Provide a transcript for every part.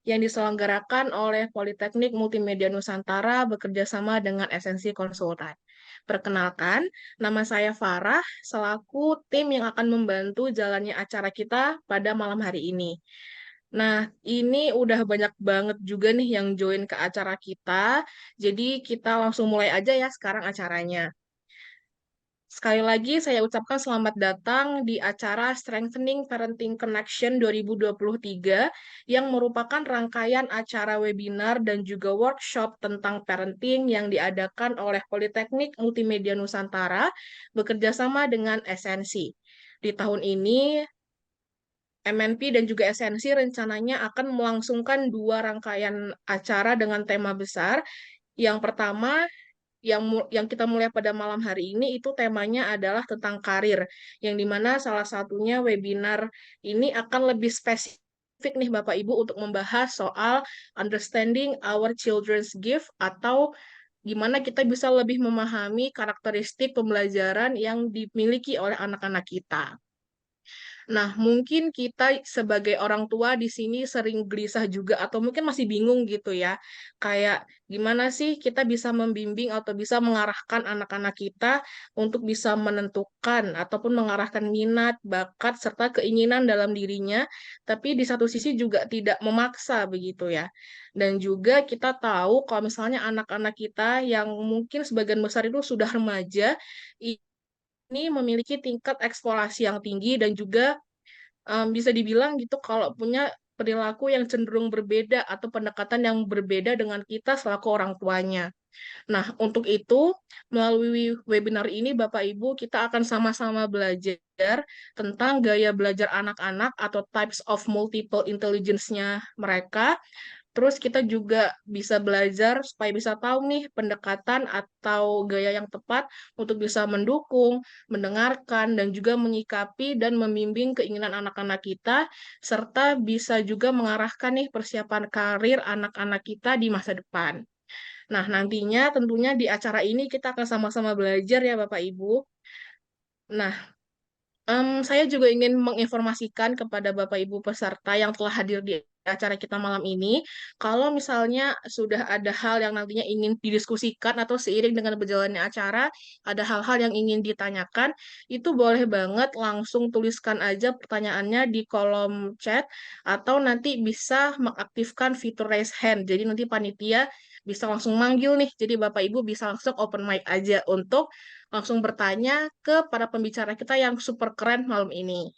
yang diselenggarakan oleh Politeknik Multimedia Nusantara bekerja sama dengan Esensi Konsultan. Perkenalkan, nama saya Farah, selaku tim yang akan membantu jalannya acara kita pada malam hari ini. Nah, ini udah banyak banget juga nih yang join ke acara kita, jadi kita langsung mulai aja ya sekarang acaranya. Sekali lagi saya ucapkan selamat datang di acara Strengthening Parenting Connection 2023 yang merupakan rangkaian acara webinar dan juga workshop tentang parenting yang diadakan oleh Politeknik Multimedia Nusantara bekerja sama dengan Esensi. Di tahun ini, MNP dan juga Esensi rencananya akan melangsungkan dua rangkaian acara dengan tema besar. Yang pertama yang kita mulai pada malam hari ini itu temanya adalah tentang karir, yang dimana salah satunya webinar ini akan lebih spesifik nih Bapak Ibu untuk membahas soal understanding our children's gift atau gimana kita bisa lebih memahami karakteristik pembelajaran yang dimiliki oleh anak-anak kita. Nah, mungkin kita sebagai orang tua di sini sering gelisah juga atau mungkin masih bingung gitu ya. Kayak gimana sih kita bisa membimbing atau bisa mengarahkan anak-anak kita untuk bisa menentukan ataupun mengarahkan minat, bakat, serta keinginan dalam dirinya, tapi di satu sisi juga tidak memaksa begitu ya. Dan juga kita tahu kalau misalnya anak-anak kita yang mungkin sebagian besar itu sudah remaja, ini memiliki tingkat eksplorasi yang tinggi dan juga bisa dibilang gitu kalau punya perilaku yang cenderung berbeda atau pendekatan yang berbeda dengan kita selaku orang tuanya. Nah, untuk itu, melalui webinar ini, Bapak Ibu, kita akan sama-sama belajar tentang gaya belajar anak-anak atau types of multiple intelligence-nya mereka. Terus kita juga bisa belajar supaya bisa tahu nih pendekatan atau gaya yang tepat untuk bisa mendukung, mendengarkan, dan juga menyikapi dan membimbing keinginan anak-anak kita, serta bisa juga mengarahkan nih persiapan karir anak-anak kita di masa depan. Nah, nantinya tentunya di acara ini kita akan sama-sama belajar ya Bapak Ibu. Nah, saya juga ingin menginformasikan kepada Bapak Ibu peserta yang telah hadir di acara kita malam ini, kalau misalnya sudah ada hal yang nantinya ingin didiskusikan atau seiring dengan berjalannya acara, ada hal-hal yang ingin ditanyakan, itu boleh banget langsung tuliskan aja pertanyaannya di kolom chat, atau nanti bisa mengaktifkan fitur raise hand. Jadi nanti panitia bisa langsung manggil nih, jadi Bapak Ibu bisa langsung open mic aja untuk langsung bertanya ke para pembicara kita yang super keren malam ini.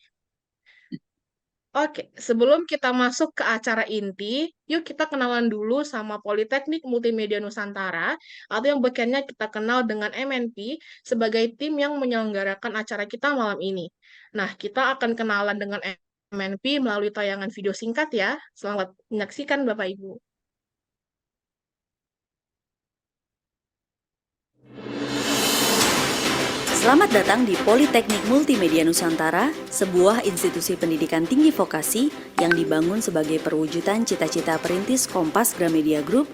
Oke, sebelum kita masuk ke acara inti, yuk kita kenalan dulu sama Politeknik Multimedia Nusantara, atau yang bekennya kita kenal dengan MNP, sebagai tim yang menyelenggarakan acara kita malam ini. Nah, kita akan kenalan dengan MNP melalui tayangan video singkat ya. Selamat menyaksikan Bapak Ibu. Selamat datang di Politeknik Multimedia Nusantara, sebuah institusi pendidikan tinggi vokasi yang dibangun sebagai perwujudan cita-cita perintis Kompas Gramedia Group,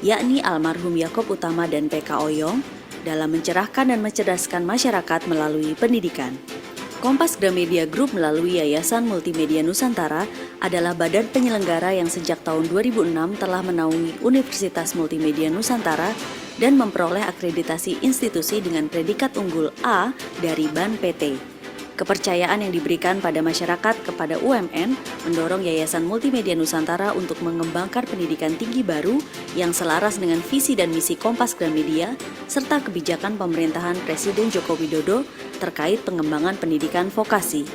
yakni almarhum Yakob Utama dan PK Oyong, dalam mencerahkan dan mencerdaskan masyarakat melalui pendidikan. Kompas Gramedia Group melalui Yayasan Multimedia Nusantara adalah badan penyelenggara yang sejak tahun 2006 telah menaungi Universitas Multimedia Nusantara dan memperoleh akreditasi institusi dengan predikat unggul A dari BAN PT. Kepercayaan yang diberikan pada masyarakat kepada UMN mendorong Yayasan Multimedia Nusantara untuk mengembangkan pendidikan tinggi baru yang selaras dengan visi dan misi Kompas Gramedia serta kebijakan pemerintahan Presiden Joko Widodo terkait pengembangan pendidikan vokasi.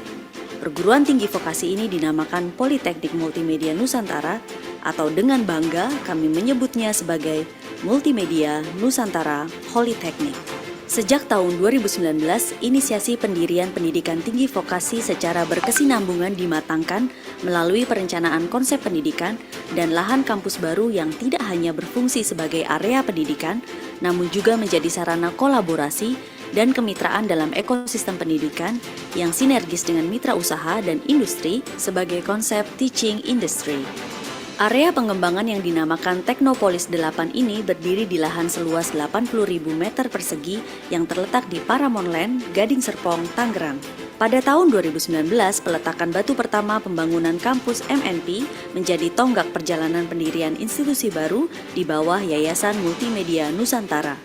Perguruan tinggi vokasi ini dinamakan Politeknik Multimedia Nusantara atau dengan bangga kami menyebutnya sebagai Multimedia Nusantara Politeknik. Sejak tahun 2019, inisiasi pendirian pendidikan tinggi vokasi secara berkesinambungan dimatangkan melalui perencanaan konsep pendidikan dan lahan kampus baru yang tidak hanya berfungsi sebagai area pendidikan, namun juga menjadi sarana kolaborasi dan kemitraan dalam ekosistem pendidikan yang sinergis dengan mitra usaha dan industri sebagai konsep teaching industry. Area pengembangan yang dinamakan Teknopolis 8 ini berdiri di lahan seluas 80.000 meter persegi yang terletak di Paramount Land, Gading Serpong, Tangerang. Pada tahun 2019, peletakan batu pertama pembangunan kampus MNP menjadi tonggak perjalanan pendirian institusi baru di bawah Yayasan Multimedia Nusantara.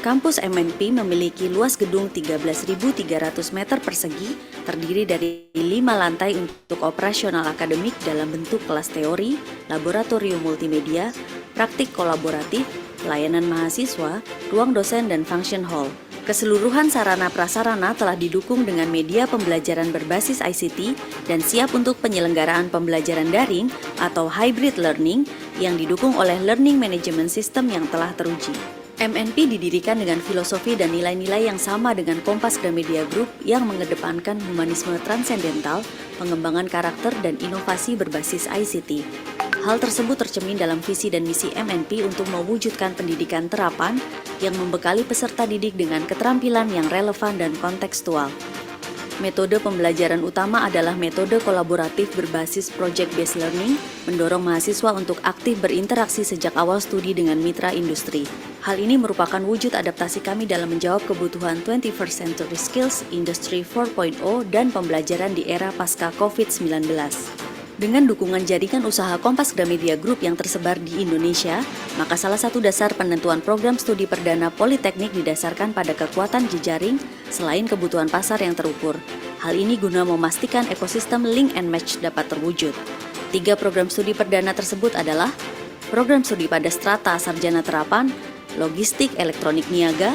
Kampus MNP memiliki luas gedung 13.300 meter persegi, terdiri dari 5 lantai untuk operasional akademik dalam bentuk kelas teori, laboratorium multimedia, praktik kolaboratif, pelayanan mahasiswa, ruang dosen dan function hall. Keseluruhan sarana prasarana telah didukung dengan media pembelajaran berbasis ICT dan siap untuk penyelenggaraan pembelajaran daring atau hybrid learning yang didukung oleh learning management system yang telah teruji. MNP didirikan dengan filosofi dan nilai-nilai yang sama dengan Kompas Gramedia Group yang mengedepankan humanisme transendental, pengembangan karakter dan inovasi berbasis ICT. Hal tersebut tercermin dalam visi dan misi MNP untuk mewujudkan pendidikan terapan yang membekali peserta didik dengan keterampilan yang relevan dan kontekstual. Metode pembelajaran utama adalah metode kolaboratif berbasis project-based learning, mendorong mahasiswa untuk aktif berinteraksi sejak awal studi dengan mitra industri. Hal ini merupakan wujud adaptasi kami dalam menjawab kebutuhan 21st Century Skills, Industry 4.0, dan pembelajaran di era pasca COVID-19. Dengan dukungan jaringan usaha Kompas Gramedia Group yang tersebar di Indonesia, maka salah satu dasar penentuan program studi perdana Politeknik didasarkan pada kekuatan jejaring selain kebutuhan pasar yang terukur. Hal ini guna memastikan ekosistem link and match dapat terwujud. 3 program studi perdana tersebut adalah program studi pada strata sarjana terapan, logistik elektronik niaga,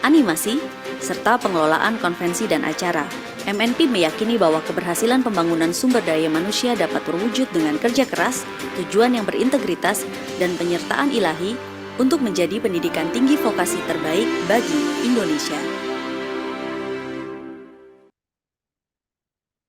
animasi, serta pengelolaan konvensi dan acara. MNP meyakini bahwa keberhasilan pembangunan sumber daya manusia dapat terwujud dengan kerja keras, tujuan yang berintegritas, dan penyertaan ilahi untuk menjadi pendidikan tinggi vokasi terbaik bagi Indonesia.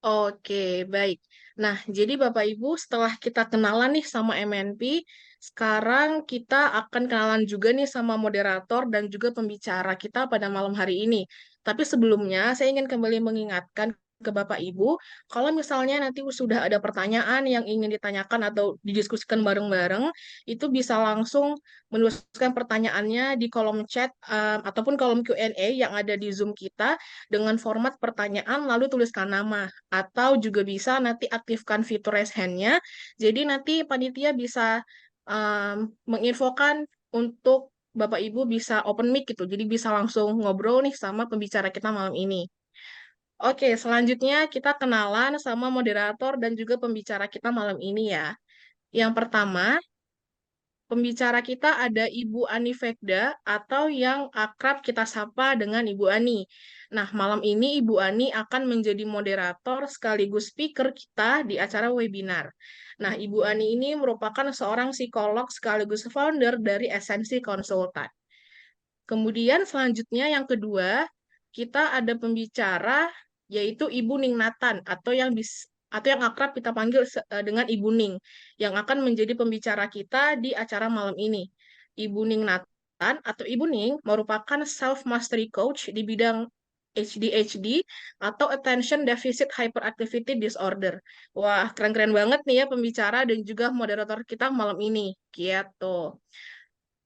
Oke, baik. Nah, jadi Bapak Ibu, setelah kita kenalan nih sama MNP, sekarang kita akan kenalan juga nih sama moderator dan juga pembicara kita pada malam hari ini. Tapi sebelumnya, saya ingin kembali mengingatkan ke Bapak Ibu, kalau misalnya nanti sudah ada pertanyaan yang ingin ditanyakan atau didiskusikan bareng-bareng, itu bisa langsung menuliskan pertanyaannya di kolom chat ataupun kolom Q&A yang ada di Zoom kita dengan format pertanyaan lalu tuliskan nama. Atau juga bisa nanti aktifkan fitur raise hand-nya, jadi nanti panitia bisa menginfokan untuk Bapak Ibu bisa open mic gitu, jadi bisa langsung ngobrol nih sama pembicara kita malam ini. Oke, selanjutnya kita kenalan sama moderator dan juga pembicara kita malam ini ya. Yang pertama, pembicara kita ada Ibu Ani Vekda atau yang akrab kita sapa dengan Ibu Ani. Nah, malam ini Ibu Ani akan menjadi moderator sekaligus speaker kita di acara webinar. Nah, Ibu Ani ini merupakan seorang psikolog sekaligus founder dari Esensi Konsultan. Kemudian selanjutnya yang kedua, kita ada pembicara yaitu Ibu Ning Nathan atau yang akrab kita panggil dengan Ibu Ning yang akan menjadi pembicara kita di acara malam ini. Ibu Ning Nathan atau Ibu Ning merupakan self mastery coach di bidang ADHD atau Attention Deficit Hyperactivity Disorder. Wah, keren-keren banget nih ya pembicara dan juga moderator kita malam ini. Gitu.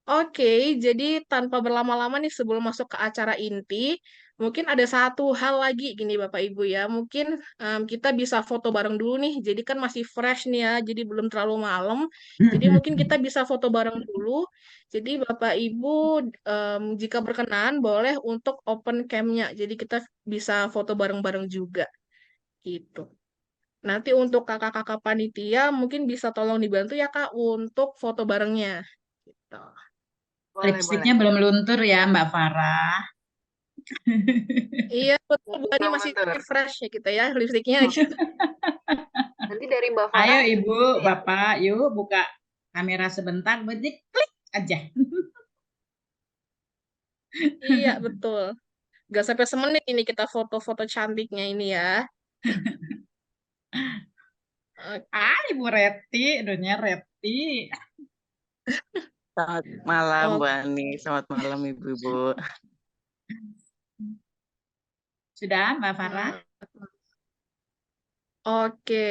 Oke, jadi tanpa berlama-lama nih sebelum masuk ke acara inti, mungkin ada satu hal lagi gini Bapak Ibu ya. Mungkin kita bisa foto bareng dulu nih. Jadi kan masih fresh nih ya, jadi belum terlalu malam. Jadi mungkin kita bisa foto bareng dulu. Jadi Bapak Ibu jika berkenan boleh untuk open cam-nya. Jadi kita bisa foto bareng-bareng juga gitu. Nanti untuk kakak-kakak panitia mungkin bisa tolong dibantu ya Kak untuk foto barengnya. Gitu. Lipstiknya belum luntur ya Mbak Farah. Iya, betul. Bu Ani masih fresh ya kita ya lipstiknya gitu. Nanti dari Mbak Ayo Farah. Ibu, Bapak, yuk buka kamera sebentar, berarti klik aja. Iya, betul. Gak sampai semenit ini kita foto-foto cantiknya ini ya. Oke. Ibu Reti, dunia Reti. Selamat malam, Oh, Bu Ani. Selamat malam, Ibu-Ibu. Sudah, Mbak Farah? oke.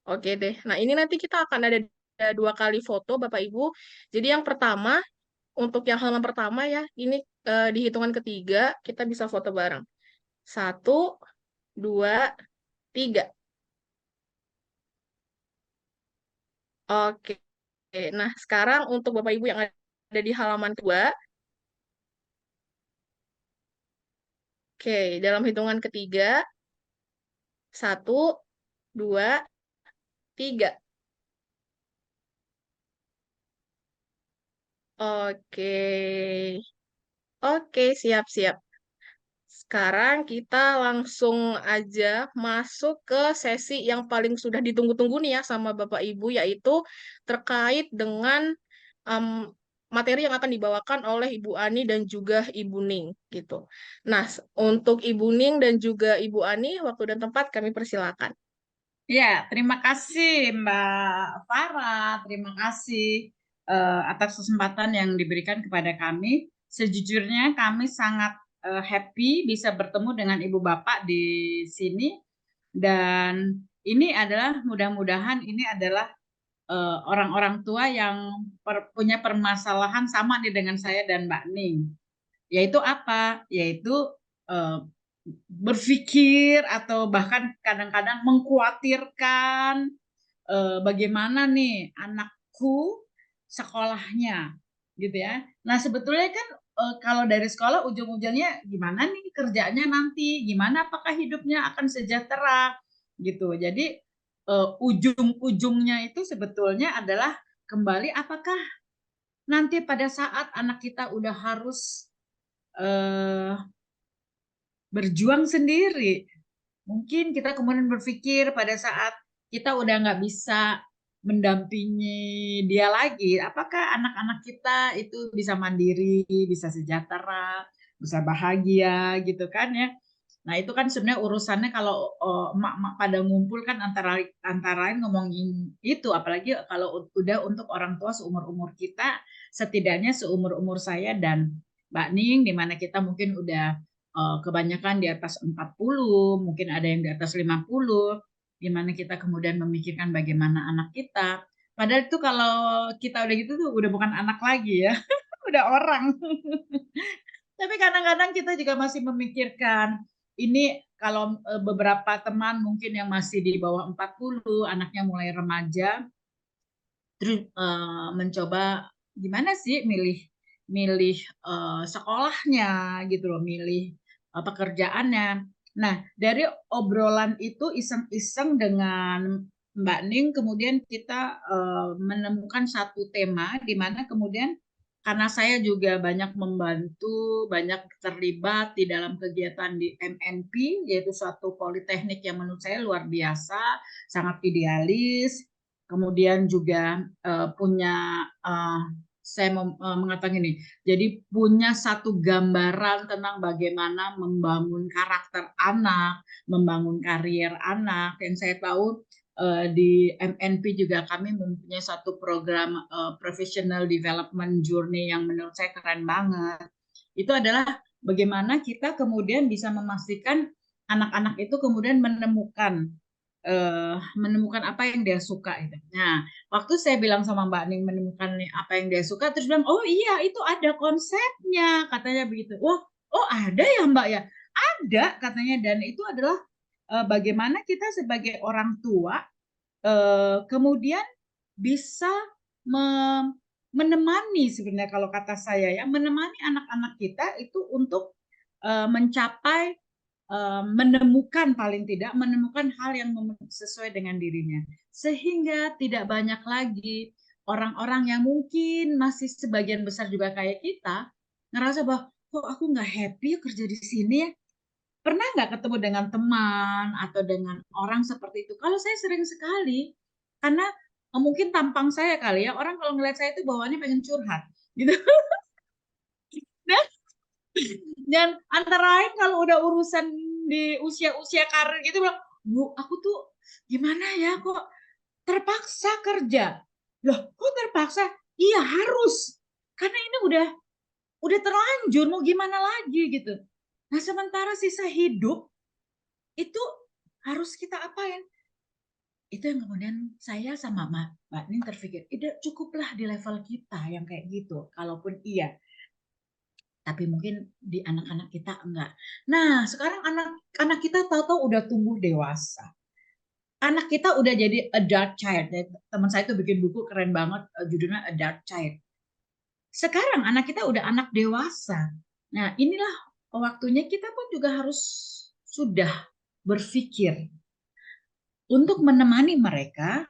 Oke deh. Nah, ini nanti kita akan ada 2 kali foto Bapak Ibu. Jadi yang pertama, untuk yang halaman pertama ya, ini di hitungan ketiga kita bisa foto bareng. 1, 2, 3. Oke. Nah, sekarang untuk Bapak Ibu yang ada di halaman kedua, oke, dalam hitungan ketiga, 1, 2, 3. Oke. Oke, siap-siap. Sekarang kita langsung aja masuk ke sesi yang paling sudah ditunggu-tunggu nih ya sama Bapak Ibu, yaitu terkait dengan em, materi yang akan dibawakan oleh Ibu Ani dan juga Ibu Ning gitu. Nah, untuk Ibu Ning dan juga Ibu Ani, waktu dan tempat kami persilakan. Ya, terima kasih Mbak Farah. Terima kasih atas kesempatan yang diberikan kepada kami. Sejujurnya kami sangat happy bisa bertemu dengan Ibu Bapak di sini. Dan ini adalah mudah-mudahan ini adalah orang-orang tua yang punya permasalahan sama nih dengan saya dan Mbak Ning. Yaitu apa? Yaitu eh, berpikir atau bahkan kadang-kadang mengkhawatirkan bagaimana nih anakku sekolahnya gitu ya. Nah, sebetulnya kan kalau dari sekolah ujung-ujungnya gimana nih kerjanya nanti, gimana apakah hidupnya akan sejahtera gitu. Jadi ujung-ujungnya itu sebetulnya adalah kembali apakah nanti pada saat anak kita udah harus eh, berjuang sendiri. Mungkin kita kemudian berpikir pada saat kita udah nggak bisa mendampingi dia lagi, apakah anak-anak kita itu bisa mandiri, bisa sejahtera, bisa bahagia gitu kan ya. Nah itu kan sebenarnya urusannya kalau emak-emak pada ngumpul kan antara lain ngomongin itu, apalagi kalau udah untuk orang tua seumur-umur kita, setidaknya seumur-umur saya dan Mbak Ning, di mana kita mungkin udah kebanyakan di atas 40, mungkin ada yang di atas 50, di mana kita kemudian memikirkan bagaimana anak kita. Padahal itu kalau kita udah gitu tuh udah bukan anak lagi ya, udah orang. Tapi kadang-kadang kita juga masih memikirkan ini kalau beberapa teman mungkin yang masih di bawah 40, anaknya mulai remaja, terus mencoba gimana sih milih milih sekolahnya gitu loh, milih pekerjaannya. Nah, dari obrolan itu iseng-iseng dengan Mbak Ning, kemudian kita menemukan satu tema di mana kemudian karena saya juga banyak membantu, banyak terlibat di dalam kegiatan di MNP, yaitu suatu politeknik yang menurut saya luar biasa, sangat idealis, kemudian juga punya saya mengatakan ini, jadi punya satu gambaran tentang bagaimana membangun karakter anak, membangun karier anak. Yang saya tahu di MNP juga kami mempunyai satu program professional development journey yang menurut saya keren banget. Itu adalah bagaimana kita kemudian bisa memastikan anak-anak itu kemudian menemukan apa yang dia suka itu. Nah, waktu saya bilang sama Mbak Ning menemukan apa yang dia suka, terus bilang, oh iya itu ada konsepnya, katanya begitu. Oh ada ya Mbak ya? Ada katanya, dan itu adalah bagaimana kita sebagai orang tua kemudian bisa menemani, sebenarnya kalau kata saya ya, menemani anak-anak kita itu untuk mencapai menemukan, paling tidak menemukan hal yang sesuai dengan dirinya, sehingga tidak banyak lagi orang-orang yang mungkin masih sebagian besar juga kayak kita ngerasa bahwa kok aku nggak happy kerja di sini ya. Pernah nggak ketemu dengan teman atau dengan orang seperti itu? Kalau saya sering sekali, karena mungkin tampang saya kali ya, orang kalau ngeliat saya itu bawaannya pengen curhat gitu. Dan dan antara lain kalau udah urusan di usia-usia karir gitu bilang, Bu, aku tuh gimana ya kok terpaksa kerja. Loh, kok terpaksa? Iya, harus. Karena ini udah terlanjur, mau gimana lagi gitu. Nah, sementara sisa hidup itu harus kita apain? itu yang kemudian saya sama Mbak Nin terpikir, cukuplah di level kita yang kayak gitu. Kalaupun iya, tapi mungkin di anak-anak kita enggak. Nah, sekarang anak kita tahu-tahu udah tumbuh dewasa. Anak kita udah jadi adult child. Teman saya tuh bikin buku keren banget, judulnya Adult Child. Sekarang anak kita udah anak dewasa. Nah, inilah waktunya kita pun juga harus sudah berpikir untuk menemani mereka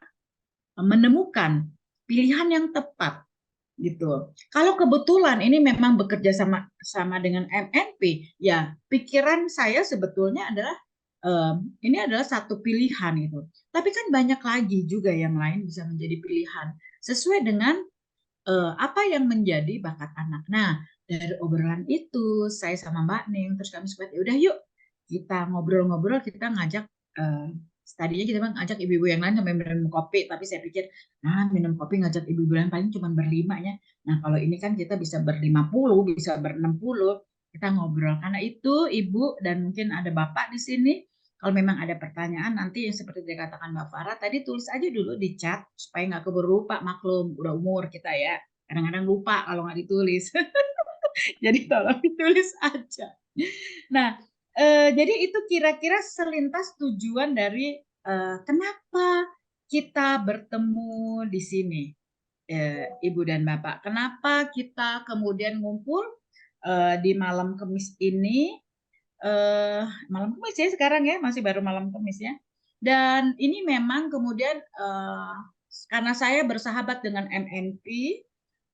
menemukan pilihan yang tepat gitu. Kalau kebetulan ini memang bekerja sama dengan MNP, ya pikiran saya sebetulnya adalah ini adalah satu pilihan itu. Tapi kan banyak lagi juga yang lain bisa menjadi pilihan sesuai dengan apa yang menjadi bakat anak. Nah, dari obrolan itu saya sama Mbak Ning terus kami sepakat, ya udah yuk kita ngobrol-ngobrol, kita ngajak tadinya kita ngajak ibu-ibu yang lain sampai minum kopi, tapi saya pikir minum kopi ngajak ibu-ibu lain paling cuma berlima ya. Nah, kalau ini kan kita bisa ber-50, bisa ber-60, kita ngobrol. Karena itu Ibu dan mungkin ada Bapak di sini, kalau memang ada pertanyaan nanti yang seperti dikatakan Mbak Farah tadi, tulis aja dulu di chat supaya nggak keburu lupa. Maklum udah umur kita ya, kadang-kadang lupa kalau nggak ditulis. Jadi tolong ditulis aja. Nah, jadi itu kira-kira selintas tujuan dari kenapa kita bertemu di sini, Ibu dan Bapak. Kenapa kita kemudian ngumpul di malam Kamis ini? Malam Kamis ya sekarang ya, masih baru malam Kamis ya. Dan ini memang kemudian karena saya bersahabat dengan MNP,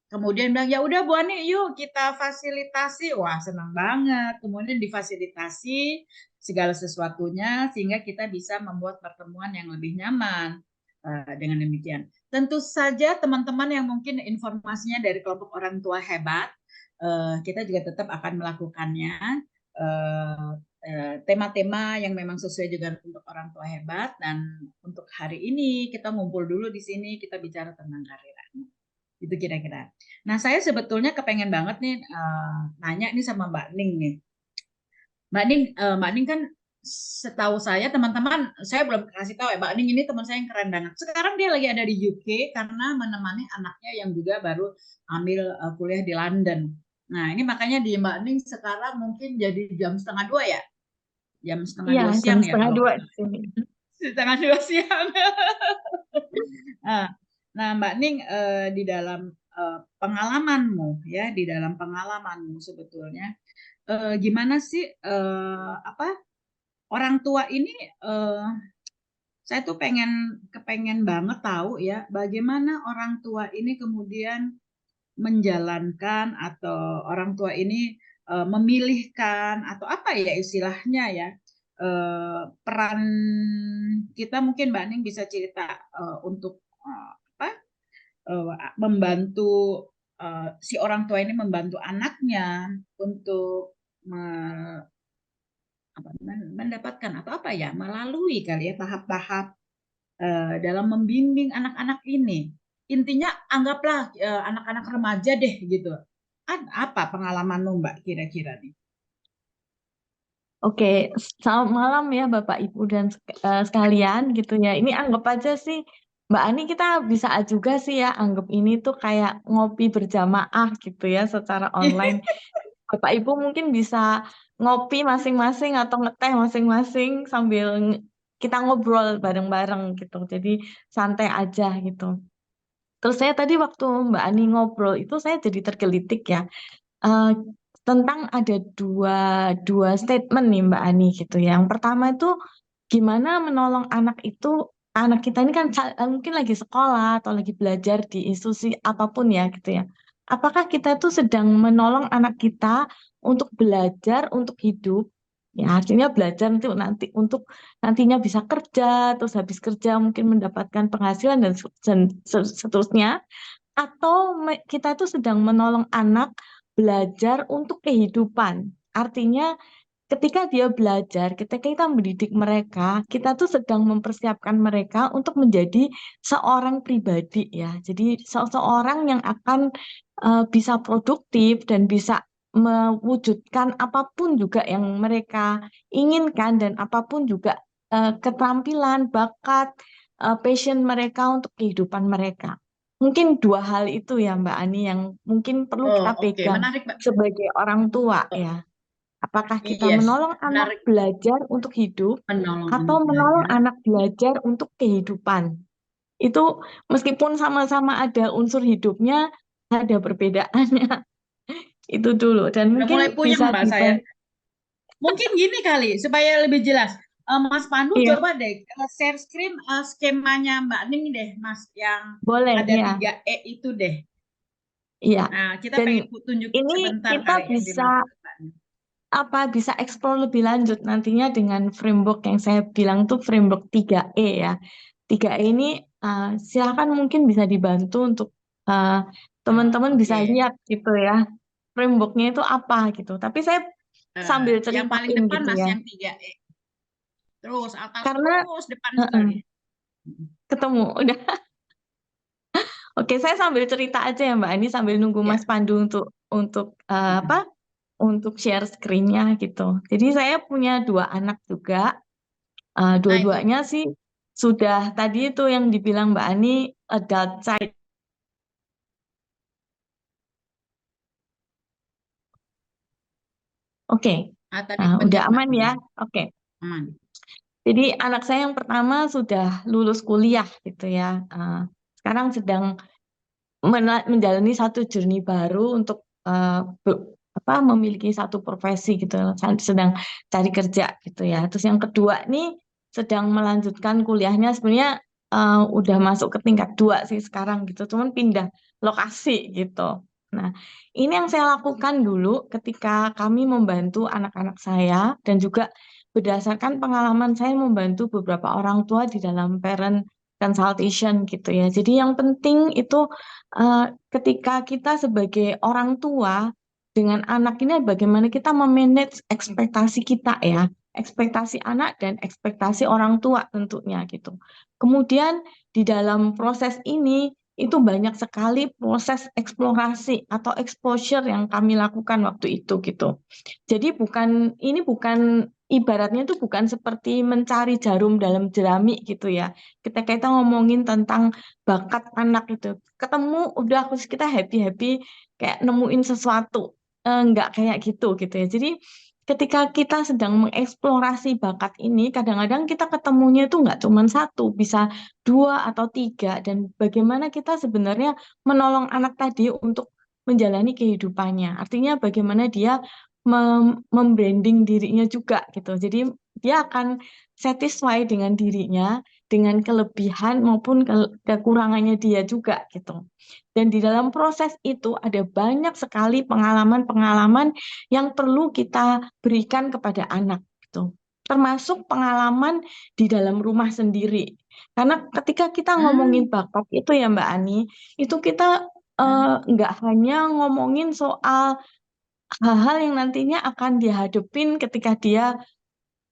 kemudian bilang ya udah Bu Ani, yuk kita fasilitasi. Wah, senang banget. Kemudian difasilitasi segala sesuatunya sehingga kita bisa membuat pertemuan yang lebih nyaman. Dengan demikian, tentu saja teman-teman yang mungkin informasinya dari kelompok orang tua hebat, kita juga tetap akan melakukannya. Tema-tema yang memang sesuai juga untuk orang tua hebat, dan untuk hari ini kita ngumpul dulu di sini, kita bicara tentang karir. Itu kira-kira. Nah, saya sebetulnya kepengen banget nih nanya nih sama Mbak Ning nih. Mbak Ning kan setahu saya teman-teman, saya belum kasih tahu ya, Mbak Ning ini teman saya yang keren banget. Sekarang dia lagi ada di UK karena menemani anaknya yang juga baru ambil kuliah di London. Nah, ini makanya di Mbak Ning sekarang mungkin jadi jam setengah 2 ya? Jam setengah 2 Iya, jam siang ya setengah kalau dua di sini. setengah 2 siang. Nah, Mbak Ning di dalam pengalamanmu ya, di dalam pengalamanmu sebetulnya gimana sih orang tua ini saya tuh kepengen banget tahu ya bagaimana orang tua ini kemudian menjalankan atau orang tua ini memilihkan atau apa ya istilahnya ya, peran kita, mungkin Mbak Ning bisa cerita untuk membantu si orang tua ini membantu anaknya untuk mendapatkan atau apa ya, melalui kali ya tahap-tahap dalam membimbing anak-anak ini. Intinya anggaplah anak-anak remaja deh gitu. Apa pengalamanmu Mbak kira-kira nih? Oke, selamat malam ya Bapak Ibu dan sekalian gitu ya. Ini anggap aja sih Mbak Ani, kita bisa juga sih ya anggap ini tuh kayak ngopi berjamaah gitu ya secara online. Bapak Ibu mungkin bisa ngopi masing-masing atau ngeteh masing-masing sambil kita ngobrol bareng-bareng gitu. Jadi santai aja gitu. Terus saya tadi waktu Mbak Ani ngobrol itu saya jadi tergelitik ya. Eh, Tentang ada dua statement nih Mbak Ani gitu ya. Yang pertama itu gimana menolong anak kita ini kan mungkin lagi sekolah atau lagi belajar di institusi apapun ya gitu ya. Apakah kita itu sedang menolong anak kita untuk belajar untuk hidup? Ya, artinya belajar untuk nantinya bisa kerja, terus habis kerja mungkin mendapatkan penghasilan dan seterusnya, atau kita itu sedang menolong anak belajar untuk kehidupan. Artinya ketika dia belajar, ketika kita mendidik mereka, kita tuh sedang mempersiapkan mereka untuk menjadi seorang pribadi ya. Jadi seseorang yang akan bisa produktif dan bisa mewujudkan apapun juga yang mereka inginkan dan apapun juga keterampilan, bakat passion mereka untuk kehidupan mereka. Mungkin dua hal itu ya Mbak Ani yang mungkin perlu Oh, kita oke. pegang Menarik, Mbak. sebagai orang tua Oh, ya. Apakah kita yes, menolong anak menarik. belajar untuk hidup Menolong atau anak menolong belajar. anak belajar untuk kehidupan? Itu meskipun sama-sama ada unsur hidupnya, ada perbedaannya. Itu dulu. Dan Udah mulai mungkin puyeng, bisa Mbak, saya. dibantu. Mungkin gini kali, supaya lebih jelas. Mas Pandu Iya, coba deh share screen skemanya Mbak Ning deh, Mas, yang boleh, ada iya. 3E itu deh. Iya. Nah, kita Dan pengen tunjukin ini sebentar kita kali yang bisa dimaksud Mbak Ning. bisa explore lebih lanjut nantinya dengan framework yang saya bilang tuh framework 3E ya. 3E ini silakan mungkin bisa dibantu untuk uh, teman-teman bisa Oke. lihat gitu ya. Frameworknya itu apa gitu. Tapi saya sambil Yang paling ceritain depan, gitu Mas, ya. yang 3E. Terus atas, Karena terus depan uh-uh, sekali. ketemu udah. Oke, saya sambil cerita aja ya Mbak Ani sambil nunggu Ya. Mas Pandu untuk untuk share screen-nya gitu. Jadi saya punya dua anak juga. Nah, itu. Dua-duanya sih sudah tadi itu yang dibilang Mbak Ani adult child. Oke, Tadi udah pencet, Mbak. aman ya. Oke, Aman. jadi anak saya yang pertama sudah lulus kuliah gitu ya. Sekarang sedang menjalani satu journey baru untuk memiliki satu profesi gitu, sedang cari kerja gitu ya. Terus yang kedua nih sedang melanjutkan kuliahnya sebenarnya udah masuk ke tingkat 2 sih sekarang gitu, cuman pindah lokasi gitu. Nah, ini yang saya lakukan dulu ketika kami membantu anak-anak saya dan juga berdasarkan pengalaman saya membantu beberapa orang tua di dalam parent consultation gitu ya. Jadi yang penting itu ketika kita sebagai orang tua dengan anak ini bagaimana kita memanage ekspektasi kita ya, ekspektasi anak dan ekspektasi orang tua tentunya gitu. Kemudian di dalam proses ini itu banyak sekali proses eksplorasi atau exposure yang kami lakukan waktu itu gitu. Jadi ini bukan ibaratnya itu bukan seperti mencari jarum dalam jerami gitu ya. Ketika kita ngomongin tentang bakat anak itu ketemu udah kita happy happy kayak nemuin sesuatu. Nggak kayak gitu ya. Jadi ketika kita sedang mengeksplorasi bakat ini kadang-kadang kita ketemunya itu nggak cuma satu, bisa dua atau tiga, dan bagaimana kita sebenarnya menolong anak tadi untuk menjalani kehidupannya, artinya bagaimana dia membranding dirinya juga gitu. Jadi dia akan satisfy dengan dirinya, dengan kelebihan maupun kekurangannya dia juga gitu. Dan di dalam proses itu ada banyak sekali pengalaman-pengalaman yang perlu kita berikan kepada anak gitu. Termasuk pengalaman di dalam rumah sendiri. Karena ketika kita ngomongin bakat itu ya Mbak Ani, itu kita nggak hanya ngomongin soal hal-hal yang nantinya akan dihadapin ketika dia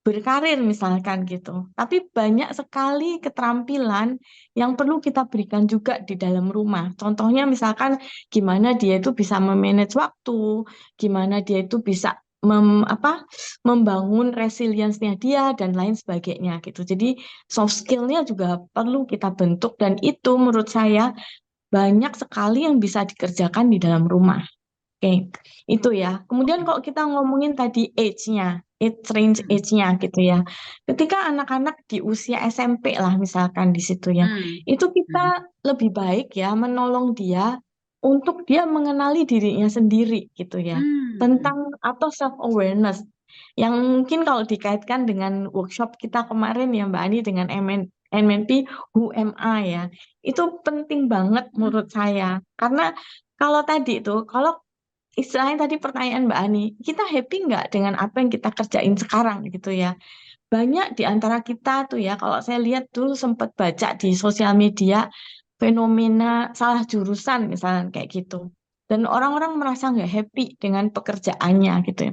berkarir misalkan gitu. Tapi banyak sekali keterampilan yang perlu kita berikan juga di dalam rumah. Contohnya misalkan gimana dia itu bisa memanage waktu, gimana dia itu bisa membangun resilience-nya dia dan lain sebagainya gitu. Jadi soft skill-nya juga perlu kita bentuk dan itu menurut saya banyak sekali yang bisa dikerjakan di dalam rumah. Oke, itu ya. Kemudian kalau kita ngomongin tadi range age-nya gitu ya. Ketika anak-anak di usia SMP lah misalkan di situ ya, itu kita lebih baik ya menolong dia untuk dia mengenali dirinya sendiri gitu ya. Tentang atau self-awareness. Yang mungkin kalau dikaitkan dengan workshop kita kemarin ya Mbak Ani dengan MNP Who Am I ya. Itu penting banget menurut saya. Karena kalau tadi itu, kalau istilahnya tadi pertanyaan Mbak Ani, kita happy nggak dengan apa yang kita kerjain sekarang gitu ya? Banyak di antara kita tuh ya, kalau saya lihat dulu sempat baca di sosial media fenomena salah jurusan misalnya kayak gitu. Dan orang-orang merasa nggak happy dengan pekerjaannya gitu ya.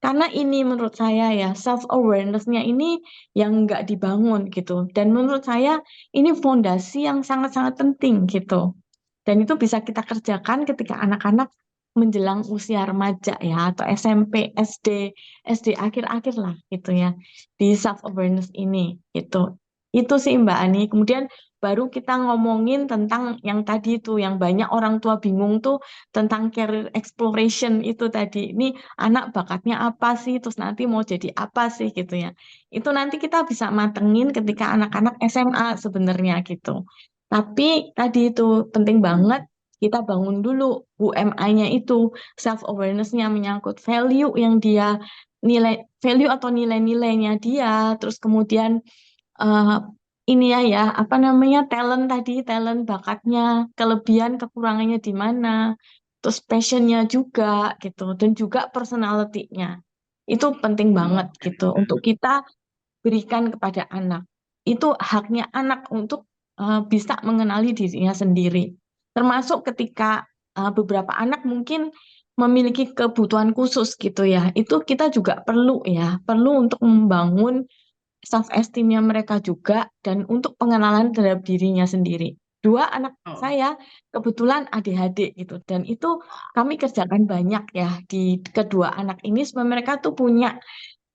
Karena ini menurut saya ya, self-awareness-nya ini yang nggak dibangun gitu. Dan menurut saya ini fondasi yang sangat-sangat penting gitu. Dan itu bisa kita kerjakan ketika anak-anak menjelang usia remaja ya atau SMP, SD akhir-akhir lah gitu ya di self awareness ini gitu. Itu sih Mbak Ani. Kemudian baru kita ngomongin tentang yang tadi itu, yang banyak orang tua bingung tuh tentang career exploration itu tadi. Ini anak bakatnya apa sih? Terus nanti mau jadi apa sih gitu ya. Itu nanti kita bisa matengin ketika anak-anak SMA sebenarnya gitu. Tapi tadi itu penting banget kita bangun dulu UMI-nya itu, self awareness-nya menyangkut value yang dia nilai value atau nilai-nilainya dia, terus kemudian eh, ini ya apa namanya talent tadi, talent bakatnya, kelebihan kekurangannya di mana, terus passionnya juga gitu, dan juga personality-nya. Itu penting banget Oke. gitu untuk kita berikan kepada anak. Itu haknya anak untuk bisa mengenali dirinya sendiri. Termasuk ketika beberapa anak mungkin memiliki kebutuhan khusus gitu ya. Itu kita juga perlu ya, perlu untuk membangun self esteemnya mereka juga dan untuk pengenalan terhadap dirinya sendiri. Dua anak Oh, saya kebetulan ADHD gitu dan itu kami kerjakan banyak ya di kedua anak ini supaya mereka tuh punya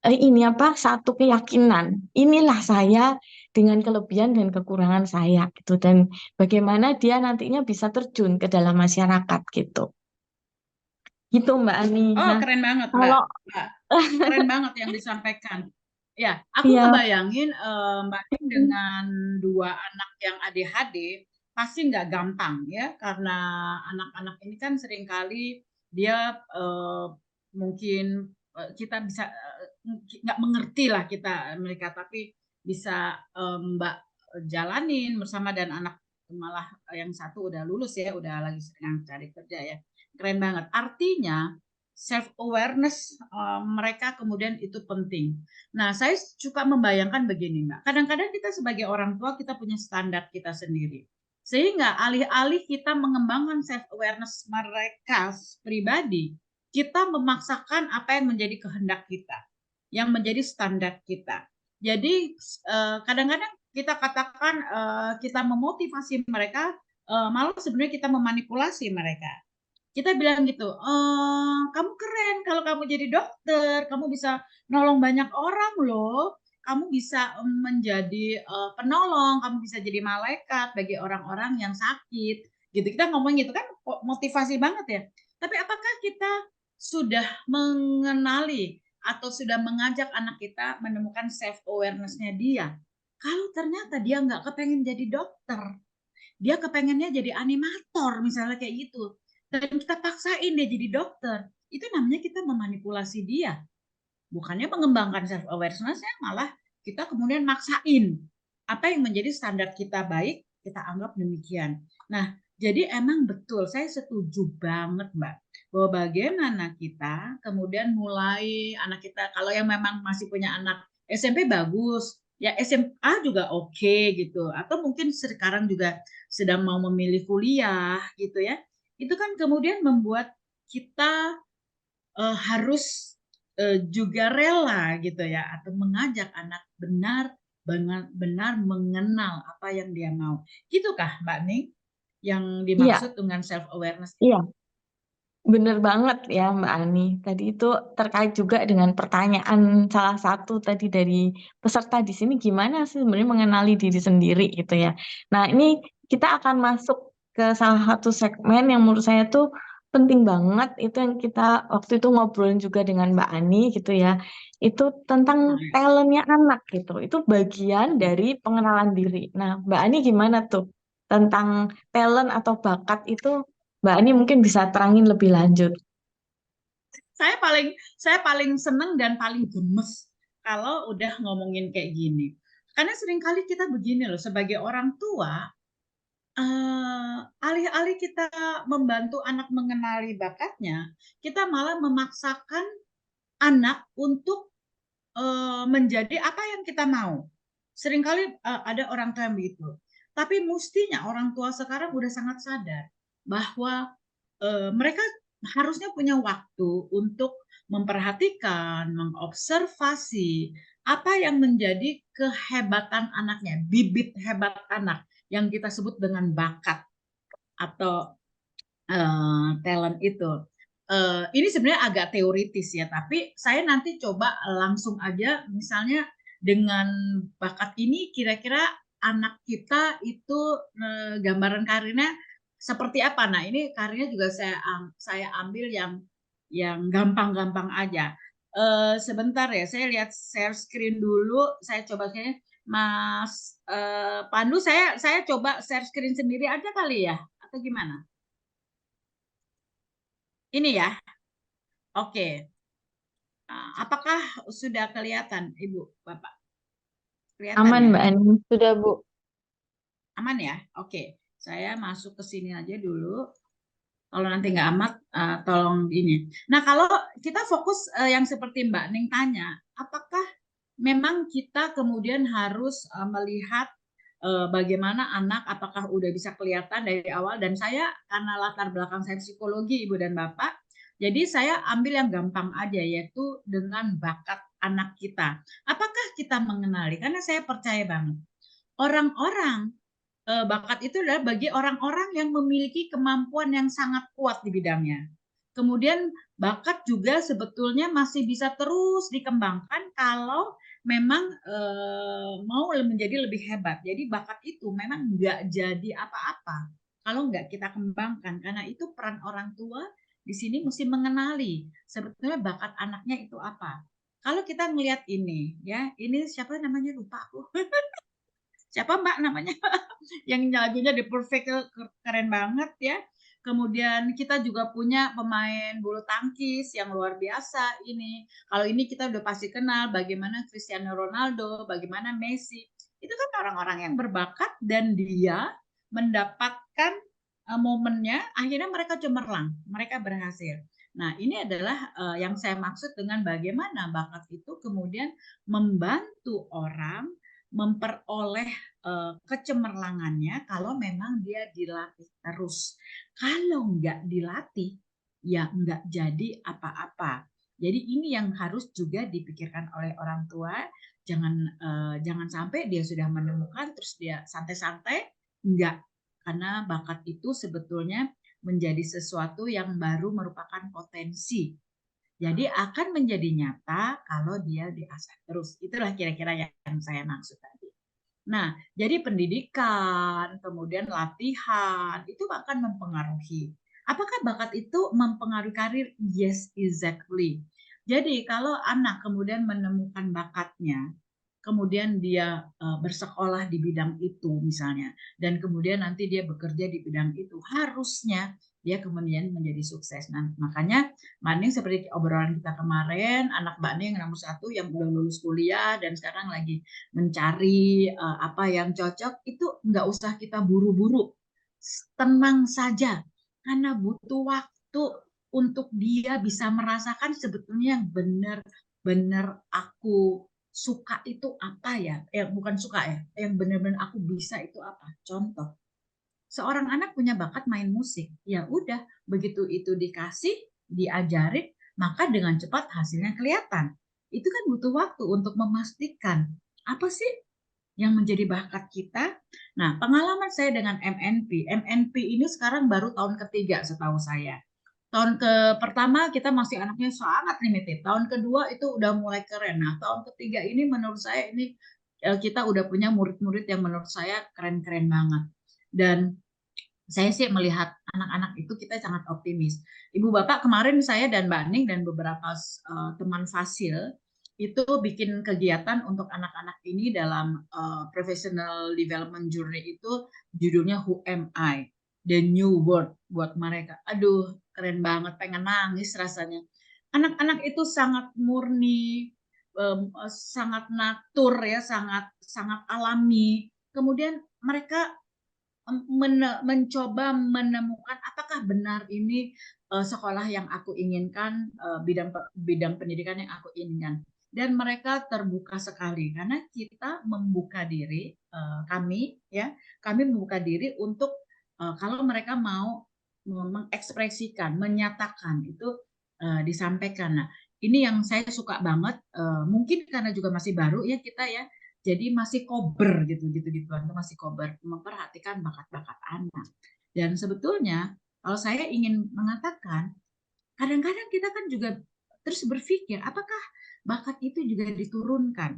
ini apa satu keyakinan. Inilah saya dengan kelebihan dan kekurangan saya gitu dan bagaimana dia nantinya bisa terjun ke dalam masyarakat gitu. Gitu Mbak Ani. oh, Nah, keren banget, Mbak. kalau Mbak, keren banget yang disampaikan. Ya, aku ya ngebayangin Mbak Ning dengan dua anak yang ADHD pasti nggak gampang ya, karena anak-anak ini kan seringkali dia mungkin kita bisa nggak mengerti lah kita mereka, tapi bisa Mbak jalanin bersama dan anak malah yang satu udah lulus ya, udah lagi sedang cari kerja ya. Keren banget. Artinya self awareness mereka kemudian itu penting. Nah, saya suka membayangkan begini, Mbak. Kadang-kadang kita sebagai orang tua kita punya standar kita sendiri. Sehingga alih-alih kita mengembangkan self awareness mereka pribadi, kita memaksakan apa yang menjadi kehendak kita, yang menjadi standar kita. Jadi kadang-kadang kita katakan kita memotivasi mereka, malah sebenarnya kita memanipulasi mereka. Kita bilang gitu, kamu keren kalau kamu jadi dokter, kamu bisa nolong banyak orang loh, kamu bisa menjadi penolong, kamu bisa jadi malaikat bagi orang-orang yang sakit, gitu. Kita ngomong gitu kan motivasi banget ya. Tapi apakah kita sudah mengenali atau sudah mengajak anak kita menemukan self awareness-nya dia? Kalau ternyata dia nggak kepengen jadi dokter, dia kepengennya jadi animator misalnya kayak gitu, dan kita paksain dia jadi dokter, itu namanya kita memanipulasi dia. Bukannya mengembangkan self awareness-nya, malah kita kemudian maksain apa yang menjadi standar kita baik, kita anggap demikian. Nah, jadi emang betul, saya setuju banget Mbak, bahwa bagaimana kita kemudian mulai anak kita, kalau yang memang masih punya anak SMP bagus, ya SMA juga oke gitu, atau mungkin sekarang juga sedang mau memilih kuliah gitu ya, itu kan kemudian membuat kita harus juga rela gitu ya, atau mengajak anak benar mengenal apa yang dia mau. Gitukah Mbak Ning yang iya, dimaksud dengan self awareness iya. itu? Bener banget ya Mbak Ani. Tadi itu terkait juga dengan pertanyaan salah satu tadi dari peserta di sini gimana sih sebenarnya mengenali diri sendiri gitu ya. Nah ini kita akan masuk ke salah satu segmen yang menurut saya tuh penting banget. Itu yang kita waktu itu ngobrolin juga dengan Mbak Ani gitu ya. Itu tentang talentnya anak gitu. Itu bagian dari pengenalan diri. Nah Mbak Ani gimana tuh tentang talent atau bakat itu Mbak Ani mungkin bisa terangin lebih lanjut. Saya paling seneng dan paling gemes kalau udah ngomongin kayak gini. Karena seringkali kita begini loh, sebagai orang tua, alih-alih kita membantu anak mengenali bakatnya, kita malah memaksakan anak untuk menjadi apa yang kita mau. Seringkali ada orang tua yang begitu. Tapi mestinya orang tua sekarang udah sangat sadar bahwa mereka harusnya punya waktu untuk memperhatikan, mengobservasi apa yang menjadi kehebatan anaknya, bibit hebat anak yang kita sebut dengan bakat atau talent itu. Ini sebenarnya agak teoritis ya, tapi saya nanti coba langsung aja misalnya dengan bakat ini kira-kira anak kita itu gambaran karirnya seperti apa? Nah, ini karirnya juga saya ambil yang gampang-gampang aja. Sebentar ya, saya lihat share screen dulu. Saya coba kayaknya Mas Pandu, saya coba share screen sendiri aja kali ya, atau gimana? Ini ya, oke. Apakah sudah kelihatan, Ibu, Bapak? Kelihatan Aman ya? Mbak Ani. Sudah, Bu. Aman ya? Oke, saya masuk ke sini aja dulu. Kalau nanti nggak amat, tolong ini. Nah, kalau kita fokus yang seperti Mbak Ning tanya, apakah memang kita kemudian harus melihat bagaimana anak, apakah udah bisa kelihatan dari awal? Dan saya karena latar belakang saya psikologi, Ibu dan Bapak, jadi saya ambil yang gampang aja, yaitu dengan bakat anak kita. Apakah kita mengenali? Karena saya percaya banget, orang-orang bakat itu adalah bagi orang-orang yang memiliki kemampuan yang sangat kuat di bidangnya. Kemudian bakat juga sebetulnya masih bisa terus dikembangkan kalau memang mau menjadi lebih hebat. Jadi bakat itu memang nggak jadi apa-apa kalau nggak kita kembangkan. Karena itu peran orang tua di sini mesti mengenali sebetulnya bakat anaknya itu apa. Kalau kita melihat ini, ya ini siapa namanya lupa aku. Siapa Mbak namanya? Yang lagunya The Perfect keren banget ya. Kemudian kita juga punya pemain bulu tangkis yang luar biasa ini. Kalau ini kita udah pasti kenal bagaimana Cristiano Ronaldo, bagaimana Messi. Itu kan orang-orang yang berbakat dan dia mendapatkan momennya, akhirnya mereka cemerlang, mereka berhasil. Nah, ini adalah yang saya maksud dengan bagaimana bakat itu kemudian membantu orang memperoleh kecemerlangannya kalau memang dia dilatih terus. Kalau nggak dilatih, ya nggak jadi apa-apa. Jadi ini yang harus juga dipikirkan oleh orang tua. Jangan sampai dia sudah menemukan terus dia santai-santai, enggak. Karena bakat itu sebetulnya menjadi sesuatu yang baru merupakan potensi. Jadi akan menjadi nyata kalau dia diasah terus. Itulah kira-kira yang saya maksud tadi. Nah, jadi pendidikan, kemudian latihan, itu akan mempengaruhi. Apakah bakat itu mempengaruhi karir? Yes, exactly. Jadi kalau anak kemudian menemukan bakatnya, kemudian dia bersekolah di bidang itu misalnya, dan kemudian nanti dia bekerja di bidang itu, harusnya dia kemudian menjadi sukses. Nah, makanya Mbak Ning seperti obrolan kita kemarin, anak Mbak Ning nomor 1 yang udah lulus kuliah dan sekarang lagi mencari apa yang cocok, itu nggak usah kita buru-buru, tenang saja, karena butuh waktu untuk dia bisa merasakan sebetulnya yang benar-benar aku suka itu apa ya? Bukan suka ya, yang benar-benar aku bisa itu apa? Contoh, seorang anak punya bakat main musik, ya udah begitu itu dikasih, diajarin, maka dengan cepat hasilnya kelihatan. Itu kan butuh waktu untuk memastikan apa sih yang menjadi bakat kita. Nah, pengalaman saya dengan MNP ini sekarang baru tahun ketiga setahu saya. Tahun pertama kita masih anaknya sangat limited. Tahun kedua itu udah mulai keren. Nah, tahun ketiga ini menurut saya ini kita udah punya murid-murid yang menurut saya keren-keren banget. Dan saya sih melihat anak-anak itu kita sangat optimis. Ibu Bapak kemarin saya dan Mbak Ning dan beberapa teman Fasil itu bikin kegiatan untuk anak-anak ini dalam professional development journey itu judulnya Who Am I? The New World buat mereka. Aduh, keren banget, pengen nangis rasanya. Anak-anak itu sangat murni, sangat natur ya, sangat sangat alami. Kemudian mereka mencoba menemukan apakah benar ini sekolah yang aku inginkan, bidang pendidikan yang aku inginkan. Dan mereka terbuka sekali karena kita membuka diri, kami membuka diri untuk kalau mereka mau mengekspresikan, menyatakan itu disampaikan. Nah, ini yang saya suka banget. Mungkin karena juga masih baru ya kita ya, jadi masih kober gitu-gituan, masih kober memperhatikan bakat-bakat anak. Dan sebetulnya kalau saya ingin mengatakan, kadang-kadang kita kan juga terus berpikir apakah bakat itu juga diturunkan.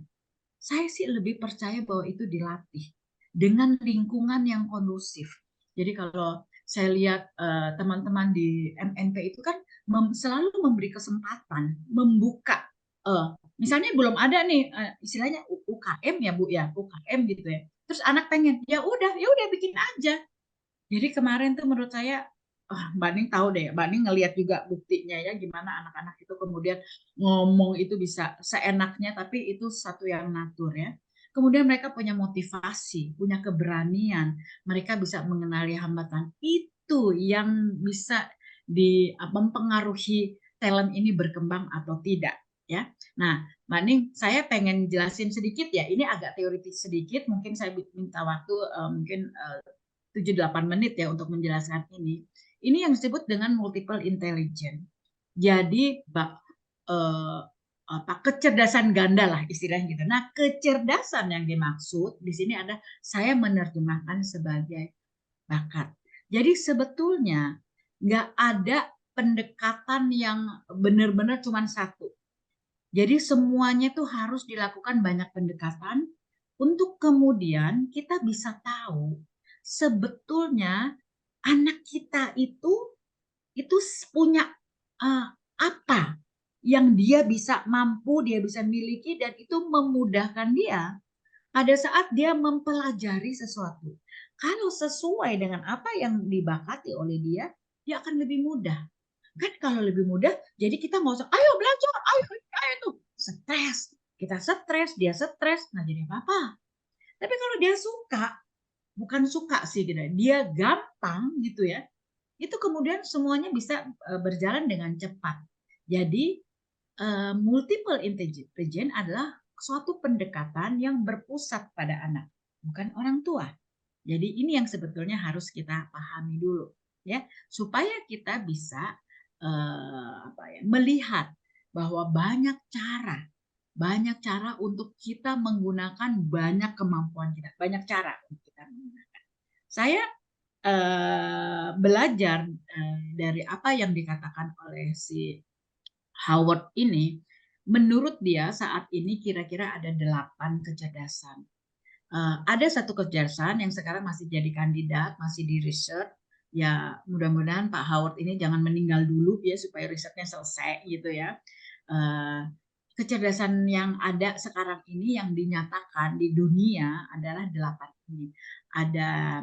Saya sih lebih percaya bahwa itu dilatih dengan lingkungan yang kondusif. Jadi kalau saya lihat teman-teman di MNP itu kan selalu memberi kesempatan, membuka. Misalnya belum ada nih istilahnya UKM ya Bu ya, UKM gitu ya. Terus anak pengen, ya udah bikin aja. Jadi kemarin tuh menurut saya, Mbak Ning tahu deh, Mbak Ning ngelihat juga buktinya ya gimana anak-anak itu kemudian ngomong itu bisa seenaknya, tapi itu satu yang natur ya. Kemudian mereka punya motivasi, punya keberanian, mereka bisa mengenali hambatan. Itu yang bisa mempengaruhi talent ini berkembang atau tidak ya. Nah, Mbak Ning, saya pengen jelasin sedikit ya. Ini agak teoritis sedikit, mungkin saya minta waktu mungkin 7-8 menit ya untuk menjelaskan ini. Ini yang disebut dengan multiple intelligence. Jadi kecerdasan ganda lah istilahnya gitu. Nah, kecerdasan yang dimaksud di sini ada saya menerjemahkan sebagai bakat. Jadi sebetulnya nggak ada pendekatan yang benar-benar cuma satu. Jadi semuanya tuh harus dilakukan banyak pendekatan untuk kemudian kita bisa tahu sebetulnya anak kita itu punya apa yang dia bisa mampu, dia bisa miliki dan itu memudahkan dia pada saat dia mempelajari sesuatu. Kalau sesuai dengan apa yang dibakati oleh dia, dia akan lebih mudah. Kan kalau lebih mudah, jadi kita mau ayo belajar, ayo tuh stres. Kita stres, dia stres, nggak jadi apa-apa. Tapi kalau dia suka, bukan suka sih gitu, dia gampang gitu ya, itu kemudian semuanya bisa berjalan dengan cepat. Jadi multiple intelligence adalah suatu pendekatan yang berpusat pada anak, bukan orang tua. Jadi ini yang sebetulnya harus kita pahami dulu ya, supaya kita bisa melihat bahwa banyak cara untuk kita menggunakan banyak kemampuan kita, banyak cara untuk kita menggunakan. Saya belajar dari apa yang dikatakan oleh si Howard ini, menurut dia saat ini kira-kira ada 8 kecerdasan. Ada satu kecerdasan yang sekarang masih jadi kandidat, masih di research. Ya mudah-mudahan Pak Howard ini jangan meninggal dulu ya supaya risetnya selesai gitu ya. Kecerdasan yang ada sekarang ini yang dinyatakan di dunia adalah 8 ini. Ada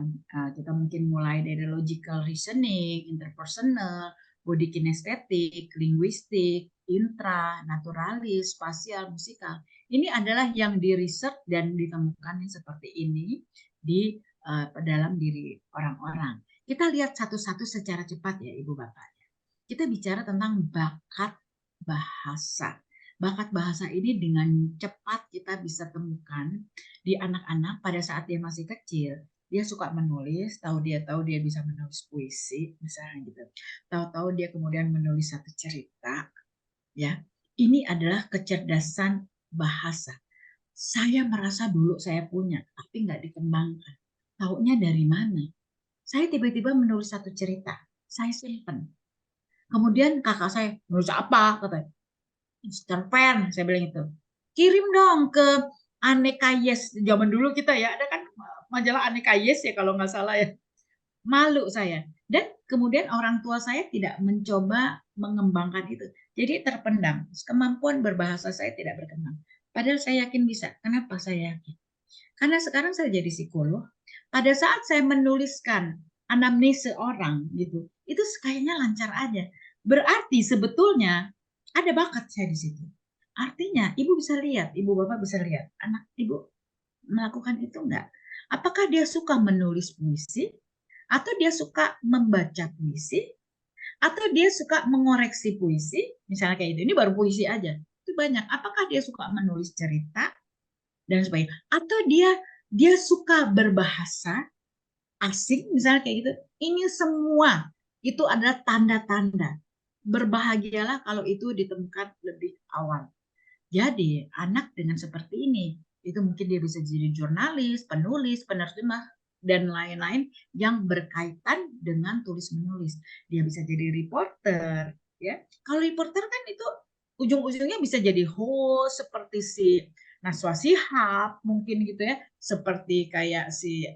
kita mungkin mulai dari logical reasoning, interpersonal, body kinesthetic, linguistik, intra, naturalis, spasial, musikal. Ini adalah yang di-research dan ditemukan seperti ini di dalam diri orang-orang. Kita lihat satu-satu secara cepat ya Ibu Bapak. Kita bicara tentang bakat bahasa. Bakat bahasa ini dengan cepat kita bisa temukan di anak-anak pada saat dia masih kecil. Dia suka menulis, tahu dia bisa menulis puisi, misalnya gitu. Tahu-tahu dia kemudian menulis satu cerita, ya. Ini adalah kecerdasan bahasa. Saya merasa dulu saya punya, tapi nggak dikembangkan. Taunya dari mana? Saya tiba-tiba menulis satu cerita, saya simpen. Kemudian kakak saya, menulis apa? Katanya, cerpen, saya bilang itu. Kirim dong ke Aneka Yes. Zaman dulu kita ya, ada kan majalah Aneka Yes ya kalau nggak salah ya. Malu saya. Dan kemudian orang tua saya tidak mencoba mengembangkan itu. Jadi terpendam. Kemampuan berbahasa saya tidak berkembang. Padahal saya yakin bisa. Kenapa saya yakin? Karena sekarang saya jadi psikolog. Pada saat saya menuliskan anamnese orang gitu, itu kayaknya lancar aja. Berarti sebetulnya ada bakat saya di situ. Artinya ibu bisa lihat, ibu bapak bisa lihat, anak ibu melakukan itu enggak? Apakah dia suka menulis puisi? Atau dia suka membaca puisi? Atau dia suka mengoreksi puisi? Misalnya kayak itu, ini baru puisi aja. Itu banyak. Apakah dia suka menulis cerita? Dan sebagainya. Atau dia suka berbahasa asing, misalnya kayak gitu. Ini semua itu adalah tanda-tanda. Berbahagialah kalau itu ditemukan lebih awal. Jadi anak dengan seperti ini, itu mungkin dia bisa jadi jurnalis, penulis, penerjemah, dan lain-lain yang berkaitan dengan tulis-menulis. Dia bisa jadi reporter. Ya. Kalau reporter kan itu ujung-ujungnya bisa jadi host seperti si Najwa Shihab mungkin gitu ya, seperti kayak si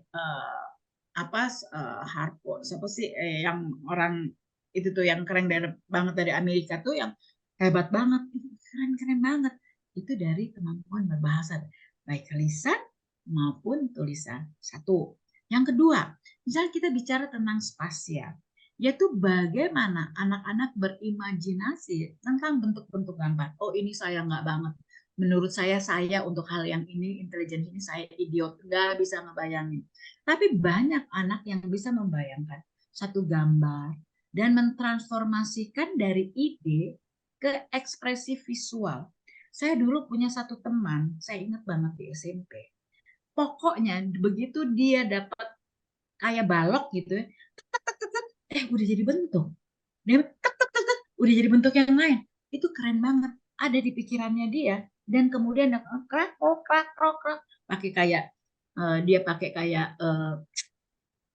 Harpo, siapa sih yang orang itu tuh yang keren banget dari Amerika tuh, yang hebat banget, keren banget, itu dari kemampuan berbahasa, baik lisan maupun tulisan. Satu. Yang kedua, misalnya kita bicara tentang spasial, yaitu bagaimana anak-anak berimajinasi tentang bentuk-bentuk gambar. Oh, ini saya nggak banget. Menurut saya untuk hal yang ini, intelijen ini saya idiot, nggak bisa ngebayangin. Tapi banyak anak yang bisa membayangkan satu gambar dan mentransformasikan dari ide ke ekspresi visual. Saya dulu punya satu teman, saya ingat banget di SMP. Pokoknya begitu dia dapat kayak balok gitu ya, udah jadi bentuk. Dia udah jadi bentuk yang lain. Itu keren banget. Ada di pikirannya dia, dan kemudian krak pakai kayak dia pakai kayak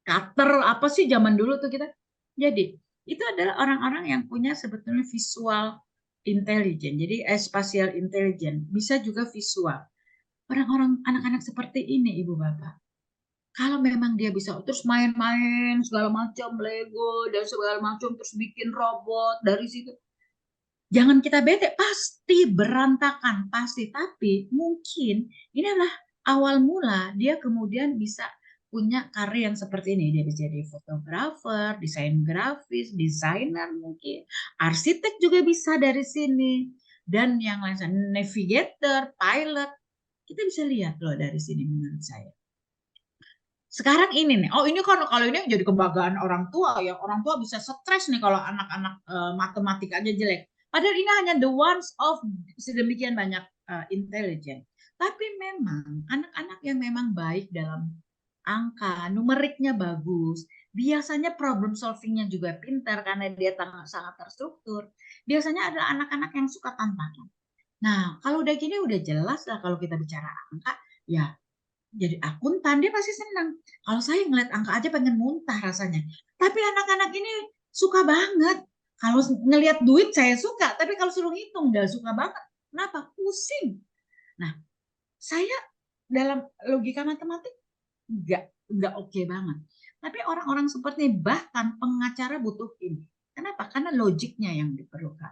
cutter apa sih zaman dulu tuh kita. Jadi itu adalah orang-orang yang punya sebetulnya visual intelligence. Jadi spatial intelligence, bisa juga visual. Orang-orang anak-anak seperti ini Ibu Bapak, kalau memang dia bisa terus main-main segala macam Lego dan segala macam, terus bikin robot dari situ, jangan kita bete, pasti berantakan, pasti. Tapi mungkin ini adalah awal mula dia kemudian bisa punya karir yang seperti ini. Dia bisa jadi fotografer, desain grafis, desainer mungkin, arsitek juga bisa dari sini, dan yang lain, navigator, pilot. Kita bisa lihat loh dari sini menurut saya. Sekarang ini nih, ini kalau ini jadi kebanggaan orang tua ya. Orang tua bisa stres nih kalau anak-anak matematik aja jelek. Padahal ini hanya the ones of sedemikian banyak intelijen. Tapi memang anak-anak yang memang baik dalam angka, numeriknya bagus, biasanya problem solvingnya juga pintar karena dia sangat terstruktur. Biasanya adalah anak-anak yang suka tantangan. Nah, kalau udah gini udah jelas lah, kalau kita bicara angka, ya jadi akuntan dia pasti senang. Kalau saya ngeliat angka aja pengen muntah rasanya. Tapi anak-anak ini suka banget. Kalau ngelihat duit saya suka, tapi kalau suruh ngitung udah suka banget. Kenapa? Pusing. Nah, saya dalam logika matematik nggak oke banget. Tapi orang-orang seperti bahkan pengacara butuh ini. Kenapa? Karena logiknya yang diperlukan.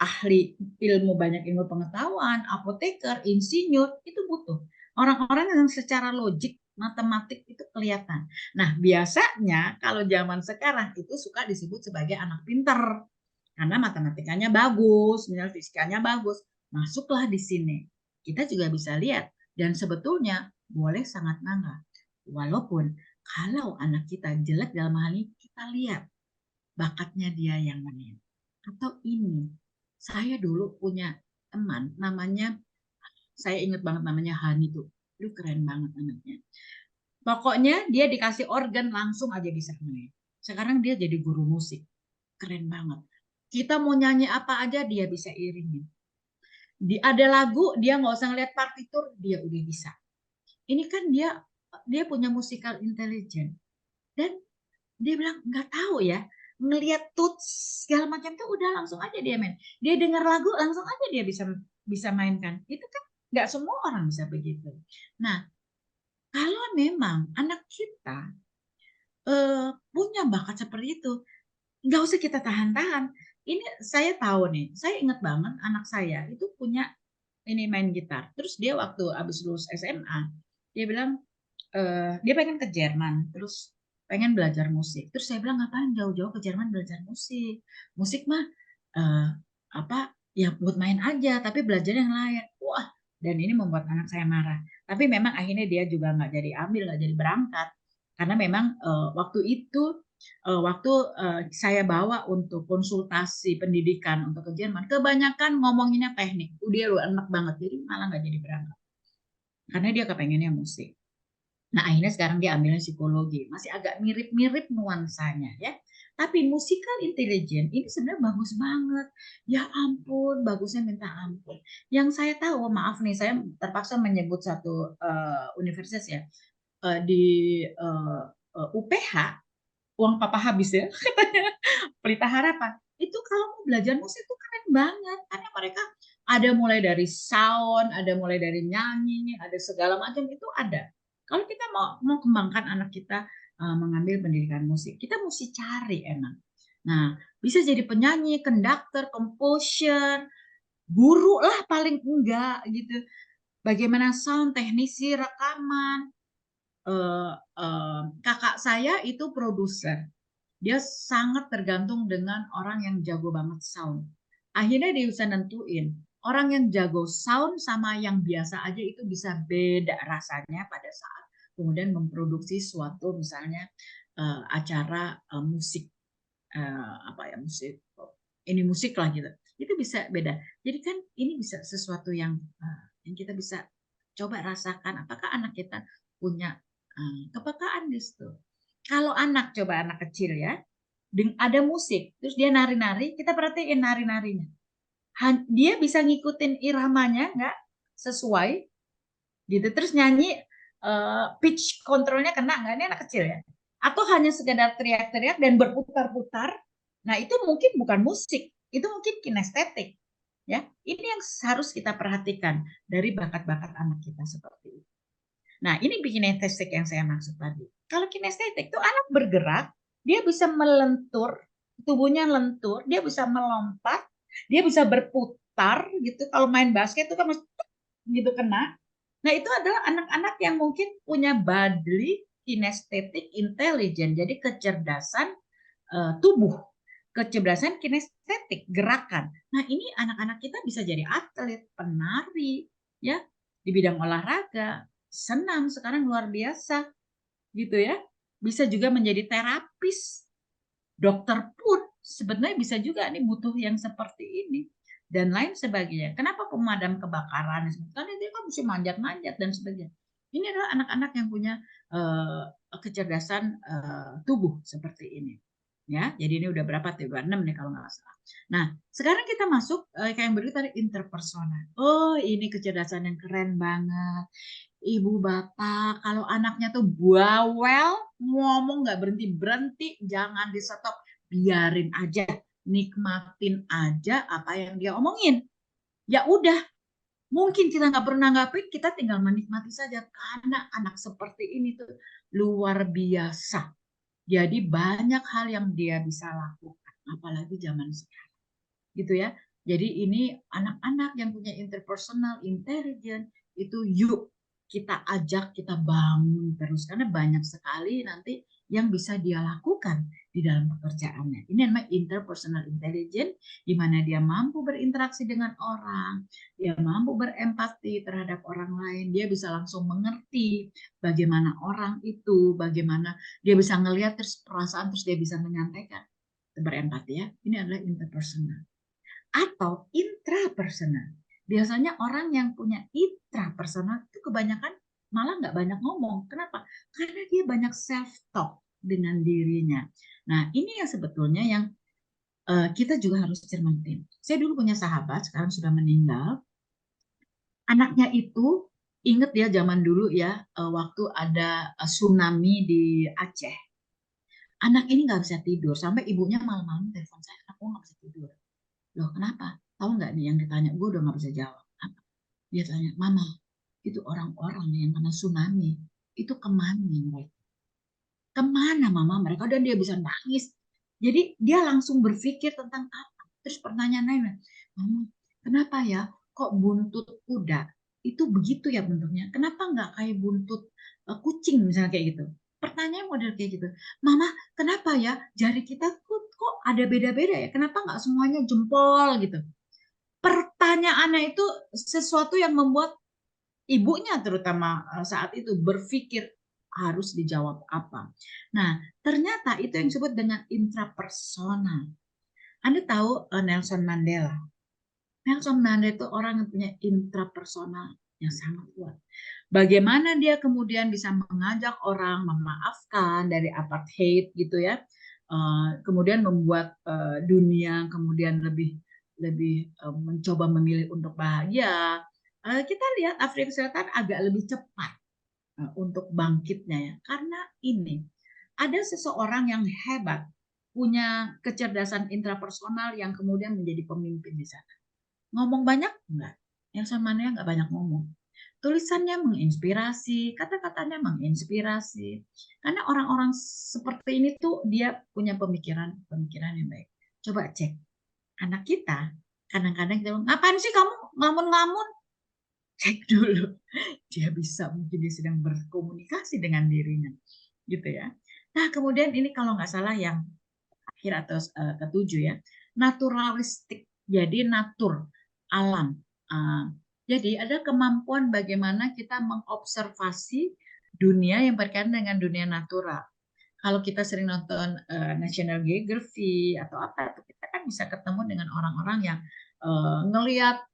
Ahli banyak ilmu pengetahuan, apoteker, insinyur, itu butuh orang-orang yang secara logik matematik itu kelihatan. Nah, biasanya kalau zaman sekarang itu suka disebut sebagai anak pinter karena matematikanya bagus, misalnya fisikanya bagus, masuklah di sini. Kita juga bisa lihat, dan sebetulnya boleh sangat bangga. Walaupun kalau anak kita jelek dalam hal ini, kita lihat bakatnya dia yang mana. Atau ini, saya dulu punya teman namanya, saya ingat banget namanya Hani tuh. Lu keren banget anaknya. Pokoknya dia dikasih organ langsung aja bisa main. Sekarang dia jadi guru musik. Keren banget. Kita mau nyanyi apa aja dia bisa iringin. Ada lagu dia nggak usah ngeliat partitur, dia udah bisa. Ini kan dia punya musical intelligence. Dan dia bilang nggak tahu ya, ngelihat tuts segala macam tuh udah langsung aja dia main. Dia dengar lagu langsung aja dia bisa mainkan. Itu kan nggak semua orang bisa begitu. Nah, kalau memang anak kita punya bakat seperti itu, nggak usah kita tahan-tahan. Ini saya tahu nih, saya ingat banget anak saya itu punya ini main gitar. Terus dia waktu habis lulus SMA, dia bilang dia pengen ke Jerman, terus pengen belajar musik. Terus saya bilang, ngapain jauh-jauh ke Jerman belajar musik? Musik mah ya buat main aja, tapi belajar yang lain. Wah, dan ini membuat anak saya marah. Tapi memang akhirnya dia juga nggak jadi ambil, nggak jadi berangkat. Karena memang waktu itu, waktu saya bawa untuk konsultasi pendidikan untuk ke Jerman, kebanyakan ngomonginnya teknik. Dia lu enak banget, jadi malah nggak jadi berangkat. Karena dia kepengennya musik. Nah, akhirnya sekarang dia ambilnya psikologi. Masih agak mirip-mirip nuansanya ya. Tapi musical intelligence ini sebenarnya bagus banget. Ya ampun, bagusnya minta ampun. Yang saya tahu, maaf nih, saya terpaksa menyebut satu universitas ya. Di UPH, uang papa habis ya, katanya Pelita Harapan. Itu kalau mau belajar musik itu keren banget. Karena mereka Ada mulai dari sound, ada mulai dari nyanyi, ada segala macam itu ada. Kalau kita mau kembangkan anak kita mengambil pendidikan musik, kita mesti cari emang. Nah, bisa jadi penyanyi, konduktor, composer, guru lah paling enggak gitu. Bagaimana sound, teknisi, rekaman. Kakak saya itu produser. Dia sangat tergantung dengan orang yang jago banget sound. Akhirnya dia bisa nentuin orang yang jago sound sama yang biasa aja itu bisa beda rasanya pada saat kemudian memproduksi suatu misalnya acara musik musik ini musik lah gitu. Itu bisa beda. Jadi kan ini bisa sesuatu yang kita bisa coba rasakan apakah anak kita punya kepekaan di situ. Kalau anak kecil ya, ada musik, terus dia nari-nari, kita perhatiin nari-narinya. Dia bisa ngikutin iramanya nggak sesuai, gitu. Terus nyanyi pitch kontrolnya kena nggak? Ini anak kecil ya. Atau hanya sekedar teriak-teriak dan berputar-putar. Nah itu mungkin bukan musik, itu mungkin kinestetik. Ya, ini yang harus kita perhatikan dari bakat-bakat anak kita seperti itu. Nah, ini kinestetik yang saya maksud tadi. Kalau kinestetik itu anak bergerak, dia bisa melentur, tubuhnya lentur, dia bisa melompat, dia bisa berputar gitu. Kalau main basket itu kan gitu kena. Nah, itu adalah anak-anak yang mungkin punya body kinestetik intelligent, jadi kecerdasan tubuh, kecerdasan kinestetik, gerakan. Nah, ini anak-anak kita bisa jadi atlet, penari, ya, di bidang olahraga, senam sekarang luar biasa gitu ya, bisa juga menjadi terapis, dokter pun sebenarnya bisa juga nih butuh yang seperti ini dan lain sebagainya. Kenapa pemadam kebakaran karena dia kan mesti manjat-manjat dan sebagainya. Ini adalah anak-anak yang punya kecerdasan tubuh seperti ini ya. Jadi ini udah berapa tuh? 26 nih kalau nggak salah. Nah, sekarang kita masuk kayak yang berikut tadi, interpersonal. Oh, ini kecerdasan yang keren banget. Ibu bapak, kalau anaknya tuh bawel, ngomong nggak berhenti-berhenti, jangan di stop, biarin aja, nikmatin aja apa yang dia omongin. Ya udah, mungkin kita nggak pernah nanggapin, kita tinggal menikmati saja karena anak seperti ini tuh luar biasa. Jadi banyak hal yang dia bisa lakukan, apalagi zaman sekarang, gitu ya. Jadi ini anak-anak yang punya interpersonal intelligence itu yuk kita ajak, kita bangun terus karena banyak sekali nanti yang bisa dia lakukan di dalam pekerjaannya. Ini namanya interpersonal intelligence, di mana dia mampu berinteraksi dengan orang, dia mampu berempati terhadap orang lain, dia bisa langsung mengerti bagaimana orang itu, bagaimana dia bisa ngelihat terus perasaan, terus dia bisa menyampaikan, berempati ya. Ini adalah interpersonal. Atau intrapersonal. Biasanya orang yang punya intrapersonal itu kebanyakan malah nggak banyak ngomong. Kenapa? Karena dia banyak self-talk dengan dirinya. Nah, ini yang sebetulnya yang kita juga harus cermatin. Saya dulu punya sahabat, sekarang sudah meninggal. Anaknya itu, ingat ya zaman dulu ya, waktu ada tsunami di Aceh. Anak ini nggak bisa tidur, sampai ibunya malam-malam telepon saya, aku nggak bisa tidur. Loh kenapa? Tahu nggak nih yang ditanya? Gue udah nggak bisa jawab. Apa? Dia tanya, Mama, itu orang-orang yang kena tsunami, itu kemana mereka? Kemana Mama mereka? Dan dia bisa nangis. Jadi dia langsung berpikir tentang apa. Terus pertanyaan lainnya, Mama, kenapa ya kok buntut kuda itu begitu ya bentuknya? Kenapa nggak kayak buntut kucing misalnya kayak gitu? Pertanyaan model kayak gitu. Mama, kenapa ya jari kita kok ada beda-beda ya? Kenapa nggak semuanya jempol gitu? Pertanyaannya itu sesuatu yang membuat ibunya terutama saat itu berpikir harus dijawab apa. Nah, ternyata itu yang disebut dengan intrapersonal. Anda tahu Nelson Mandela? Nelson Mandela itu orang yang punya intrapersonal yang sangat kuat. Bagaimana dia kemudian bisa mengajak orang memaafkan dari apartheid gitu ya, kemudian membuat dunia kemudian lebih mencoba memilih untuk bahagia. Kita lihat Afrika Selatan agak lebih cepat untuk bangkitnya ya, karena ini ada seseorang yang hebat punya kecerdasan intrapersonal yang kemudian menjadi pemimpin di sana. Ngomong banyak? Enggak. Nelson Mandela nggak banyak ngomong. Tulisannya menginspirasi, kata-katanya menginspirasi. Karena orang-orang seperti ini tuh dia punya pemikiran yang baik. Coba cek anak kita, kadang-kadang kita bilang, ngapain sih kamu ngelamun-ngelamun? Cek dulu, dia bisa mungkin dia sedang berkomunikasi dengan dirinya, gitu ya. Nah kemudian ini kalau nggak salah yang akhir atau ketujuh ya, naturalistik. Jadi natur, alam. Jadi ada kemampuan bagaimana kita mengobservasi dunia yang berkaitan dengan dunia natural. Kalau kita sering nonton National Geography atau apa, kita kan bisa ketemu dengan orang-orang yang ngelihat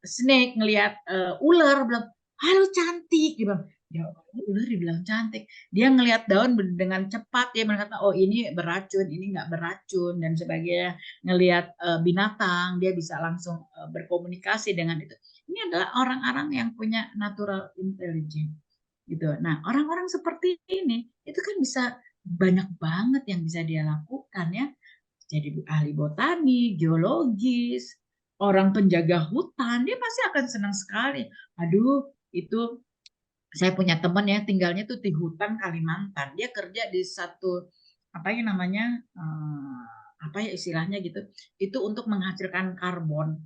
snake, ngelihat ular, bilang, halo cantik, dia bilang, ya ular dibilang cantik. Dia ngelihat daun dengan cepat, dia berkata, oh ini beracun, ini nggak beracun, dan sebagainya. Ngelihat binatang, dia bisa langsung berkomunikasi dengan itu. Ini adalah orang-orang yang punya natural intelligence. Gitu. Nah, orang-orang seperti ini itu kan bisa banyak banget yang bisa dia lakukan ya. Jadi ahli botani, geologis, orang penjaga hutan, dia pasti akan senang sekali. Aduh, itu saya punya teman ya tinggalnya tuh di hutan Kalimantan. Dia kerja di satu apa yang namanya apa ya istilahnya gitu. Itu untuk menghasilkan karbon.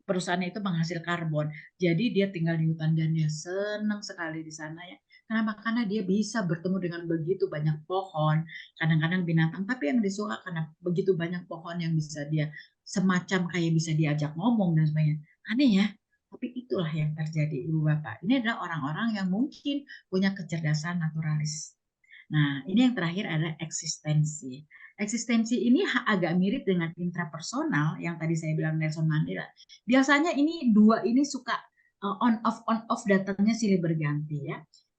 Perusahaannya itu menghasil karbon. Jadi dia tinggal di hutan dan dia senang sekali di sana ya. Kenapa? Karena dia bisa bertemu dengan begitu banyak pohon, kadang-kadang binatang, tapi yang disuka karena begitu banyak pohon yang bisa dia semacam kayak bisa diajak ngomong dan sebagainya. Aneh ya, tapi itulah yang terjadi Ibu Bapak. Ini adalah orang-orang yang mungkin punya kecerdasan naturalis. Nah, ini yang terakhir adalah eksistensi. Eksistensi ini agak mirip dengan intrapersonal yang tadi saya bilang Nelson Mandela. Biasanya ini dua ini suka on off datangnya silih berganti ya.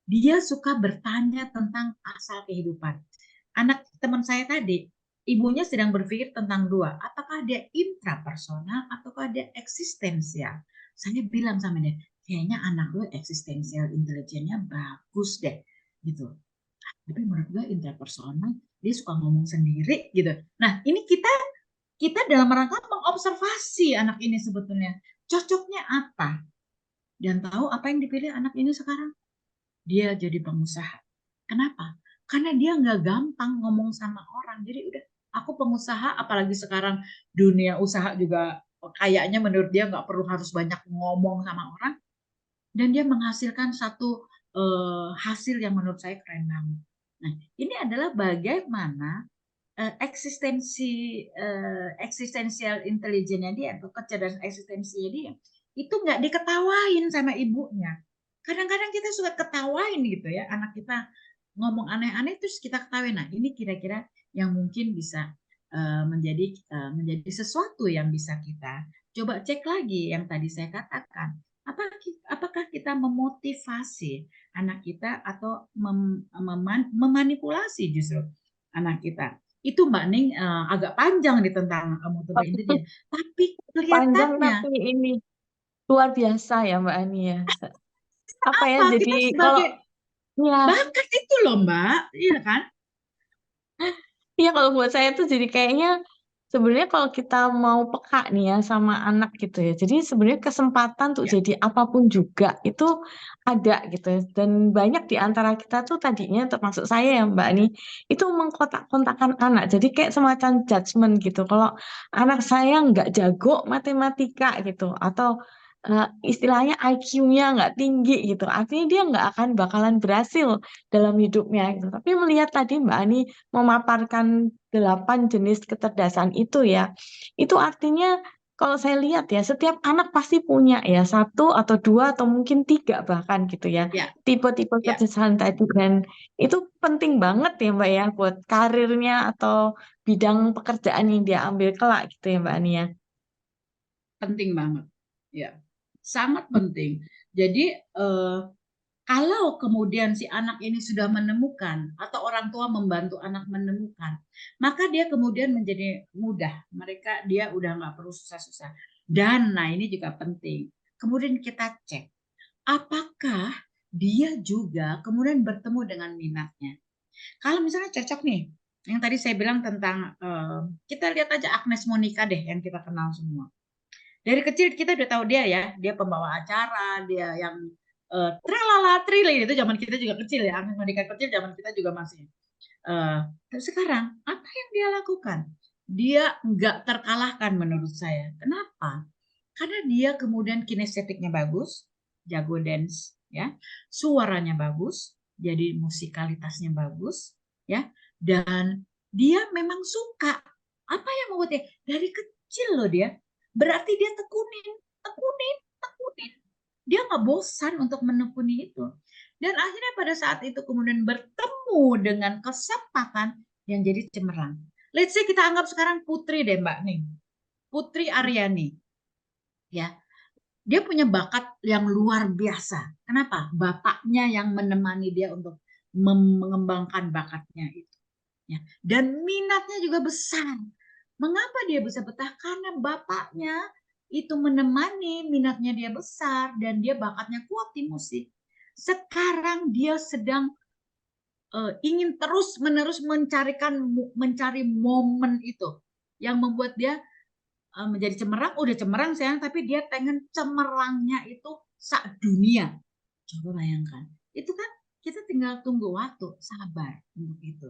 Dia suka bertanya tentang asal kehidupan. Anak teman saya tadi, ibunya sedang berpikir tentang dua, apakah dia intrapersonal ataukah dia eksistensial. Saya bilang sama dia, kayaknya anak lu eksistensial intelijennya bagus deh, gitu. Tapi menurut gue interpersonal dia suka ngomong sendiri gitu. Nah ini kita dalam rangka mengobservasi anak ini sebetulnya cocoknya apa dan tahu apa yang dipilih anak ini sekarang. Dia jadi pengusaha. Kenapa? Karena dia nggak gampang ngomong sama orang. Jadi udah aku pengusaha, apalagi sekarang dunia usaha juga kayaknya menurut dia nggak perlu harus banyak ngomong sama orang dan dia menghasilkan satu hasil yang menurut saya keren banget. Nah, ini adalah bagaimana eksistensial intelijennya dia atau kecerdasan eksistensinya dia itu nggak diketawain sama ibunya. Kadang-kadang kita suka ketawain gitu ya, anak kita ngomong aneh-aneh terus kita ketawain. Nah, ini kira-kira yang mungkin bisa menjadi sesuatu yang bisa kita coba cek lagi yang tadi saya katakan. Apakah kita memotivasi anak kita atau memanipulasi justru anak kita? Itu Mbak Ning agak panjang nih tentang multiple intelligence, tapi Panjang kelihatannya tapi ini luar biasa ya Mbak Ani ya. Apa ya, apa jadi kita kalau sebagai ya, bakat itu loh Mbak, iya kan? iya kalau buat saya tuh jadi kayaknya sebenarnya kalau kita mau peka nih ya sama anak gitu ya. Jadi sebenarnya kesempatan untuk Ya, jadi apapun juga itu ada gitu ya. Dan banyak di antara kita tuh tadinya termasuk saya ya Mbak Ani itu mengkotak-kontakan anak. Jadi kayak semacam judgement gitu. Kalau anak saya nggak jago matematika gitu atau istilahnya IQ-nya nggak tinggi gitu. Artinya dia nggak akan bakalan berhasil dalam hidupnya gitu. Tapi melihat tadi Mbak Ani memaparkan 8 jenis kecerdasan itu ya, itu artinya kalau saya lihat ya, setiap anak pasti punya ya satu atau dua atau mungkin tiga bahkan gitu ya, ya, tipe-tipe ya, kecerdasan tadi dan itu penting banget ya Mbak ya buat karirnya atau bidang pekerjaan yang dia ambil kelak gitu ya Mbak Ania. penting banget. Ya, sangat penting. Jadi kalau kemudian si anak ini sudah menemukan atau orang tua membantu anak menemukan, maka dia kemudian menjadi mudah. Dia udah nggak perlu susah-susah. Dan nah ini juga penting. Kemudian kita cek apakah dia juga kemudian bertemu dengan minatnya. Kalau misalnya cocok nih, yang tadi saya bilang tentang kita lihat aja Agnes Monica deh yang kita kenal semua. Dari kecil kita udah tahu dia ya, dia pembawa acara, dia yang tralala trilin, itu zaman kita juga kecil ya, Agnes Monica kecil zaman kita juga masih. Tapi sekarang apa yang dia lakukan? Dia nggak terkalahkan menurut saya. Kenapa? Karena dia kemudian kinestetiknya bagus, jago dance, ya, suaranya bagus, jadi musikalitasnya bagus, ya, dan dia memang suka. Apa yang membuat dia dari kecil loh dia? Berarti dia tekunin, tekunin, tekunin. Dia nggak bosan untuk menekuni itu. Dan akhirnya pada saat itu kemudian bertemu dengan kesempatan yang jadi cemerlang. Let's say kita anggap sekarang Putri deh Mbak Ning. Putri Aryani. Ya, dia punya bakat yang luar biasa. Kenapa? Bapaknya yang menemani dia untuk mengembangkan bakatnya itu. Ya. Dan minatnya juga besar. Mengapa dia bisa betah? Karena bapaknya itu menemani, minatnya dia besar dan dia bakatnya kuat di musik. Sekarang dia sedang ingin terus-menerus mencari momen itu yang membuat dia menjadi cemerlang. Udah cemerlang sayang, tapi dia pengen cemerlangnya itu sak dunia. Coba bayangkan, itu kan kita tinggal tunggu waktu, sabar untuk itu.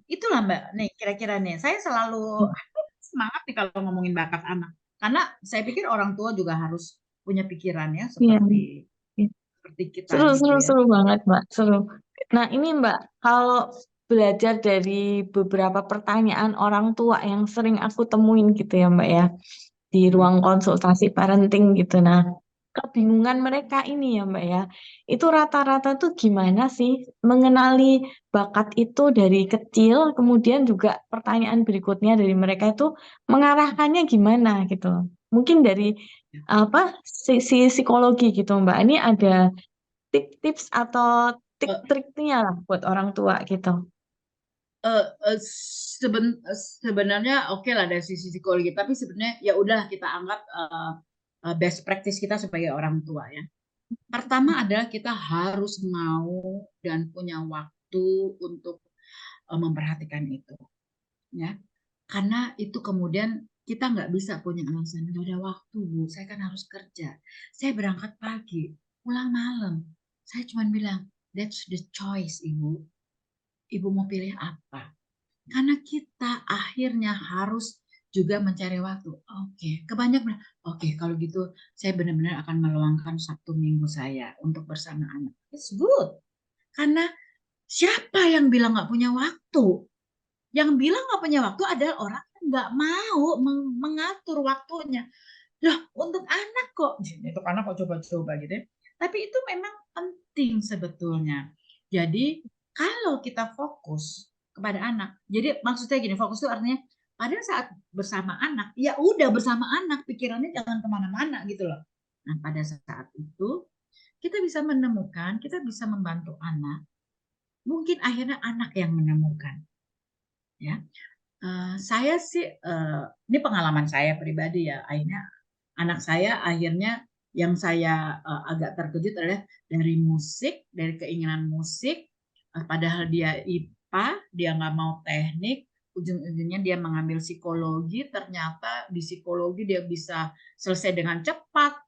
Itulah Mbak, nih kira-kira nih, saya selalu semangat nih kalau ngomongin bakat anak, karena saya pikir orang tua juga harus punya pikiran ya Iya, seperti iya. kita Seru, gitu seru, ya. seru banget, Mbak. Seru. Nah, ini Mbak, kalau belajar dari beberapa pertanyaan orang tua yang sering aku temuin gitu ya, Mbak ya, di ruang konsultasi parenting gitu. Nah, kebingungan mereka ini ya, Mbak ya, itu rata-rata tuh gimana sih mengenali bakat itu dari kecil, kemudian juga pertanyaan berikutnya dari mereka itu mengarahkannya gimana gitu. Mungkin dari apa sisi psikologi gitu, Mbak. Ini ada tips atau trik-triknya lah buat orang tua gitu. Sebenarnya oke lah dari sisi psikologi, tapi sebenarnya ya udahlah kita anggap best practice kita sebagai orang tua ya. Pertama adalah kita harus mau dan punya waktu untuk memperhatikan itu, ya. Karena itu kemudian kita nggak bisa punya alasan, nggak ada waktu Bu, saya kan harus kerja, saya berangkat pagi, pulang malam. Saya cuma bilang, that's the choice Ibu. Ibu mau pilih apa? Karena kita akhirnya harus juga mencari waktu. Oke, kebanyakan. Oke, kalau gitu saya benar-benar akan meluangkan Sabtu Minggu saya untuk bersama anak. It's good. Karena siapa yang bilang nggak punya waktu? Yang bilang nggak punya waktu adalah orang yang nggak mau mengatur waktunya. Loh, untuk anak kok. Untuk anak kok coba-coba gitu ya. Tapi itu memang penting sebetulnya. Jadi kalau kita fokus kepada anak, jadi maksudnya gini, fokus itu artinya pada saat bersama anak, ya udah bersama anak, pikirannya jangan kemana-mana gitu loh. Nah pada saat itu kita bisa menemukan, kita bisa membantu anak. Mungkin akhirnya anak yang menemukan. Ya, saya sih ini pengalaman saya pribadi ya. Akhirnya anak saya akhirnya yang saya agak terkejut adalah dari musik, dari keinginan musik, padahal dia IPA, dia nggak mau teknik, ujung-ujungnya dia mengambil psikologi, ternyata di psikologi dia bisa selesai dengan cepat,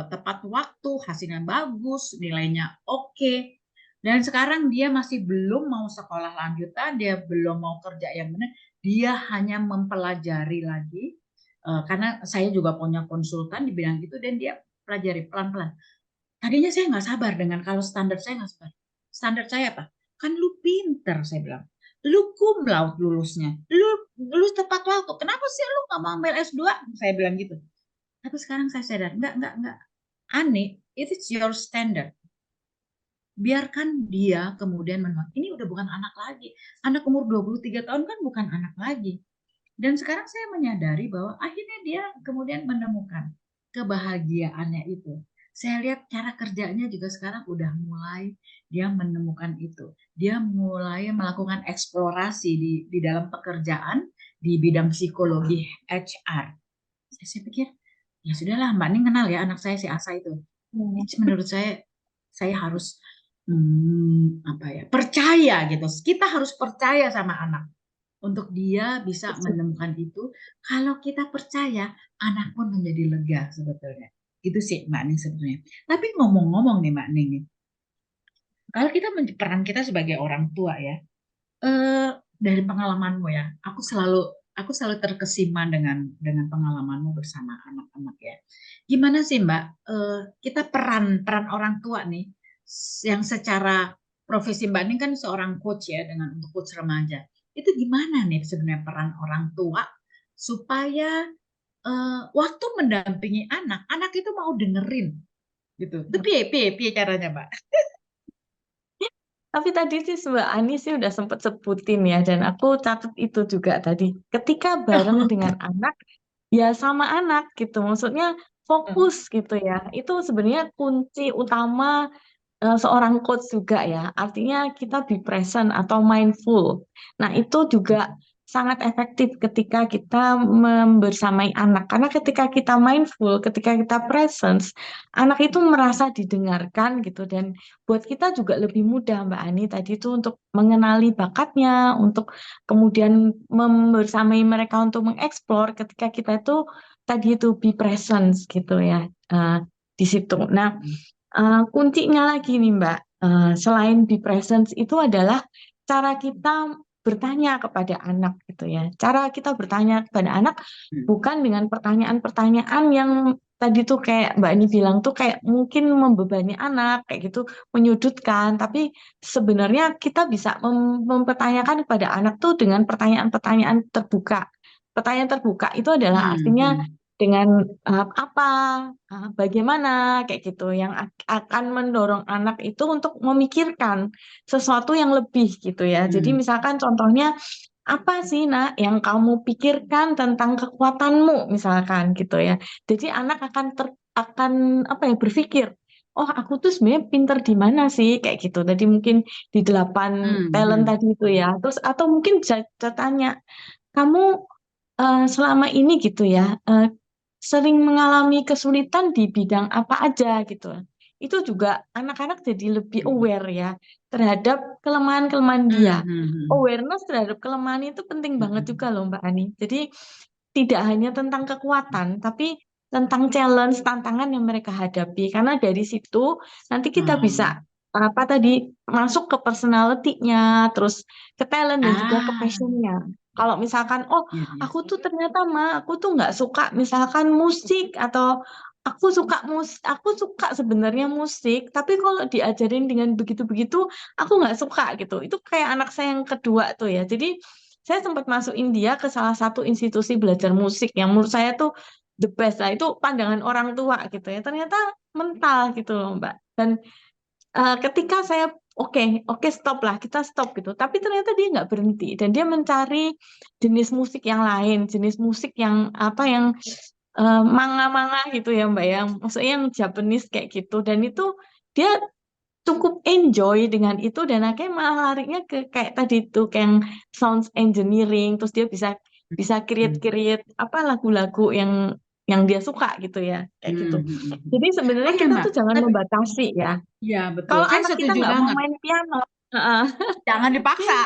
tepat waktu, hasilnya bagus, nilainya oke. Dan sekarang dia masih belum mau sekolah lanjutan, dia belum mau kerja yang benar, dia hanya mempelajari lagi. Karena saya juga punya konsultan di bidang itu dan dia pelajari pelan-pelan. Tadinya saya nggak sabar dengan kalau standar saya nggak sabar. Standar saya apa? Kan lu pinter, saya bilang. Lu cum laude lulusnya. Lu tepat waktu. Kenapa sih lu nggak mau ambil S2? Saya bilang gitu. Tapi sekarang saya sadar, enggak. Ani, it is your standard. Biarkan dia kemudian menuang. Ini udah bukan anak lagi. Anak umur 23 tahun kan bukan anak lagi. Dan sekarang saya menyadari bahwa akhirnya dia kemudian menemukan kebahagiaannya itu. Saya lihat cara kerjanya juga sekarang udah mulai dia menemukan itu. Dia mulai melakukan eksplorasi di dalam pekerjaan di bidang psikologi HR. Saya pikir, ya sudahlah Mbak Ning kenal ya anak saya si Asa itu. Menurut saya harus percaya gitu. Kita harus percaya sama anak. untuk dia bisa menemukan itu. Kalau kita percaya, anak pun menjadi lega sebetulnya. Itu sih Mbak Ning sebetulnya. Tapi ngomong-ngomong nih Mbak Ning, kalau kita peran kita sebagai orang tua ya, dari pengalamanmu ya, aku selalu terkesima dengan pengalamanmu bersama anak-anak ya. Gimana sih Mbak, kita peran orang tua nih, yang secara profesi Mbak ini kan seorang coach ya, dengan untuk coach remaja. Itu gimana nih sebenarnya peran orang tua supaya waktu mendampingi anak, anak itu mau dengerin gitu. Itu piye caranya Mbak? Tapi tadi sih Mbak Ani sih udah sempet sebutin ya, dan aku catat itu juga tadi. Ketika bareng dengan anak, ya sama anak gitu. Maksudnya fokus gitu ya. Itu sebenarnya kunci utama seorang coach juga ya. Artinya kita be present atau mindful. Nah, itu juga sangat efektif ketika kita membersamai anak. Karena ketika kita mindful, ketika kita presence, anak itu merasa didengarkan gitu. Dan buat kita juga lebih mudah, Mbak Ani, tadi itu untuk mengenali bakatnya, untuk kemudian membersamai mereka untuk mengeksplor ketika kita itu tadi itu be presence gitu ya di situ. Nah, kuncinya lagi nih Mbak, selain be presence itu adalah cara kita bertanya kepada anak gitu ya. Cara kita bertanya kepada anak bukan dengan pertanyaan-pertanyaan yang tadi tuh kayak Mbak Ani bilang tuh kayak mungkin membebani anak kayak gitu, menyudutkan. Tapi sebenarnya kita bisa mempertanyakan kepada anak tuh dengan pertanyaan-pertanyaan terbuka. Pertanyaan terbuka itu adalah artinya dengan apa, bagaimana, kayak gitu, yang akan mendorong anak itu untuk memikirkan sesuatu yang lebih gitu ya. Jadi misalkan contohnya, apa sih nak yang kamu pikirkan tentang kekuatanmu misalkan gitu ya. Jadi anak akan apa ya berpikir, oh aku tuh sebenarnya pinter di mana sih kayak gitu. Tadi mungkin di 8 talent tadi itu ya. Terus atau mungkin bisa tanya, kamu selama ini gitu ya, sering mengalami kesulitan di bidang apa aja gitu. Itu juga anak-anak jadi lebih aware ya terhadap kelemahan-kelemahan dia. Awareness terhadap kelemahan itu penting banget juga loh Mbak Ani. Jadi tidak hanya tentang kekuatan, tapi tentang challenge, tantangan yang mereka hadapi. Karena dari situ nanti kita bisa apa tadi masuk ke personality-nya, terus ke talent dan juga ke passion-nya. Kalau misalkan, oh aku tuh ternyata aku tuh nggak suka misalkan musik atau aku suka sebenarnya musik, tapi kalau diajarin dengan begitu-begitu, aku nggak suka gitu. Itu kayak anak saya yang kedua tuh ya. Jadi saya sempat masukin dia ke salah satu institusi belajar musik yang menurut saya tuh the best lah. Itu pandangan orang tua gitu ya. Ternyata mental gitu loh Mbak. Dan ketika saya oke stop lah, kita stop gitu. Tapi ternyata dia nggak berhenti dan dia mencari jenis musik yang lain, jenis musik yang apa yang manga-manga gitu ya Mbak ya. Maksudnya yang Japanese kayak gitu. Dan itu dia cukup enjoy dengan itu dan akhirnya malah larinya ke kayak tadi tuh kayak yang sound engineering, terus dia bisa bisa create apa lagu-lagu yang dia suka gitu ya kayak gitu. Jadi Oh sebenarnya iya kita Mbak, tuh jangan membatasi ya. iya betul. Kalau Saya anak kita setuju nggak mau banget. main piano, Jangan dipaksa.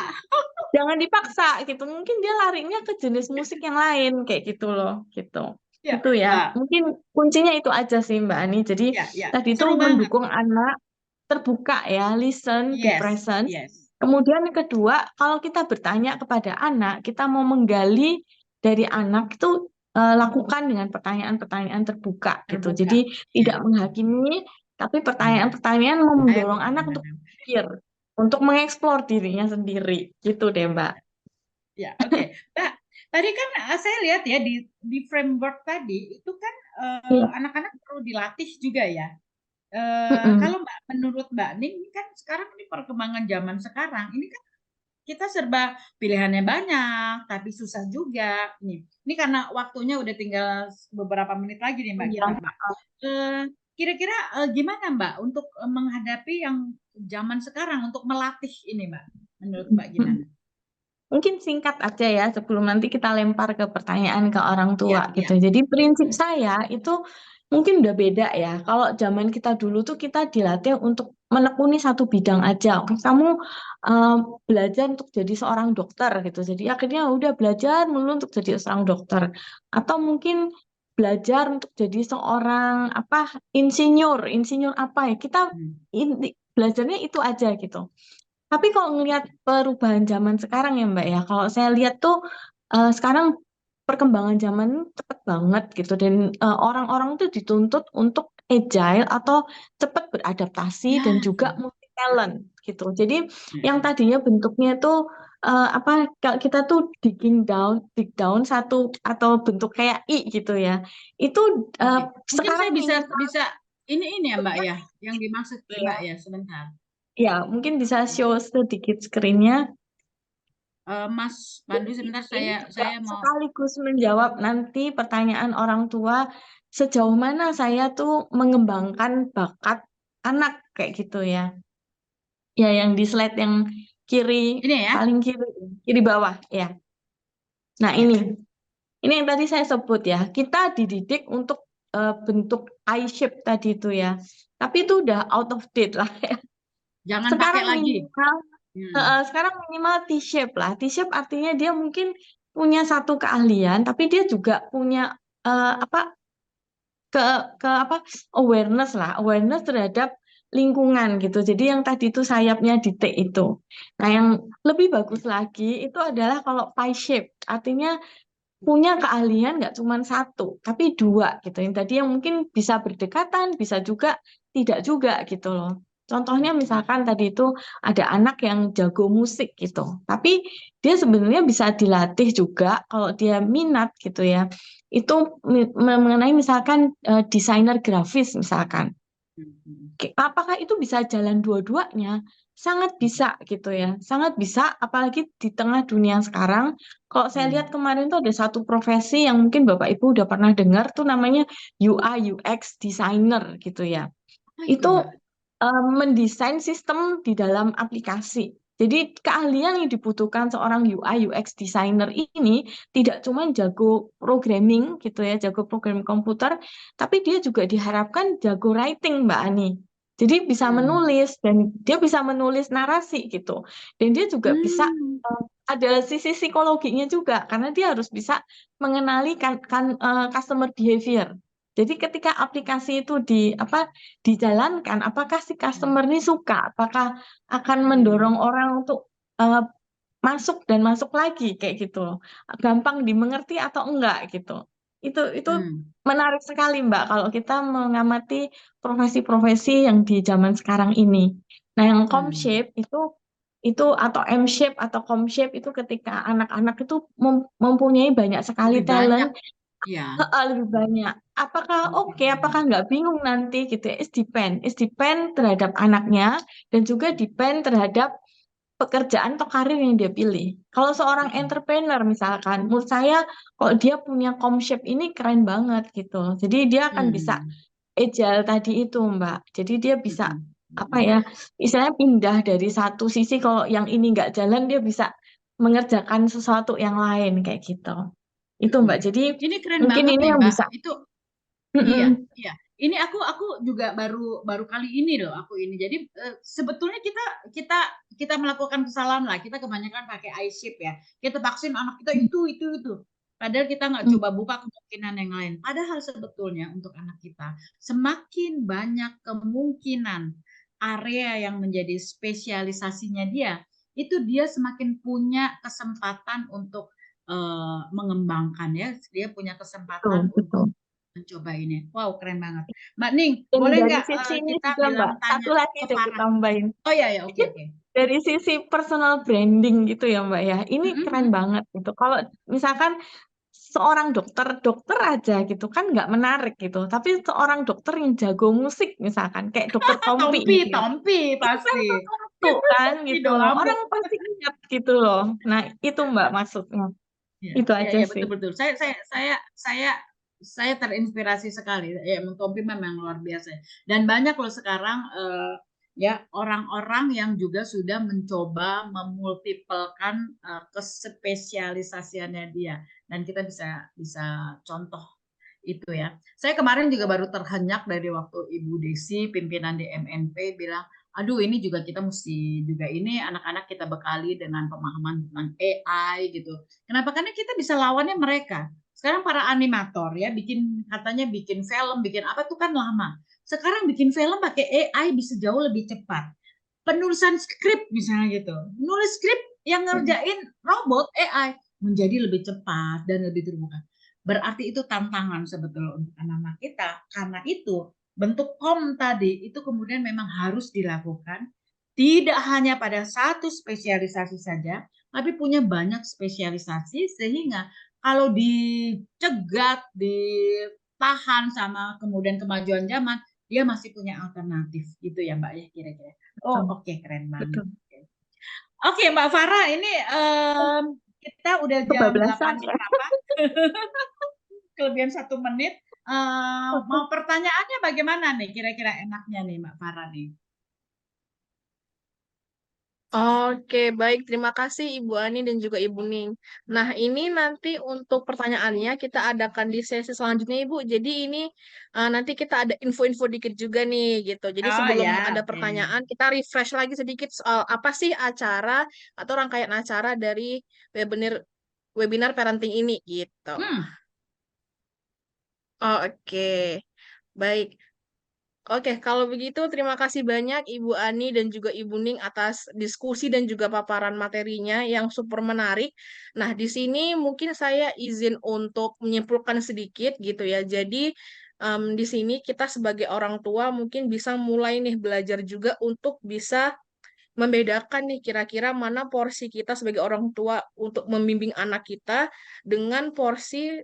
jangan dipaksa gitu. Mungkin dia larinya ke jenis musik yang lain kayak gitu loh, gitu. Ya, Itu ya. Mbak. Mungkin kuncinya itu aja sih Mbak Ani. Jadi Ya, ya. tadi itu Seru banget. mendukung anak terbuka ya, listen, be Yes, present. yes. Kemudian yang kedua, kalau kita bertanya kepada anak, kita mau menggali dari anak itu lakukan dengan pertanyaan-pertanyaan terbuka gitu. Terbuka. Jadi tidak Ya. menghakimi, tapi pertanyaan-pertanyaan Ayo mendorong Mbak. anak untuk berpikir, untuk mengeksplor dirinya sendiri, gitu deh Mbak. Ya, oke. Mbak, tadi kan saya lihat ya di framework tadi itu kan Iya. anak-anak perlu dilatih juga ya. Mm-mm. Kalau menurut Mbak Ning ini kan sekarang ini perkembangan zaman sekarang ini kan kita serba pilihannya banyak tapi susah juga nih. Ini karena waktunya udah tinggal beberapa menit lagi nih Mbak Iya. kita Mbak. Kira-kira gimana Mbak untuk menghadapi yang zaman sekarang untuk melatih ini Mbak? Menurut Mbak gimana? Mungkin singkat aja ya sebelum nanti kita lempar ke pertanyaan ke orang tua Iya, gitu. Jadi prinsip saya itu mungkin udah beda ya. Kalau zaman kita dulu tuh kita dilatih untuk menekuni satu bidang aja. Oke, kamu belajar untuk jadi seorang dokter gitu. Jadi akhirnya udah belajar melulu untuk jadi seorang dokter. Atau mungkin belajar untuk jadi seorang insinyur, insinyur apa ya? Kita belajarnya itu aja gitu. Tapi kalau ngelihat perubahan zaman sekarang ya Mbak ya, kalau saya lihat tuh sekarang perkembangan zaman cepet banget gitu dan orang-orang tuh dituntut untuk agile atau cepat beradaptasi dan Ya, juga multi talent gitu. Jadi ya. yang tadinya bentuknya itu kalau kita tuh dig down satu atau bentuk kayak I gitu ya. Itu Oke. Mungkin saya sekarang bisa ini ya Mbak ya, yang dimaksud Mbak ya. ya sebentar. Ya, mungkin bisa show sedikit screen-nya. Mas Pandu sebentar Ini saya juga mau. sekaligus menjawab nanti pertanyaan orang tua sejauh mana saya tuh mengembangkan bakat anak kayak gitu ya. Ya, yang di slide yang kiri, Ini ya. paling kiri, kiri bawah ya. Nah, Ya. ini yang tadi saya sebut ya. Kita dididik untuk bentuk I shape tadi itu ya. Tapi itu udah out of date lah ya. Jangan pakai Sekarang lagi. minimal sekarang minimal T-shape lah. T-shape artinya dia mungkin punya satu keahlian, tapi dia juga punya eh, apa ke awareness lah, awareness terhadap lingkungan gitu. Jadi yang tadi itu sayapnya di T itu. Nah, yang lebih bagus lagi itu adalah kalau pie shape, artinya punya keahlian nggak cuma satu, tapi dua gitu. Yang tadi yang mungkin bisa berdekatan, bisa juga tidak juga gitu loh. Contohnya misalkan tadi itu ada anak yang jago musik gitu, tapi dia sebenarnya bisa dilatih juga kalau dia minat gitu ya. Itu mengenai misalkan desainer grafis misalkan. Apakah itu bisa jalan dua-duanya? Sangat bisa gitu ya, sangat bisa. Apalagi di tengah dunia sekarang. Kalau saya lihat kemarin tuh ada satu profesi yang mungkin Bapak Ibu udah pernah dengar tuh namanya UI UX designer gitu ya. Apa itu Mbak? Itu mendesain sistem di dalam aplikasi. Jadi keahlian yang dibutuhkan seorang UI UX designer ini tidak cuma jago programming gitu ya, jago programming komputer, tapi dia juga diharapkan jago writing Mbak Ani. Jadi bisa menulis dan dia bisa menulis narasi gitu. Dan dia juga bisa ada sisi psikologinya juga karena dia harus bisa mengenali customer behavior. Jadi ketika aplikasi itu dijalankan, apakah si customer ini suka, apakah akan mendorong orang untuk eh, masuk dan masuk lagi kayak gitu loh. Gampang dimengerti atau enggak gitu. Itu menarik sekali Mbak kalau kita mengamati profesi-profesi yang di zaman sekarang ini. Nah, yang com-shape itu atau M-shape atau com-shape itu ketika anak-anak itu mempunyai banyak sekali Lebih banyak talent. ya. Lebih banyak. Apakah oke, apakah nggak bingung nanti gitu ya? It's depend terhadap anaknya dan juga depend terhadap pekerjaan atau karir yang dia pilih. Kalau seorang entrepreneur misalkan, menurut saya kalau dia punya com-shape ini keren banget gitu. Jadi dia akan bisa agile tadi itu, Mbak. Jadi dia bisa istilahnya pindah dari satu sisi kalau yang ini nggak jalan dia bisa mengerjakan sesuatu yang lain kayak gitu. Itu Mbak. Jadi Ini keren mungkin banget ini nih yang Mbak. bisa. Itu iya, Mm-mm. iya. Ini aku juga baru kali ini loh aku ini. Jadi sebetulnya kita melakukan kesalahan lah. Kita kebanyakan pakai I-shape ya. Kita vaksin anak kita itu. Padahal kita nggak coba buka kemungkinan yang lain. Padahal sebetulnya untuk anak kita semakin banyak kemungkinan area yang menjadi spesialisasinya dia, itu dia semakin punya kesempatan untuk mengembangkan ya. Dia punya Betul, kesempatan betul. untuk mencoba ini. Wow, keren banget. Mbak Ning, Dan boleh dari nggak sisi ini kita juga Mbak, bilang tanya satu lagi ke deh aku Farah? tambahin. Oh iya ya, oke oke. Dari sisi personal branding gitu ya Mbak ya, ini keren Mm-mm. banget gitu. Kalau misalkan seorang dokter aja gitu kan nggak menarik gitu. Tapi seorang dokter yang jago musik misalkan kayak dokter Tompi Tompi, gitu ya. Tompi Itu kan pasti. sesuatu kan gitu loh. Idolamu. Orang pasti ingat gitu loh. Nah, itu Mbak maksudnya. Ya, Itu ya, aja ya sih. betul-betul. Saya terinspirasi sekali. Ya, Tompi memang luar biasa. Dan banyak loh sekarang ya orang-orang yang juga sudah mencoba memultipelkan kespesialisasiannya dia. Dan kita bisa contoh itu ya. Saya kemarin juga baru terhenyak dari waktu Ibu Desi, pimpinan di MNP bilang, aduh ini juga kita mesti juga ini anak-anak kita bekali dengan pemahaman tentang AI gitu. Kenapa? Karena kita bisa lawannya mereka. Sekarang para animator ya katanya bikin film, bikin apa tuh kan lama. Sekarang bikin film pakai AI bisa jauh lebih cepat. Penulisan skrip misalnya gitu. Nulis skrip yang ngerjain robot AI menjadi lebih cepat dan lebih terbuka. Berarti itu tantangan sebetulnya untuk anak-anak kita. Karena itu bentuk kom tadi itu kemudian memang harus dilakukan tidak hanya pada satu spesialisasi saja, tapi punya banyak spesialisasi sehingga kalau dicegat, ditahan sama kemudian kemajuan zaman, dia masih punya alternatif gitu ya Mbak ya kira-kira. Oh oke, keren banget. Betul. Oke Mbak Farah, ini kita udah jam 8 Kebablasan ya. berapa? Kelebihan 1 menit. Mau pertanyaannya bagaimana nih? Kira-kira enaknya nih Mbak Farah nih. Oke, baik. Terima kasih Ibu Ani dan juga Ibu Ning. Nah, ini nanti untuk pertanyaannya kita adakan di sesi selanjutnya, Ibu. Jadi ini nanti kita ada info-info dikit juga nih, gitu. Jadi Oh sebelum ya, ada oke. pertanyaan, kita refresh lagi sedikit soal apa sih acara atau rangkaian acara dari webinar parenting ini, gitu. Hmm, Oke, baik. Oke, kalau begitu terima kasih banyak Ibu Ani dan juga Ibu Ning atas diskusi dan juga paparan materinya yang super menarik. Nah, di sini mungkin saya izin untuk menyimpulkan sedikit gitu ya. Jadi, di sini kita sebagai orang tua mungkin bisa mulai nih belajar juga untuk bisa membedakan nih kira-kira mana porsi kita sebagai orang tua untuk membimbing anak kita dengan porsi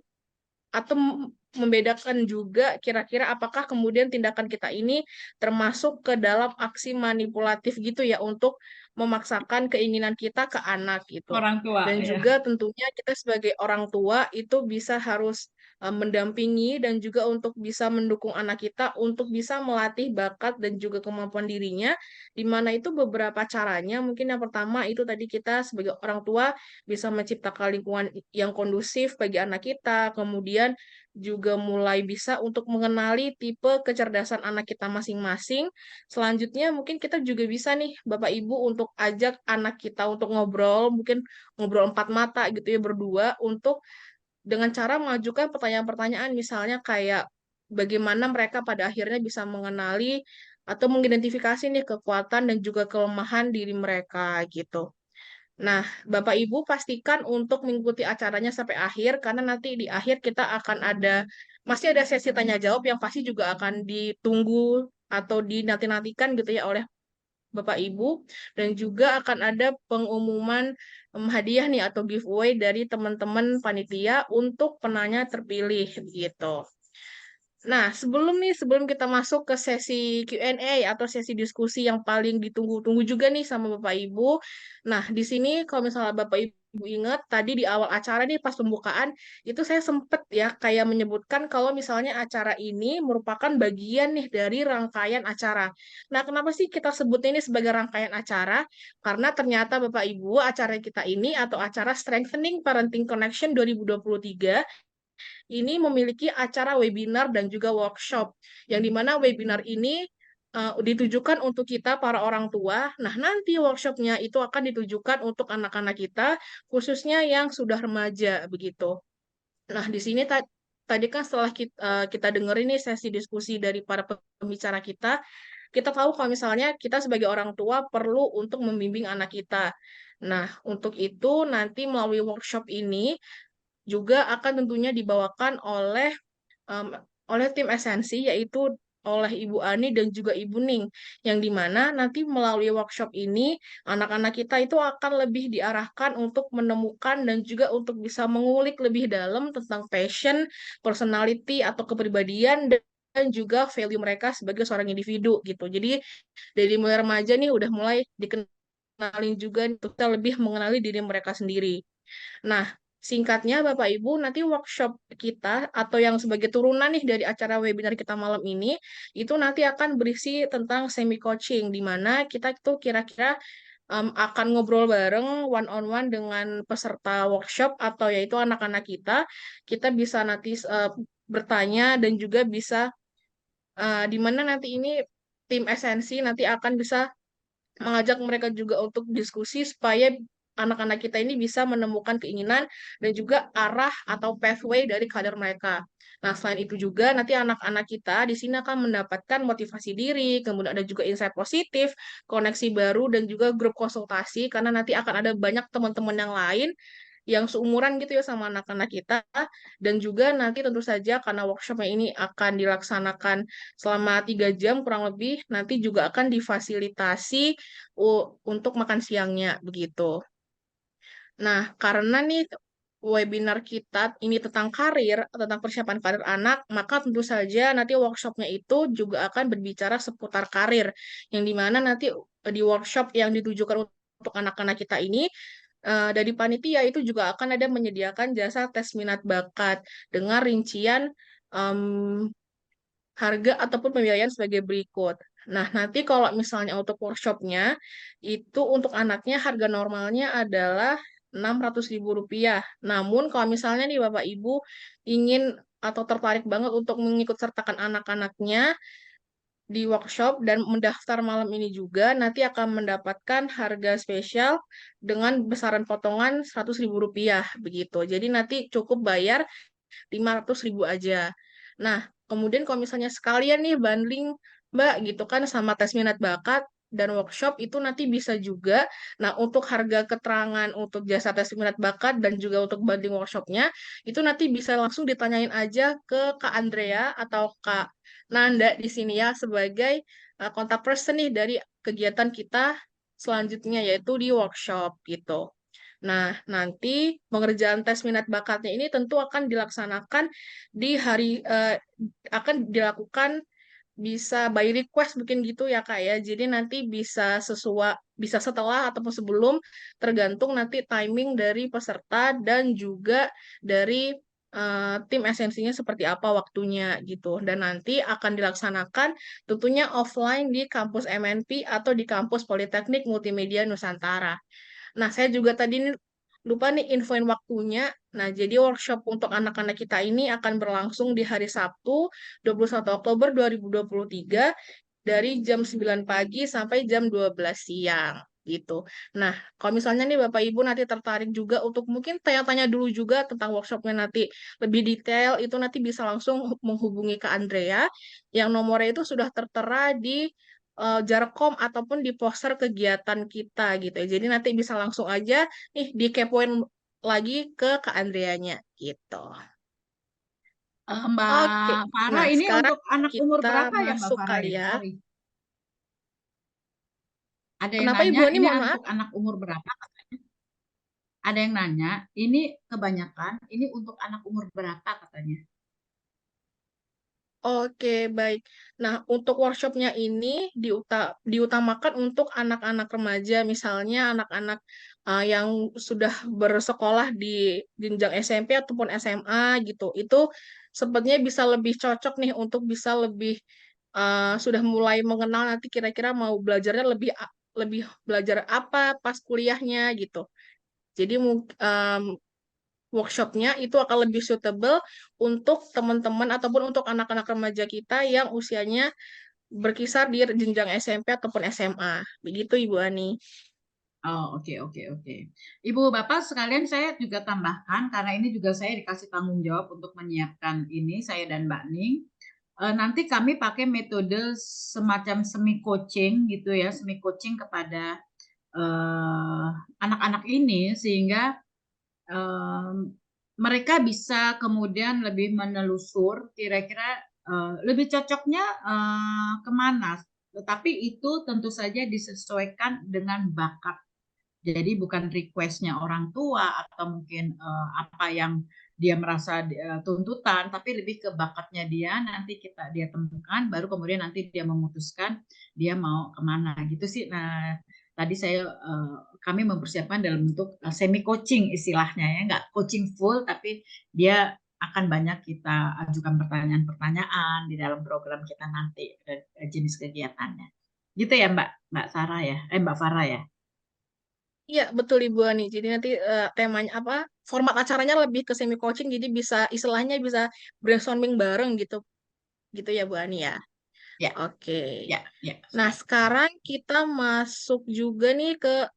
atau membedakan juga kira-kira apakah kemudian tindakan kita ini termasuk ke dalam aksi manipulatif gitu ya untuk memaksakan keinginan kita ke anak gitu. orang tua Dan ya. juga tentunya kita sebagai orang tua itu bisa harus mendampingi dan juga untuk bisa mendukung anak kita untuk bisa melatih bakat dan juga kemampuan dirinya, di mana itu beberapa caranya. Mungkin yang pertama itu tadi kita sebagai orang tua bisa menciptakan lingkungan yang kondusif bagi anak kita, kemudian juga mulai bisa untuk mengenali tipe kecerdasan anak kita masing-masing. Selanjutnya mungkin kita juga bisa nih Bapak Ibu untuk ajak anak kita untuk ngobrol, mungkin ngobrol empat mata gitu ya berdua untuk dengan cara mengajukan pertanyaan-pertanyaan misalnya kayak bagaimana mereka pada akhirnya bisa mengenali atau mengidentifikasi nih kekuatan dan juga kelemahan diri mereka gitu. Nah, Bapak Ibu pastikan untuk mengikuti acaranya sampai akhir karena nanti di akhir kita akan masih ada sesi tanya jawab yang pasti juga akan ditunggu atau dinanti-nantikan gitu ya oleh Bapak Ibu dan juga akan ada pengumuman hadiah nih atau giveaway dari teman-teman panitia untuk penanya terpilih gitu. Nah, sebelum kita masuk ke sesi Q&A atau sesi diskusi yang paling ditunggu-tunggu juga nih sama Bapak Ibu. Nah, di sini kalau misalnya Bapak Ibu ingat tadi di awal acara nih pas pembukaan itu saya sempet ya kayak menyebutkan kalau misalnya acara ini merupakan bagian nih dari rangkaian acara. Nah, kenapa sih kita sebutnya ini sebagai rangkaian acara? Karena ternyata Bapak Ibu acara kita ini atau acara Strengthening Parenting Connection 2023 ini memiliki acara webinar dan juga workshop, yang dimana webinar ini ditujukan untuk kita para orang tua. Nah, nanti workshopnya itu akan ditujukan untuk anak-anak kita, khususnya yang sudah remaja, begitu. Nah, di sini tadi kan setelah kita dengerin nih sesi diskusi dari para pembicara kita tahu kalau misalnya kita sebagai orang tua perlu untuk membimbing anak kita. Nah, untuk itu nanti melalui workshop ini juga akan tentunya dibawakan um, oleh tim esensi yaitu oleh Ibu Ani dan juga Ibu Ning yang dimana nanti melalui workshop ini anak-anak kita itu akan lebih diarahkan untuk menemukan dan juga untuk bisa mengulik lebih dalam tentang passion, personality atau kepribadian dan juga value mereka sebagai seorang individu gitu. Jadi dari mulai remaja nih udah mulai dikenalin juga untuk kita lebih mengenali diri mereka sendiri. Nah, singkatnya Bapak Ibu, nanti workshop kita atau yang sebagai turunan nih dari acara webinar kita malam ini, itu nanti akan berisi tentang semi coaching, di mana kita itu kira-kira akan ngobrol bareng one on one dengan peserta workshop atau yaitu anak-anak kita. Kita bisa nanti bertanya dan juga bisa di mana nanti ini tim esensi nanti akan bisa mengajak mereka juga untuk diskusi supaya anak-anak kita ini bisa menemukan keinginan dan juga arah atau pathway dari karir mereka. Nah, selain itu juga nanti anak-anak kita di sini akan mendapatkan motivasi diri, kemudian ada juga insight positif, koneksi baru, dan juga grup konsultasi, karena nanti akan ada banyak teman-teman yang lain yang seumuran gitu ya sama anak-anak kita, dan juga nanti tentu saja karena workshopnya ini akan dilaksanakan selama 3 jam kurang lebih, nanti juga akan difasilitasi untuk makan siangnya begitu. Nah, karena nih webinar kita ini tentang karir, tentang persiapan karir anak, maka tentu saja nanti workshopnya itu juga akan berbicara seputar karir, yang dimana nanti di workshop yang ditujukan untuk anak-anak kita ini, dari panitia itu juga akan ada menyediakan jasa tes minat bakat dengan rincian em, harga ataupun pembiayaan sebagai berikut. Nah, nanti kalau misalnya untuk workshopnya, itu untuk anaknya harga normalnya adalah Rp600.000. Namun kalau misalnya nih Bapak Ibu ingin atau tertarik banget untuk mengikut sertakan anak-anaknya di workshop dan mendaftar malam ini juga, nanti akan mendapatkan harga spesial dengan besaran potongan Rp100.000 begitu. Jadi nanti cukup bayar 500.000 aja. Nah, kemudian kalau misalnya sekalian nih bundling, Mbak, gitu kan sama tes minat bakat dan workshop itu nanti bisa juga. Nah, untuk harga keterangan untuk jasa tes minat bakat dan juga untuk bundling workshopnya, itu nanti bisa langsung ditanyain aja ke Kak Andrea atau Kak Nanda di sini ya sebagai kontak person nih dari kegiatan kita selanjutnya yaitu di workshop gitu. Nah, nanti pengerjaan tes minat bakatnya ini tentu akan dilaksanakan di hari akan dilakukan bisa by request mungkin gitu ya Kak ya. Jadi nanti bisa setelah ataupun sebelum tergantung nanti timing dari peserta dan juga dari tim esensinya seperti apa waktunya gitu. Dan nanti akan dilaksanakan tentunya offline di kampus MNP atau di kampus Politeknik Multimedia Nusantara. Nah, saya juga tadi lupa nih infoin waktunya. Nah, jadi workshop untuk anak-anak kita ini akan berlangsung di hari Sabtu, 21 Oktober 2023 dari jam 9 pagi sampai jam 12 siang gitu. Nah, kalau misalnya nih Bapak Ibu nanti tertarik juga untuk mungkin tanya-tanya dulu juga tentang workshopnya nanti lebih detail, itu nanti bisa langsung menghubungi ke Andrea yang nomornya itu sudah tertera di Jarkom ataupun di poster kegiatan kita gitu ya. Jadi nanti bisa langsung aja nih dikepoin lagi ke Kak Andreanya gitu. Oke, Mbak Farah, nah ini sekarang untuk anak umur kita berapa ya Mbak masuk Farah kali ya? ya. Sorry. Ada yang Kenapa Ibu nanya, Ani ini mohon maaf? untuk anak umur berapa? Ada yang nanya, ini kebanyakan, ini untuk anak umur berapa katanya? Oke, baik. Nah, untuk workshopnya ini diutamakan untuk anak-anak remaja, misalnya anak-anak yang sudah bersekolah di jenjang SMP ataupun SMA gitu. Itu sepertinya bisa lebih cocok nih untuk bisa lebih sudah mulai mengenal nanti kira-kira mau belajarnya lebih belajar apa pas kuliahnya gitu. Jadi workshopnya itu akan lebih suitable untuk teman-teman ataupun untuk anak-anak remaja kita yang usianya berkisar di jenjang SMP ataupun SMA. Begitu Ibu Ani. Oh, oke, oke, oke. Ibu Bapak sekalian saya juga tambahkan, karena ini juga saya dikasih tanggung jawab untuk menyiapkan ini, saya dan Mbak Ning. Nanti kami pakai metode semacam semi coaching gitu ya, semi coaching kepada anak-anak ini sehingga mereka bisa kemudian lebih menelusur kira-kira lebih cocoknya kemana. Tetapi itu tentu saja disesuaikan dengan bakat. Jadi bukan requestnya orang tua atau mungkin apa yang dia merasa tuntutan, tapi lebih ke bakatnya dia. Nanti dia temukan, baru kemudian nanti dia memutuskan dia mau kemana gitu sih. Nah, tadi kami mempersiapkan dalam bentuk semi coaching istilahnya ya, nggak coaching full, tapi dia akan banyak kita ajukan pertanyaan-pertanyaan di dalam program kita nanti jenis kegiatannya. Gitu ya Mbak Sarah ya, Mbak Farah ya. Iya, betul Ibu Ani. Jadi nanti temanya apa? Format acaranya lebih ke semi coaching, jadi bisa istilahnya bisa brainstorming bareng gitu. Gitu ya Bu Ani ya. Ya, Oke. ya, ya. Nah, sekarang kita masuk juga nih ke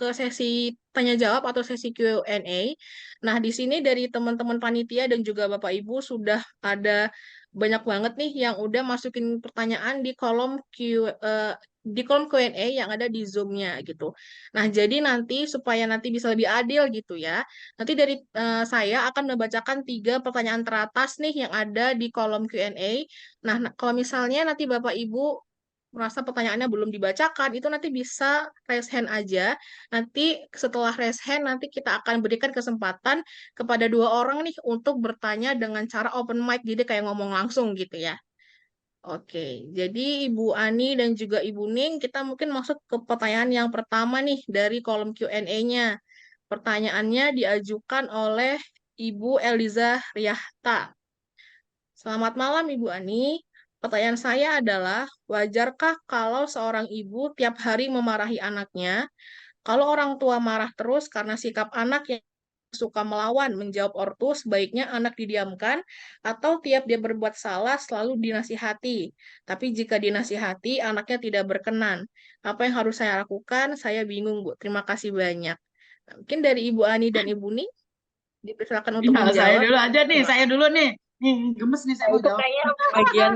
sesi tanya jawab atau sesi Q&A. Nah, di sini dari teman-teman panitia dan juga Bapak Ibu sudah ada banyak banget nih yang udah masukin pertanyaan di kolom Q&A yang ada di Zoom-nya gitu. Nah, jadi nanti supaya nanti bisa lebih adil gitu ya. Nanti dari saya akan membacakan 3 pertanyaan teratas nih yang ada di kolom Q&A. Nah, kalau misalnya nanti Bapak Ibu merasa pertanyaannya belum dibacakan, itu nanti bisa raise hand aja. Nanti setelah raise hand, nanti kita akan berikan kesempatan kepada 2 orang nih untuk bertanya dengan cara open mic, jadi kayak ngomong langsung gitu ya. Oke, jadi Ibu Ani dan juga Ibu Ning, kita mungkin masuk ke pertanyaan yang pertama nih dari kolom Q&A-nya. Pertanyaannya diajukan oleh Ibu Eliza Riahta. Selamat malam Ibu Ani. Pertanyaan saya adalah, wajarkah kalau seorang ibu tiap hari memarahi anaknya? Kalau orang tua marah terus karena sikap anak yang suka melawan, menjawab ortu, sebaiknya anak didiamkan, atau tiap dia berbuat salah selalu dinasihati. Tapi jika dinasihati, anaknya tidak berkenan. Apa yang harus saya lakukan? Saya bingung, Bu. Terima kasih banyak. Nah, mungkin dari Ibu Ani dan Ibu Ning, dipersilakan untuk Ya, saya menjawab. dulu aja nih, Gimana? saya dulu nih. Gemes nih saya Nah, mau itu jawab. kayaknya bagian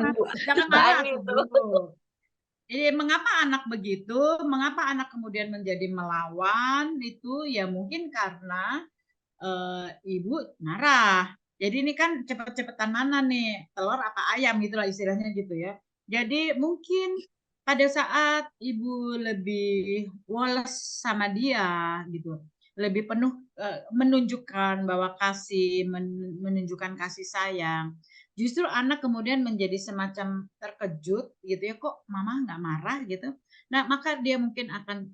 Jangan Mbak marah, Ani itu. tunggu. Mengapa anak begitu? Mengapa anak kemudian menjadi melawan? Itu ya mungkin karena ibu marah. Jadi ini kan cepet-cepetan mana nih, telur apa ayam gitulah istilahnya gitu ya. Jadi mungkin pada saat ibu lebih woles sama dia gitu, lebih penuh menunjukkan bahwa menunjukkan kasih sayang. Justru anak kemudian menjadi semacam terkejut gitu ya, kok mama nggak marah gitu. Nah maka dia mungkin akan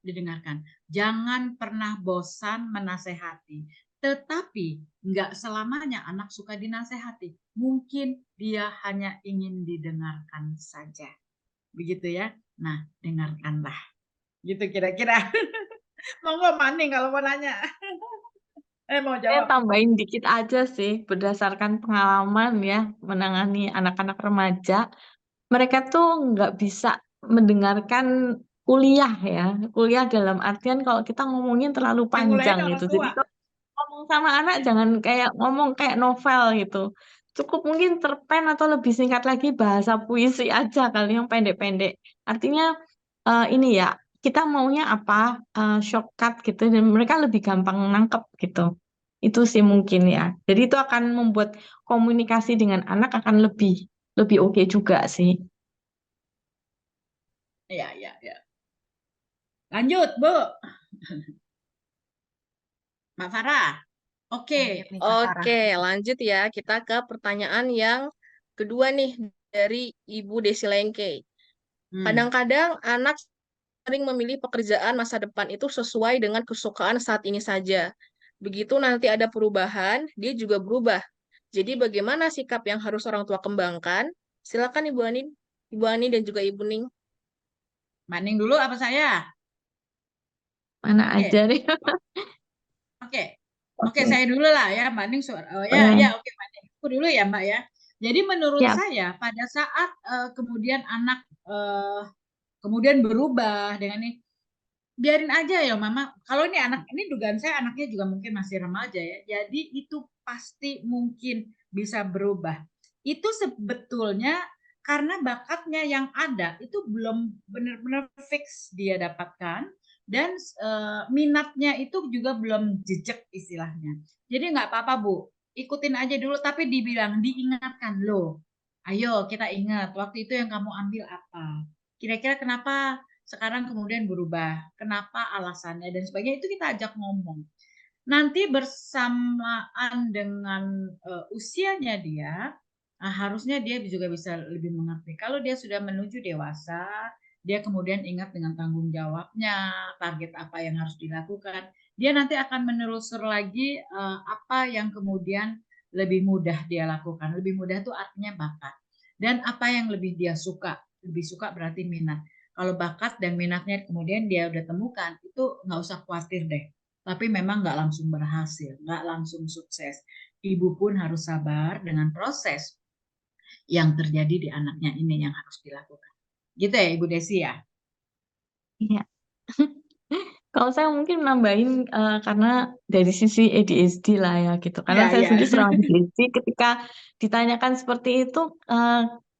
didengarkan. Jangan pernah bosan menasehati. Tetapi nggak selamanya anak suka dinasehati. Mungkin dia hanya ingin didengarkan saja. Begitu ya. Nah, dengarkanlah. Gitu kira-kira. Monggo Maning kalau mau nanya. Mau Saya jawab. tambahin dikit aja sih, berdasarkan pengalaman ya, menangani anak-anak remaja, mereka tuh nggak bisa mendengarkan kuliah ya. Kuliah dalam artian kalau kita ngomongin terlalu Yang mulainya panjang orang gitu. Jadi tua. kalau ngomong sama anak jangan kayak ngomong kayak novel gitu. Cukup mungkin cerpen atau lebih singkat lagi bahasa puisi aja kali yang pendek-pendek. Artinya ini ya, kita maunya apa, shortcut gitu dan mereka lebih gampang nangkep gitu. Itu sih mungkin ya. Jadi itu akan membuat komunikasi dengan anak akan lebih lebih oke juga sih. Iya, iya, iya. Lanjut, Bu. Mbak Farah. Oke. Lanjut nih Kak Farah. Oke, lanjut ya. Kita ke pertanyaan yang kedua nih dari Ibu Desi Lengke. Hmm. Kadang-kadang anak sering memilih pekerjaan masa depan itu sesuai dengan kesukaan saat ini saja. Begitu nanti ada perubahan, dia juga berubah. Jadi bagaimana sikap yang harus orang tua kembangkan? Silakan Ibu Ani dan juga Ibu Ning. Maning dulu apa saya? Mana Oke. aja deh. Oke. Oke, Oke. saya dulu lah ya, Mbak Ning. Oh, ya, Boleh. ya, oke, Mbak Ning. Aku dulu ya, Mbak ya. Jadi menurut Ya, saya pada saat kemudian anak kemudian berubah dengan ini, biarin aja ya, Mama. Kalau ini anak, ini dugaan saya anaknya juga mungkin masih remaja ya. Jadi itu pasti mungkin bisa berubah. Itu sebetulnya karena bakatnya yang ada itu belum benar-benar fix dia dapatkan dan minatnya itu juga belum jejak istilahnya. Jadi nggak apa-apa Bu, ikutin aja dulu tapi diingatkan loh. Ayo kita ingat waktu itu yang kamu ambil apa. Kira-kira kenapa sekarang kemudian berubah? Kenapa alasannya dan sebagainya itu kita ajak ngomong. Nanti bersamaan dengan usianya dia, harusnya dia juga bisa lebih mengerti. Kalau dia sudah menuju dewasa, dia kemudian ingat dengan tanggung jawabnya, target apa yang harus dilakukan. Dia nanti akan menelusur lagi apa yang kemudian lebih mudah dia lakukan. Lebih mudah itu artinya bakat. Dan apa yang lebih dia suka. Lebih suka berarti minat. Kalau bakat dan minatnya kemudian dia udah temukan, itu nggak usah khawatir deh. Tapi memang nggak langsung berhasil, nggak langsung sukses. Ibu pun harus sabar dengan proses. yang terjadi di anaknya ini yang harus dilakukan. Gitu ya Ibu Desi ya? Iya. Kalau saya mungkin nambahin karena dari sisi ADHD lah ya gitu. Karena Iya, saya iya. sendiri seorang ADHD, ketika ditanyakan seperti itu,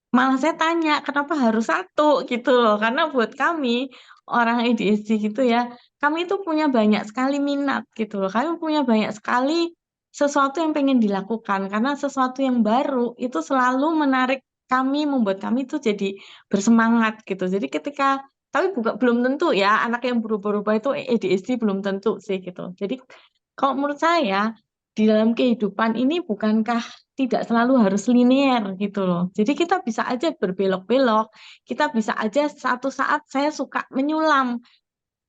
malah saya tanya kenapa harus satu gitu loh. Karena buat kami orang ADHD gitu ya, kami itu punya banyak sekali minat gitu loh. Kami punya banyak sekali sesuatu yang pengen dilakukan. Karena sesuatu yang baru itu selalu menarik kami, membuat kami itu jadi bersemangat gitu. Jadi ketika tapi belum tentu ya anak yang berubah-ubah itu ADHD belum tentu sih gitu. Jadi kalau menurut saya di dalam kehidupan ini bukankah tidak selalu harus linear gitu loh. Jadi kita bisa aja berbelok-belok. Kita bisa aja satu saat saya suka menyulam.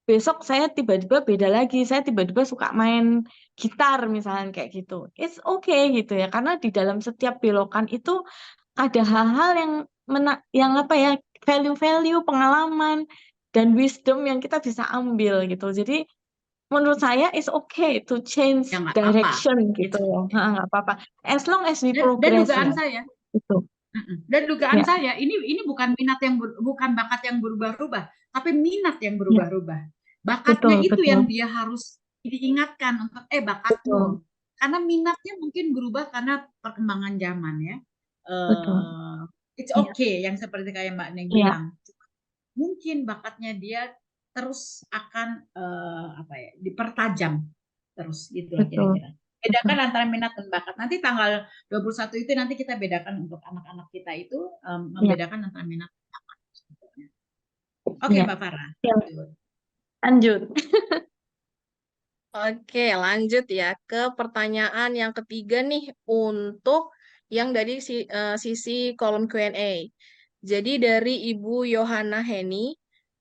Besok saya tiba-tiba beda lagi. Saya tiba-tiba suka main gitar misalnya kayak gitu. It's okay gitu ya. Karena di dalam setiap belokan itu ada hal-hal yang apa ya, value-value, pengalaman dan wisdom yang kita bisa ambil gitu. Jadi menurut saya it's okay to change Ya nggak apa-apa. direction gitu It's loh. okay. Nggak apa-apa. As long as we Dan progress dugaan ya. saya, Gitu. dan dugaan Ya, saya ini bukan minat yang bukan bakat yang berubah-ubah, tapi minat yang ya, berubah-ubah. Bakatnya betul, itu betul, yang dia harus diingatkan untuk betul, bakatmu. Karena minatnya mungkin berubah karena perkembangan zaman ya. betul. Eh, it's Iya, okay yang seperti kayak Mbak Neng iya, bilang. Mungkin bakatnya dia terus akan apa ya, dipertajam terus gitu lah betul, kira-kira. betul. Bedakan antara minat dan bakat. Nanti tanggal 21 itu nanti kita bedakan untuk anak-anak kita itu Iya, membedakan antara minat dan bakat. Oke, iya. Mbak Farah. Ya, lanjut. Oke, lanjut ya ke pertanyaan yang ketiga nih untuk yang dari sisi kolom Q&A. Jadi dari Ibu Yohana Heni,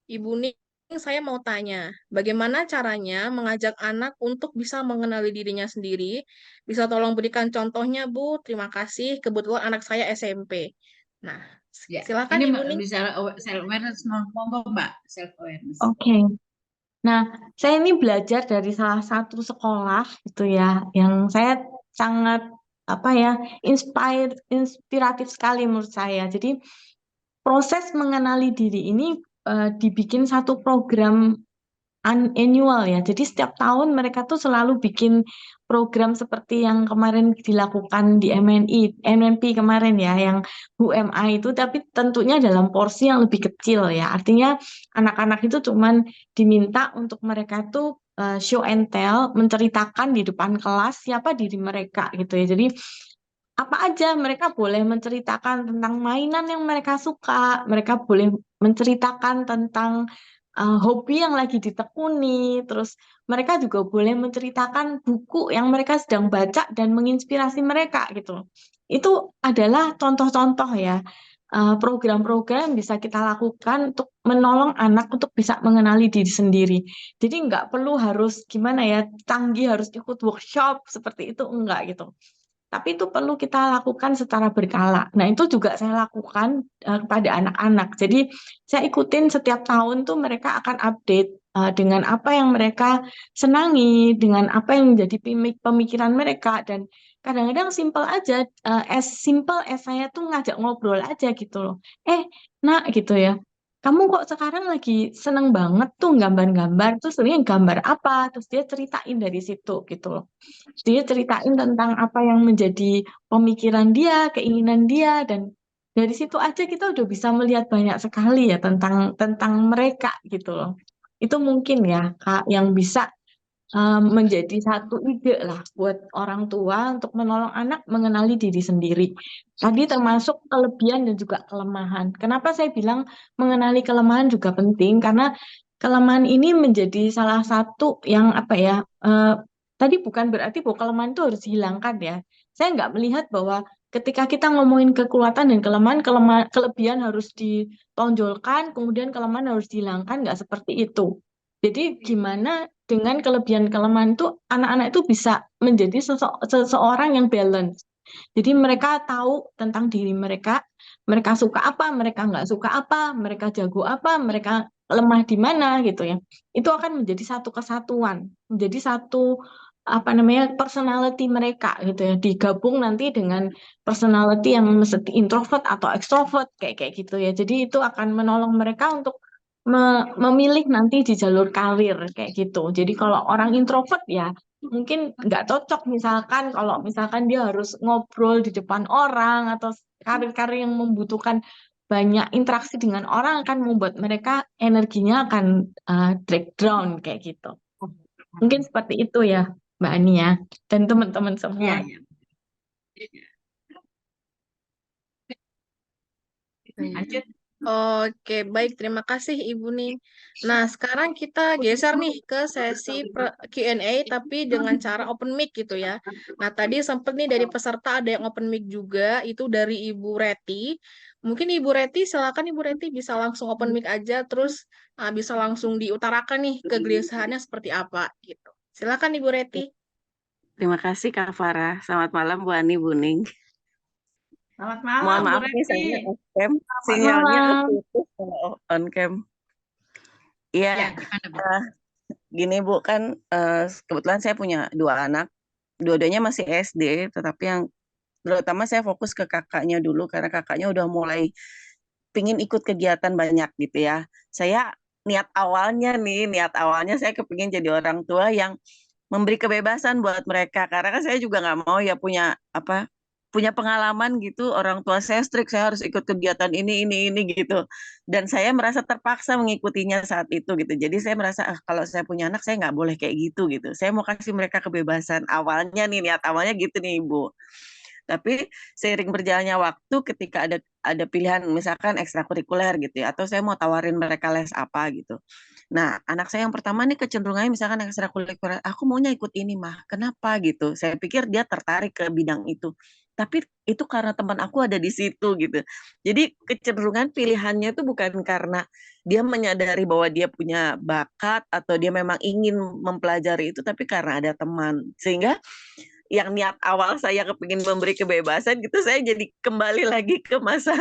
Ibu Ning, saya mau tanya, bagaimana caranya mengajak anak untuk bisa mengenali dirinya sendiri? Bisa tolong berikan contohnya, Bu? Terima kasih. Kebetulan anak saya SMP. Nah, Ya, silakan ini Ibu Ning. bisa self awareness, monggo Mbak, self awareness. Oke. Nah, saya ini belajar dari salah satu sekolah gitu ya, yang saya sangat apa ya, inspiratif sekali menurut saya. Jadi proses mengenali diri ini dibikin satu program annual ya. Jadi setiap tahun mereka tuh selalu bikin program seperti yang kemarin dilakukan di MNP kemarin ya, yang Who Am I itu, tapi tentunya dalam porsi yang lebih kecil ya. Artinya anak-anak itu cuman diminta untuk mereka tuh show and tell, menceritakan di depan kelas siapa diri mereka gitu ya. Jadi apa aja mereka boleh menceritakan tentang mainan yang mereka suka, mereka boleh menceritakan tentang hobi yang lagi ditekuni, terus mereka juga boleh menceritakan buku yang mereka sedang baca dan menginspirasi mereka gitu. Itu adalah contoh-contoh ya, program-program yang bisa kita lakukan untuk menolong anak untuk bisa mengenali diri sendiri. Jadi nggak perlu harus gimana ya, canggih harus ikut workshop seperti itu enggak gitu. Tapi itu perlu kita lakukan secara berkala. Nah, itu juga saya lakukan kepada anak-anak. Jadi, saya ikutin setiap tahun tuh mereka akan update dengan apa yang mereka senangi, dengan apa yang menjadi pemikiran mereka. Dan kadang-kadang simple aja, as simple as saya tuh ngajak ngobrol aja gitu loh. Nak gitu ya, kamu kok sekarang lagi seneng banget tuh gambar-gambar, terus sebenarnya gambar apa? Terus dia ceritain dari situ gitu loh. Dia ceritain tentang apa yang menjadi pemikiran dia, keinginan dia, dan dari situ aja kita udah bisa melihat banyak sekali ya tentang tentang mereka gitu loh. Itu mungkin ya Kak yang bisa menjadi satu ide lah buat orang tua untuk menolong anak mengenali diri sendiri. Tadi termasuk kelebihan dan juga kelemahan. Kenapa saya bilang mengenali kelemahan juga penting? Karena kelemahan ini menjadi salah satu yang apa ya? Tadi bukan berarti bahwa kelemahan itu harus dihilangkan ya. Saya nggak melihat bahwa ketika kita ngomongin kekuatan dan kelebihan harus ditonjolkan, kemudian kelemahan harus dihilangkan, nggak seperti itu. Jadi gimana dengan kelebihan kelemahan itu anak-anak itu bisa menjadi seseorang yang balance. Jadi mereka tahu tentang diri mereka suka apa, mereka nggak suka apa, mereka jago apa, mereka lemah di mana gitu ya. Itu akan menjadi satu kesatuan, menjadi satu apa namanya personality mereka gitu ya, digabung nanti dengan personality yang mesti introvert atau extrovert kayak kayak gitu ya. Jadi itu akan menolong mereka untuk memilih nanti di jalur karir kayak gitu. Jadi kalau orang introvert ya mungkin nggak cocok, misalkan kalau misalkan dia harus ngobrol di depan orang atau karir-karir yang membutuhkan banyak interaksi dengan orang akan membuat mereka energinya akan break down kayak gitu. Mungkin seperti itu ya, Mbak Ani ya, dan teman-teman semua. Iya, iya. Lanjut. Oke, baik. Terima kasih Ibu Ning. Nah, sekarang kita geser nih ke sesi Q&A, tapi dengan cara open mic gitu ya. Nah, tadi sempat nih dari peserta ada yang open mic juga, itu dari Ibu Reti. Mungkin Ibu Reti, silakan Ibu Reti bisa langsung open mic aja, terus bisa langsung diutarakan nih kegelisahannya seperti apa gitu. Silakan Ibu Reti. Terima kasih Kak Farah. Selamat malam Bu Ani, Bu Ning. Selamat Mohon malam, Bu maaf nih Reti. saya off cam, Selamat sinyalnya malam. keputus kalau on cam. Iya, Ya, gimana, Bu? gini Bu, kan kebetulan saya punya 2 anak, dua-duanya masih SD, tetapi yang terutama saya fokus ke kakaknya dulu karena kakaknya udah mulai pingin ikut kegiatan banyak gitu ya. Saya niat awalnya saya kepingin jadi orang tua yang memberi kebebasan buat mereka karena kan saya juga nggak mau ya punya pengalaman gitu orang tua saya strict saya harus ikut kegiatan ini gitu dan saya merasa terpaksa mengikutinya saat itu gitu jadi saya merasa kalau saya punya anak saya nggak boleh kayak gitu saya mau kasih mereka kebebasan awalnya nih niat awalnya gitu nih Ibu tapi seiring berjalannya waktu ketika ada pilihan misalkan ekstrakurikuler gitu ya atau saya mau tawarin mereka les apa gitu. Nah, anak saya yang pertama nih kecenderungannya misalkan ekstrakurikuler, aku maunya ikut ini mah. Kenapa gitu? Saya pikir dia tertarik ke bidang itu. Tapi itu karena teman aku ada di situ gitu. Jadi kecenderungan pilihannya itu bukan karena dia menyadari bahwa dia punya bakat atau dia memang ingin mempelajari itu, tapi karena ada teman. Sehingga yang niat awal saya kepingin memberi kebebasan gitu saya jadi kembali lagi ke masa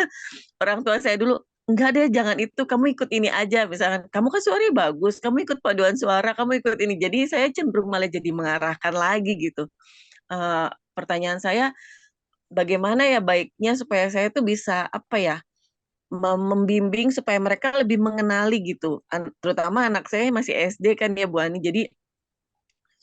orang tua saya dulu enggak deh jangan itu kamu ikut ini aja misalkan kamu kan suaranya bagus kamu ikut paduan suara kamu ikut ini jadi saya cenderung malah jadi mengarahkan lagi gitu. Pertanyaan saya bagaimana ya baiknya supaya saya tuh bisa apa ya membimbing supaya mereka lebih mengenali gitu terutama anak saya masih SD kan ya Bu Ani jadi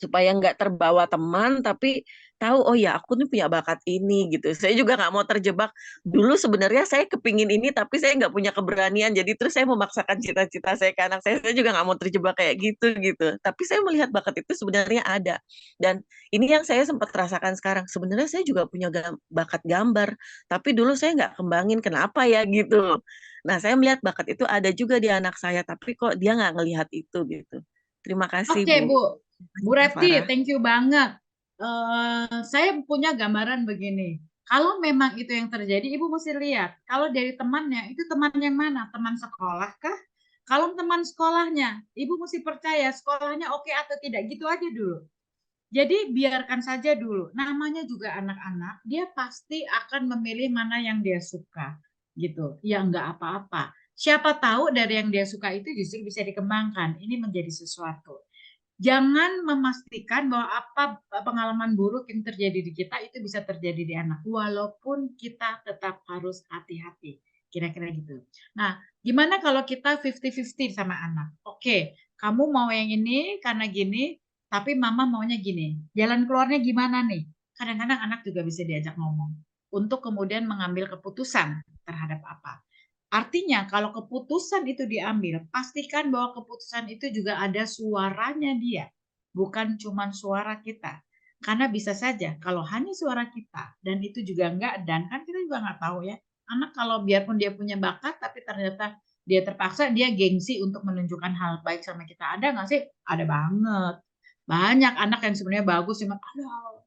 supaya nggak terbawa teman tapi tahu oh ya aku nih punya bakat ini gitu saya juga nggak mau terjebak dulu sebenarnya saya kepingin ini tapi saya nggak punya keberanian jadi terus saya memaksakan cita-cita saya ke anak saya juga nggak mau terjebak kayak gitu tapi saya melihat bakat itu sebenarnya ada dan ini yang saya sempat rasakan sekarang sebenarnya saya juga punya bakat gambar tapi dulu saya nggak kembangin kenapa ya gitu nah saya melihat bakat itu ada juga di anak saya tapi kok dia nggak ngelihat itu gitu terima kasih Oke, Bu. Bu. Bu Reti, Farah. thank you banget. Saya punya gambaran begini. Kalau memang itu yang terjadi, Ibu mesti lihat. Kalau dari temannya, itu teman yang mana? Teman sekolah kah? Kalau teman sekolahnya, Ibu mesti percaya sekolahnya oke atau tidak. Gitu aja dulu. Jadi biarkan saja dulu. Namanya juga anak-anak, dia pasti akan memilih mana yang dia suka. Gitu. Ya enggak apa-apa. Siapa tahu dari yang dia suka itu justru bisa dikembangkan. Ini menjadi sesuatu. Jangan memastikan bahwa apa pengalaman buruk yang terjadi di kita itu bisa terjadi di anak, walaupun kita tetap harus hati-hati. Kira-kira gitu. Nah, gimana kalau kita 50-50 sama anak? Oke, kamu mau yang ini karena gini, tapi mama maunya gini. Jalan keluarnya gimana nih? Kadang-kadang anak juga bisa diajak ngomong untuk kemudian mengambil keputusan terhadap apa. Artinya kalau keputusan itu diambil, pastikan bahwa keputusan itu juga ada suaranya dia, bukan cuma suara kita. Karena bisa saja kalau hanya suara kita dan itu juga enggak dan kan kita juga nggak tahu ya. Anak kalau biarpun dia punya bakat tapi ternyata dia terpaksa dia gengsi untuk menunjukkan hal baik sama kita. Ada nggak sih? Ada banget. Banyak anak yang sebenarnya bagus cuma aduh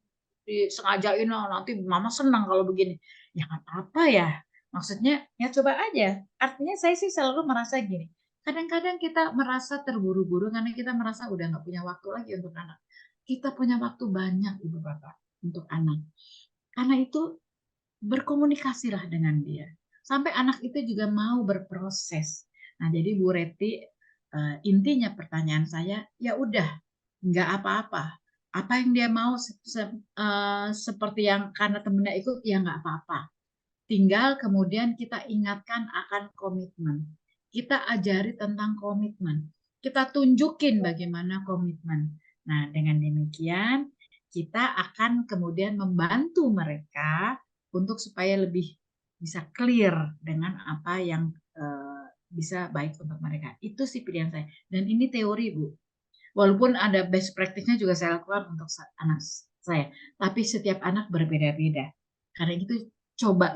disengajain oh, nanti mama senang kalau begini. Ya nggak apa-apa ya. Maksudnya ya coba aja. Artinya saya sih selalu merasa gini. Kadang-kadang kita merasa terburu-buru karena kita merasa udah nggak punya waktu lagi untuk anak. Kita punya waktu banyak Ibu Bapak untuk anak. Karena itu berkomunikasilah dengan dia. Sampai anak itu juga mau berproses. Nah jadi Bu Reti intinya pertanyaan saya ya udah nggak apa-apa. apa yang dia mau seperti yang karena temennya ikut ya nggak apa-apa. Tinggal kemudian kita ingatkan akan komitmen. Kita ajari tentang komitmen. Kita tunjukin bagaimana komitmen. Nah, dengan demikian kita akan kemudian membantu mereka untuk supaya lebih bisa clear dengan apa yang bisa baik untuk mereka. Itu sih pilihan saya. Dan ini teori, Bu. Walaupun ada best practice-nya juga saya lakukan untuk anak saya. Tapi setiap anak berbeda-beda. Karena itu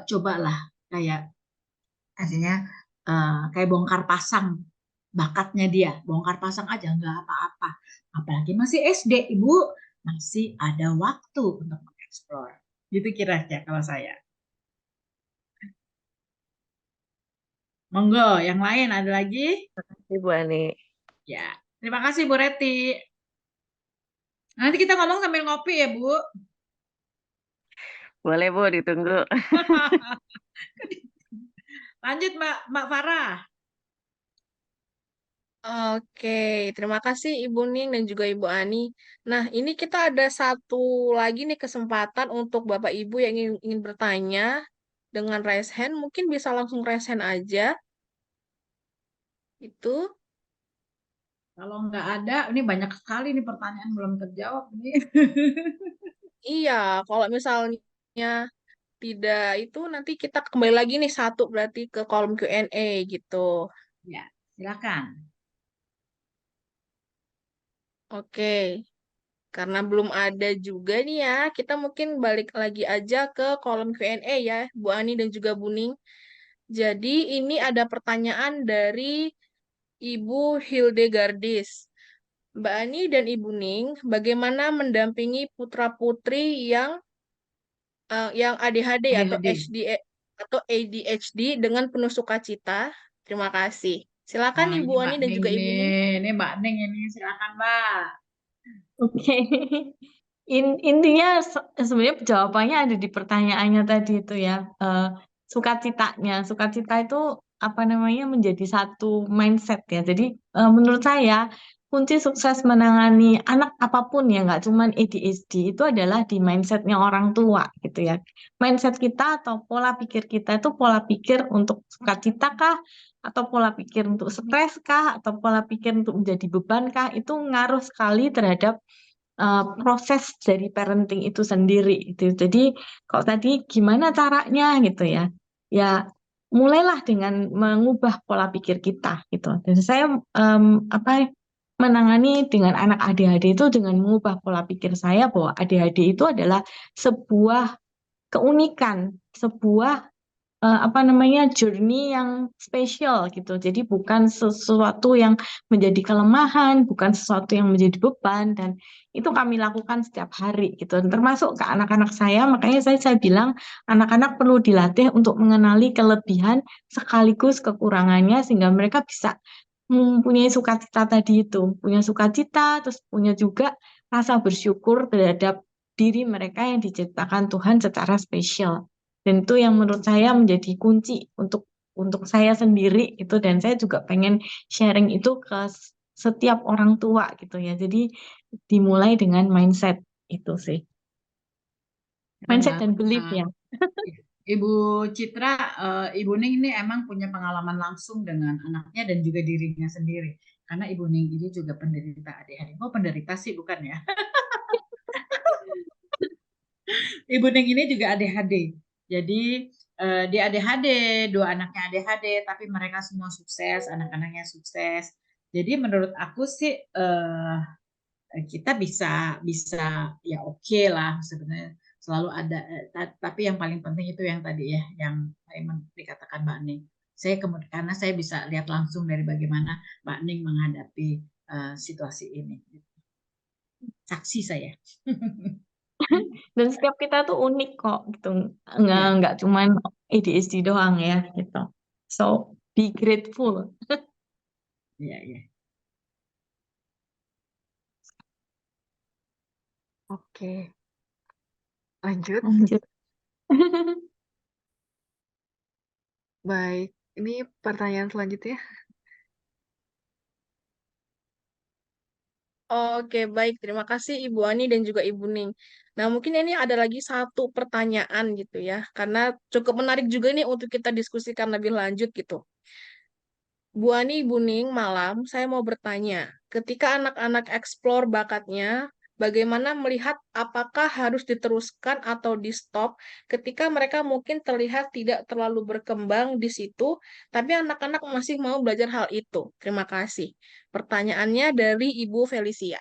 cobalah kayak artinya kayak bongkar pasang bakatnya dia. Bongkar pasang aja nggak apa-apa. Apalagi masih SD, Ibu. Masih ada waktu untuk mengeksplor. Gitu kira-kira kalau saya. Monggo, yang lain ada lagi? Ibu Ani. Ya, terima kasih Bu Reti. Nanti kita ngomong sambil ngopi ya, Bu. Boleh Bu, ditunggu. Lanjut Mbak Farah. Oke, terima kasih Ibu Ning dan juga Ibu Ani. Nah, ini kita ada satu lagi nih kesempatan untuk Bapak Ibu yang ingin bertanya dengan raise hand. Mungkin bisa langsung raise hand aja. Itu. Kalau nggak ada, ini banyak sekali nih pertanyaan belum terjawab nih. Iya, kalau misalnya tidak itu nanti kita kembali lagi nih satu berarti ke kolom Q&A gitu. Ya, silakan. Oke, karena belum ada juga nih ya, kita mungkin balik lagi aja ke kolom Q&A ya, Bu Ani dan juga Bu Ning. Jadi ini ada pertanyaan dari Ibu Hildegardis. Mbak Ani dan Ibu Ning, bagaimana mendampingi putra-putri yang ADHD atau ADHD. atau ADHD dengan penuh sukacita? Terima kasih. Silakan Nah, Ibu ini Ani Mbak dan Ning juga Ibu nih. Ning. Ini Mbak Ning ini. Silakan, Mbak. Oke. Intinya sebenarnya jawabannya ada di pertanyaannya tadi itu ya. Sukacitanya. Sukacita itu apa namanya menjadi satu mindset ya. Jadi menurut saya kunci sukses menangani anak apapun ya, nggak cuma ADHD, itu adalah di mindsetnya orang tua gitu ya. Mindset kita atau pola pikir kita itu pola pikir untuk sukacita kah? Atau pola pikir untuk stres kah? Atau pola pikir untuk menjadi beban kah? Itu ngaruh sekali terhadap proses dari parenting itu sendiri gitu. Jadi kalau tadi gimana caranya gitu ya? Ya mulailah dengan mengubah pola pikir kita gitu. Dan saya apa menangani dengan anak ADHD itu dengan mengubah pola pikir saya bahwa ADHD itu adalah sebuah keunikan, sebuah apa namanya journey yang spesial gitu. Jadi bukan sesuatu yang menjadi kelemahan, bukan sesuatu yang menjadi beban dan itu kami lakukan setiap hari gitu. Dan termasuk ke anak-anak saya, makanya saya bilang anak-anak perlu dilatih untuk mengenali kelebihan sekaligus kekurangannya sehingga mereka bisa mempunyai sukacita tadi itu, punya sukacita terus punya juga rasa bersyukur terhadap diri mereka yang diciptakan Tuhan secara spesial. Dan itu yang menurut saya menjadi kunci untuk saya sendiri itu dan saya juga pengen sharing itu ke setiap orang tua gitu ya. Jadi dimulai dengan mindset itu sih. Keren Mindset dan belief banget. ya. Ibu Citra, Ibu Ning ini emang punya pengalaman langsung dengan anaknya dan juga dirinya sendiri. Karena Ibu Ning ini juga penderita ADHD. Oh, penderita sih bukan ya? Ibu Ning ini juga ADHD. Jadi dia ADHD, dua anaknya ADHD, tapi mereka semua sukses, anak-anaknya sukses. Jadi menurut aku sih kita bisa bisa ya oke lah sebenarnya selalu ada tapi yang paling penting itu yang tadi ya yang dikatakan Mbak Ning. Saya kemudian karena saya bisa lihat langsung dari bagaimana Mbak Ning menghadapi situasi ini. Saksi saya. Dan setiap kita tuh unik kok gitu. Nggak Iya, nggak cuman ADHD doang ya gitu. So be grateful. iya, iya. Oke, lanjut. Lanjut. Baik, ini pertanyaan selanjutnya. Oke, baik. Terima kasih Ibu Ani dan juga Ibu Ning. Nah, mungkin ini ada lagi satu pertanyaan gitu ya, karena cukup menarik juga nih untuk kita diskusikan lebih lanjut gitu. Bu Ani, Ibu Ning, malam saya mau bertanya, ketika anak-anak eksplor bakatnya, bagaimana melihat apakah harus diteruskan atau di-stop ketika mereka mungkin terlihat tidak terlalu berkembang di situ, tapi anak-anak masih mau belajar hal itu? Terima kasih. Pertanyaannya dari Ibu Felicia.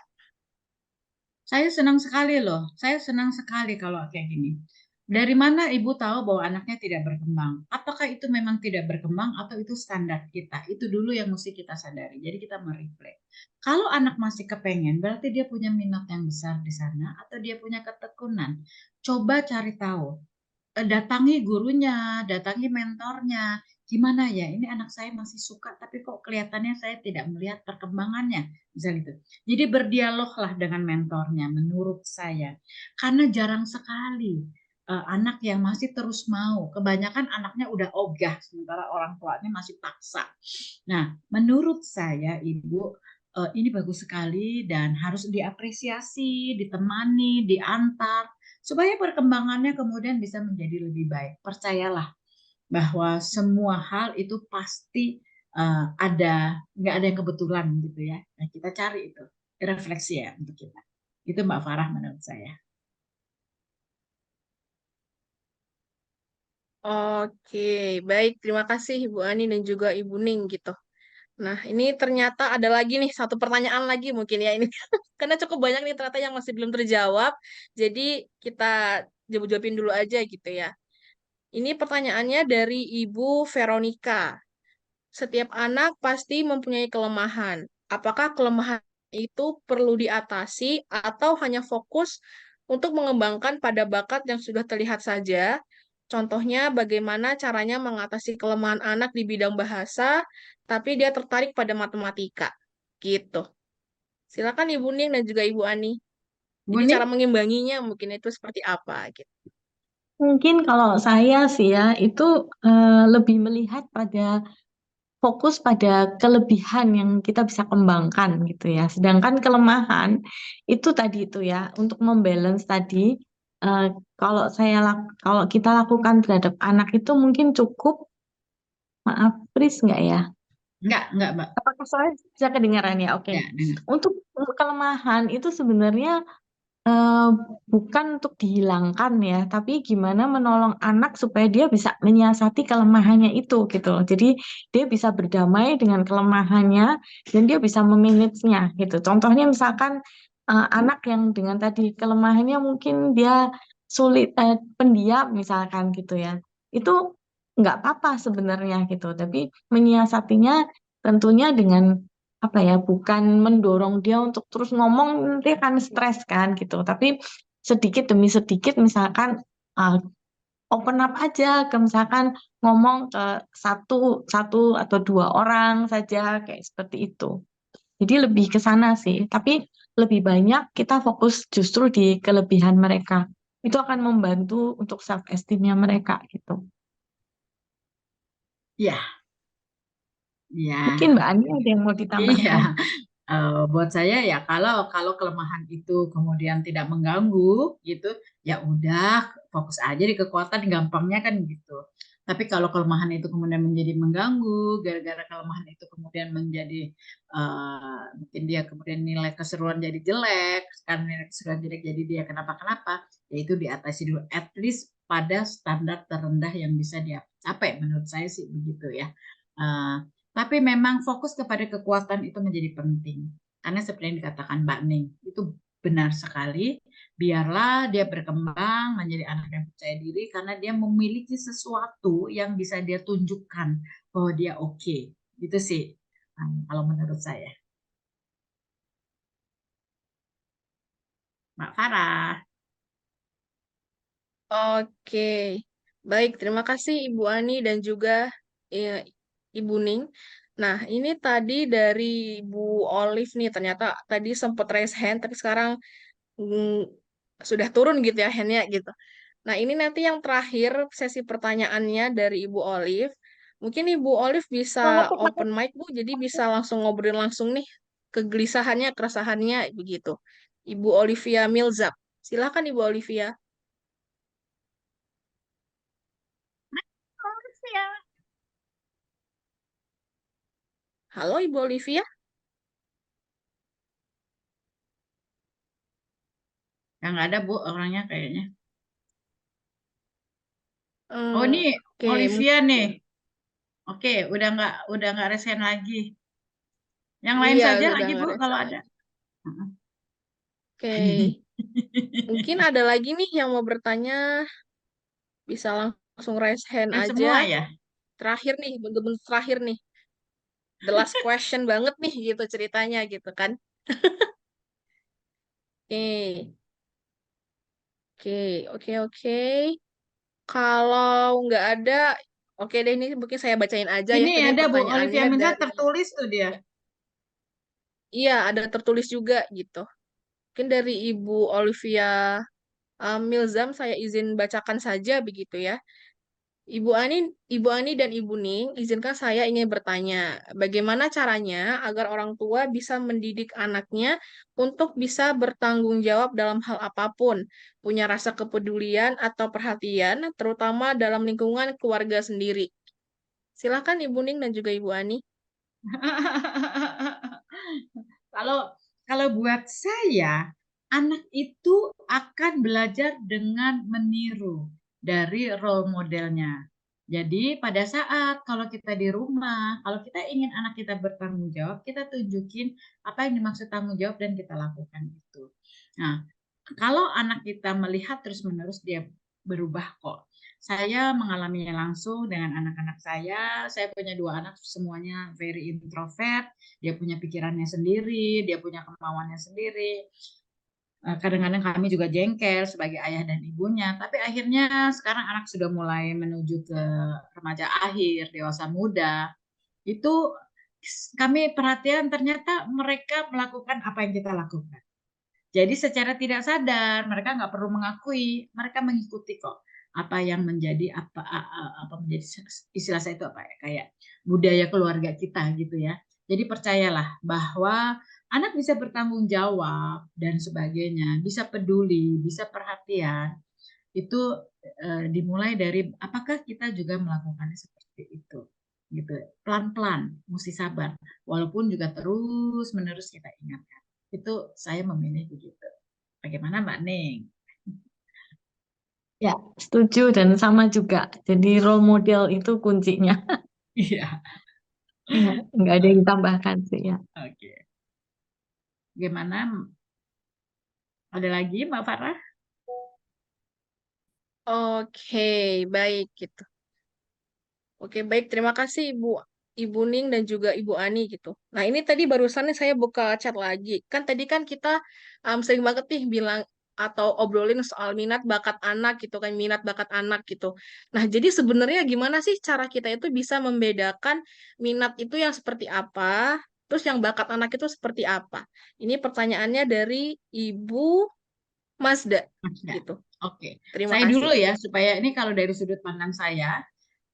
Saya senang sekali loh. Saya senang sekali kalau kayak gini. Dari mana ibu tahu bahwa anaknya tidak berkembang? Apakah itu memang tidak berkembang atau itu standar kita? Itu dulu yang mesti kita sadari. Jadi kita merefleks. Kalau anak masih kepengen, berarti dia punya minat yang besar di sana atau dia punya ketekunan. Coba cari tahu. Datangi gurunya, datangi mentornya. Gimana ya? Ini anak saya masih suka, tapi kok kelihatannya saya tidak melihat perkembangannya. Misal gitu. Jadi berdialoglah dengan mentornya menurut saya. Karena jarang sekali anak yang masih terus mau. Kebanyakan anaknya udah ogah sementara orang tuanya masih paksa. Nah, menurut saya Ibu ini bagus sekali dan harus diapresiasi, ditemani, diantar supaya perkembangannya kemudian bisa menjadi lebih baik. Percayalah bahwa semua hal itu pasti nggak ada yang kebetulan gitu ya. Nah, kita cari itu refleksi ya untuk kita. Itu Mbak Farah menurut saya. Oke, baik. Terima kasih Ibu Ani dan juga Ibu Ning gitu. Nah, ini ternyata ada lagi nih satu pertanyaan lagi mungkin ya ini. Karena cukup banyak nih ternyata yang masih belum terjawab. Jadi kita jawab-jawabin dulu aja gitu ya. Ini pertanyaannya dari Ibu Veronica. Setiap anak pasti mempunyai kelemahan. Apakah kelemahan itu perlu diatasi atau hanya fokus untuk mengembangkan pada bakat yang sudah terlihat saja? Contohnya, bagaimana caranya mengatasi kelemahan anak di bidang bahasa, tapi dia tertarik pada matematika. Gitu. Silakan Ibu Ning dan juga Ibu Ani. Bu Jadi cara Ning, mengimbanginya mungkin itu seperti apa gitu. Mungkin kalau saya sih ya itu lebih melihat pada fokus pada kelebihan yang kita bisa kembangkan gitu ya. Sedangkan kelemahan itu tadi itu ya untuk membalance tadi eh, kalau kita lakukan terhadap anak itu mungkin cukup, maaf Pris nggak ya? enggak Mbak. Apakah saya bisa kedengaran ya? Oke. Ya, dengar. Untuk kelemahan itu sebenarnya eh, bukan untuk dihilangkan ya, tapi gimana menolong anak supaya dia bisa menyiasati kelemahannya itu gitu loh. Jadi dia bisa berdamai dengan kelemahannya dan dia bisa memanagenya gitu. Contohnya misalkan anak yang dengan tadi kelemahannya mungkin dia sulit pendiam misalkan gitu ya. Itu nggak apa-apa sebenarnya gitu, tapi menyiasatinya tentunya dengan apa ya, bukan mendorong dia untuk terus ngomong nanti akan stres kan gitu, tapi sedikit demi sedikit misalkan uh, open up aja ke misalkan ngomong ke satu satu atau dua orang saja kayak seperti itu. Jadi lebih ke sana sih, tapi lebih banyak kita fokus justru di kelebihan mereka. Itu akan membantu untuk self esteemnya mereka gitu. Ya, ya. Mungkin Mbak Ani ada yang mau Iya. ditambahkan? Buat saya ya kalau kelemahan itu kemudian tidak mengganggu gitu, ya udah fokus aja di kekuatan, gampangnya kan gitu. Tapi kalau kelemahan itu kemudian menjadi mengganggu, gara-gara kelemahan itu kemudian menjadi mungkin dia kemudian nilai keseruan jadi jelek, karena nilai keseruan jelek jadi dia kenapa-kenapa, ya itu diatasi dulu, at least pada standar terendah yang bisa dia capai. Menurut saya sih begitu ya. Eh, tapi memang fokus kepada kekuatan itu menjadi penting. Karena seperti yang dikatakan Mbak Ning, itu benar sekali. Biarlah dia berkembang menjadi anak yang percaya diri karena dia memiliki sesuatu yang bisa dia tunjukkan bahwa dia oke. Gitu sih. Kalau menurut saya. Mbak Farah. Oke, baik. Terima kasih Ibu Ani dan juga eh, Ibu Ning. Nah, ini tadi dari Bu Olive nih, ternyata tadi sempat raise hand, tapi sekarang sudah turun gitu ya handnya gitu. Nah, ini nanti yang terakhir sesi pertanyaannya dari Ibu Olive. Mungkin Ibu Olive bisa Mau ngetik open mic, Bu, jadi bisa langsung ngobrol langsung nih kegelisahannya, keresahannya begitu. Ibu Olivia Milzap. Silakan Ibu Olivia. Halo Ibu Olivia. Yang nggak ada Bu orangnya kayaknya. Oh Hmm, ini oke, Olivia nih. Oke, udah nggak resign lagi. Yang lain iya saja sudah lagi Bu ngerasa kalau ada. lagi. Oke, mungkin ada lagi nih yang mau bertanya, bisa langsung raise hand Udah aja. semua ya. Terakhir nih, bener-bener terakhir nih. The last question banget nih gitu ceritanya gitu kan. Oke, oke, oke, oke. Kalau nggak ada, oke deh ini mungkin saya bacain aja ya. Ini Tadi ada Bu pertanyaannya Olivia Menza dari, tertulis tuh dia. iya ada tertulis juga gitu. Mungkin dari Ibu Olivia Milzam saya izin bacakan saja begitu ya. Ibu Ani dan Ibu Ning, izinkan saya ingin bertanya, bagaimana caranya agar orang tua bisa mendidik anaknya untuk bisa bertanggung jawab dalam hal apapun, punya rasa kepedulian atau perhatian, terutama dalam lingkungan keluarga sendiri. Silakan Ibu Ning dan juga Ibu Ani. Kalau kalau buat saya, anak itu akan belajar dengan meniru dari role modelnya. Jadi pada saat kalau kita di rumah, kalau kita ingin anak kita bertanggung jawab, kita tunjukin apa yang dimaksud tanggung jawab dan kita lakukan itu. Nah, kalau anak kita melihat terus-menerus dia berubah kok. Saya mengalaminya langsung dengan anak-anak saya punya 2 anak semuanya very introvert, dia punya pikirannya sendiri, dia punya kemauannya sendiri. Kadang-kadang kami juga jengkel sebagai ayah dan ibunya, tapi akhirnya sekarang anak sudah mulai menuju ke remaja akhir, dewasa muda. Itu kami perhatian ternyata mereka melakukan apa yang kita lakukan. Jadi secara tidak sadar mereka nggak perlu mengakui, mereka mengikuti kok apa yang menjadi apa menjadi istilah saya itu apa ya kayak budaya keluarga kita gitu ya. Jadi percayalah bahwa anak bisa bertanggung jawab dan sebagainya, bisa peduli, bisa perhatian itu dimulai dari apakah kita juga melakukannya seperti itu gitu. Pelan-pelan, mesti sabar walaupun juga terus-menerus kita ingatkan. Itu saya memilih begitu. Bagaimana Mbak Ning? Ya, setuju dan sama juga. Jadi role model itu kuncinya. Iya, Ya, nggak ada yang ditambahkan sih ya. oke. Gimana? Ada lagi Mbak Farah? Oke, baik gitu. Oke, baik. Terima kasih Ibu Ning dan juga Ibu Ani gitu. Nah, ini tadi barusan nih saya buka chat lagi. Kan tadi kan kita sering banget nih bilang atau obrolin soal minat bakat anak gitu kan, minat bakat anak gitu. Nah, jadi sebenarnya gimana sih cara kita itu bisa membedakan minat itu yang seperti apa, terus yang bakat anak itu seperti apa? Ini pertanyaannya dari Ibu Mazda Ya. gitu. Oke. Terima Saya dulu kasih. ya supaya ini kalau dari sudut pandang saya,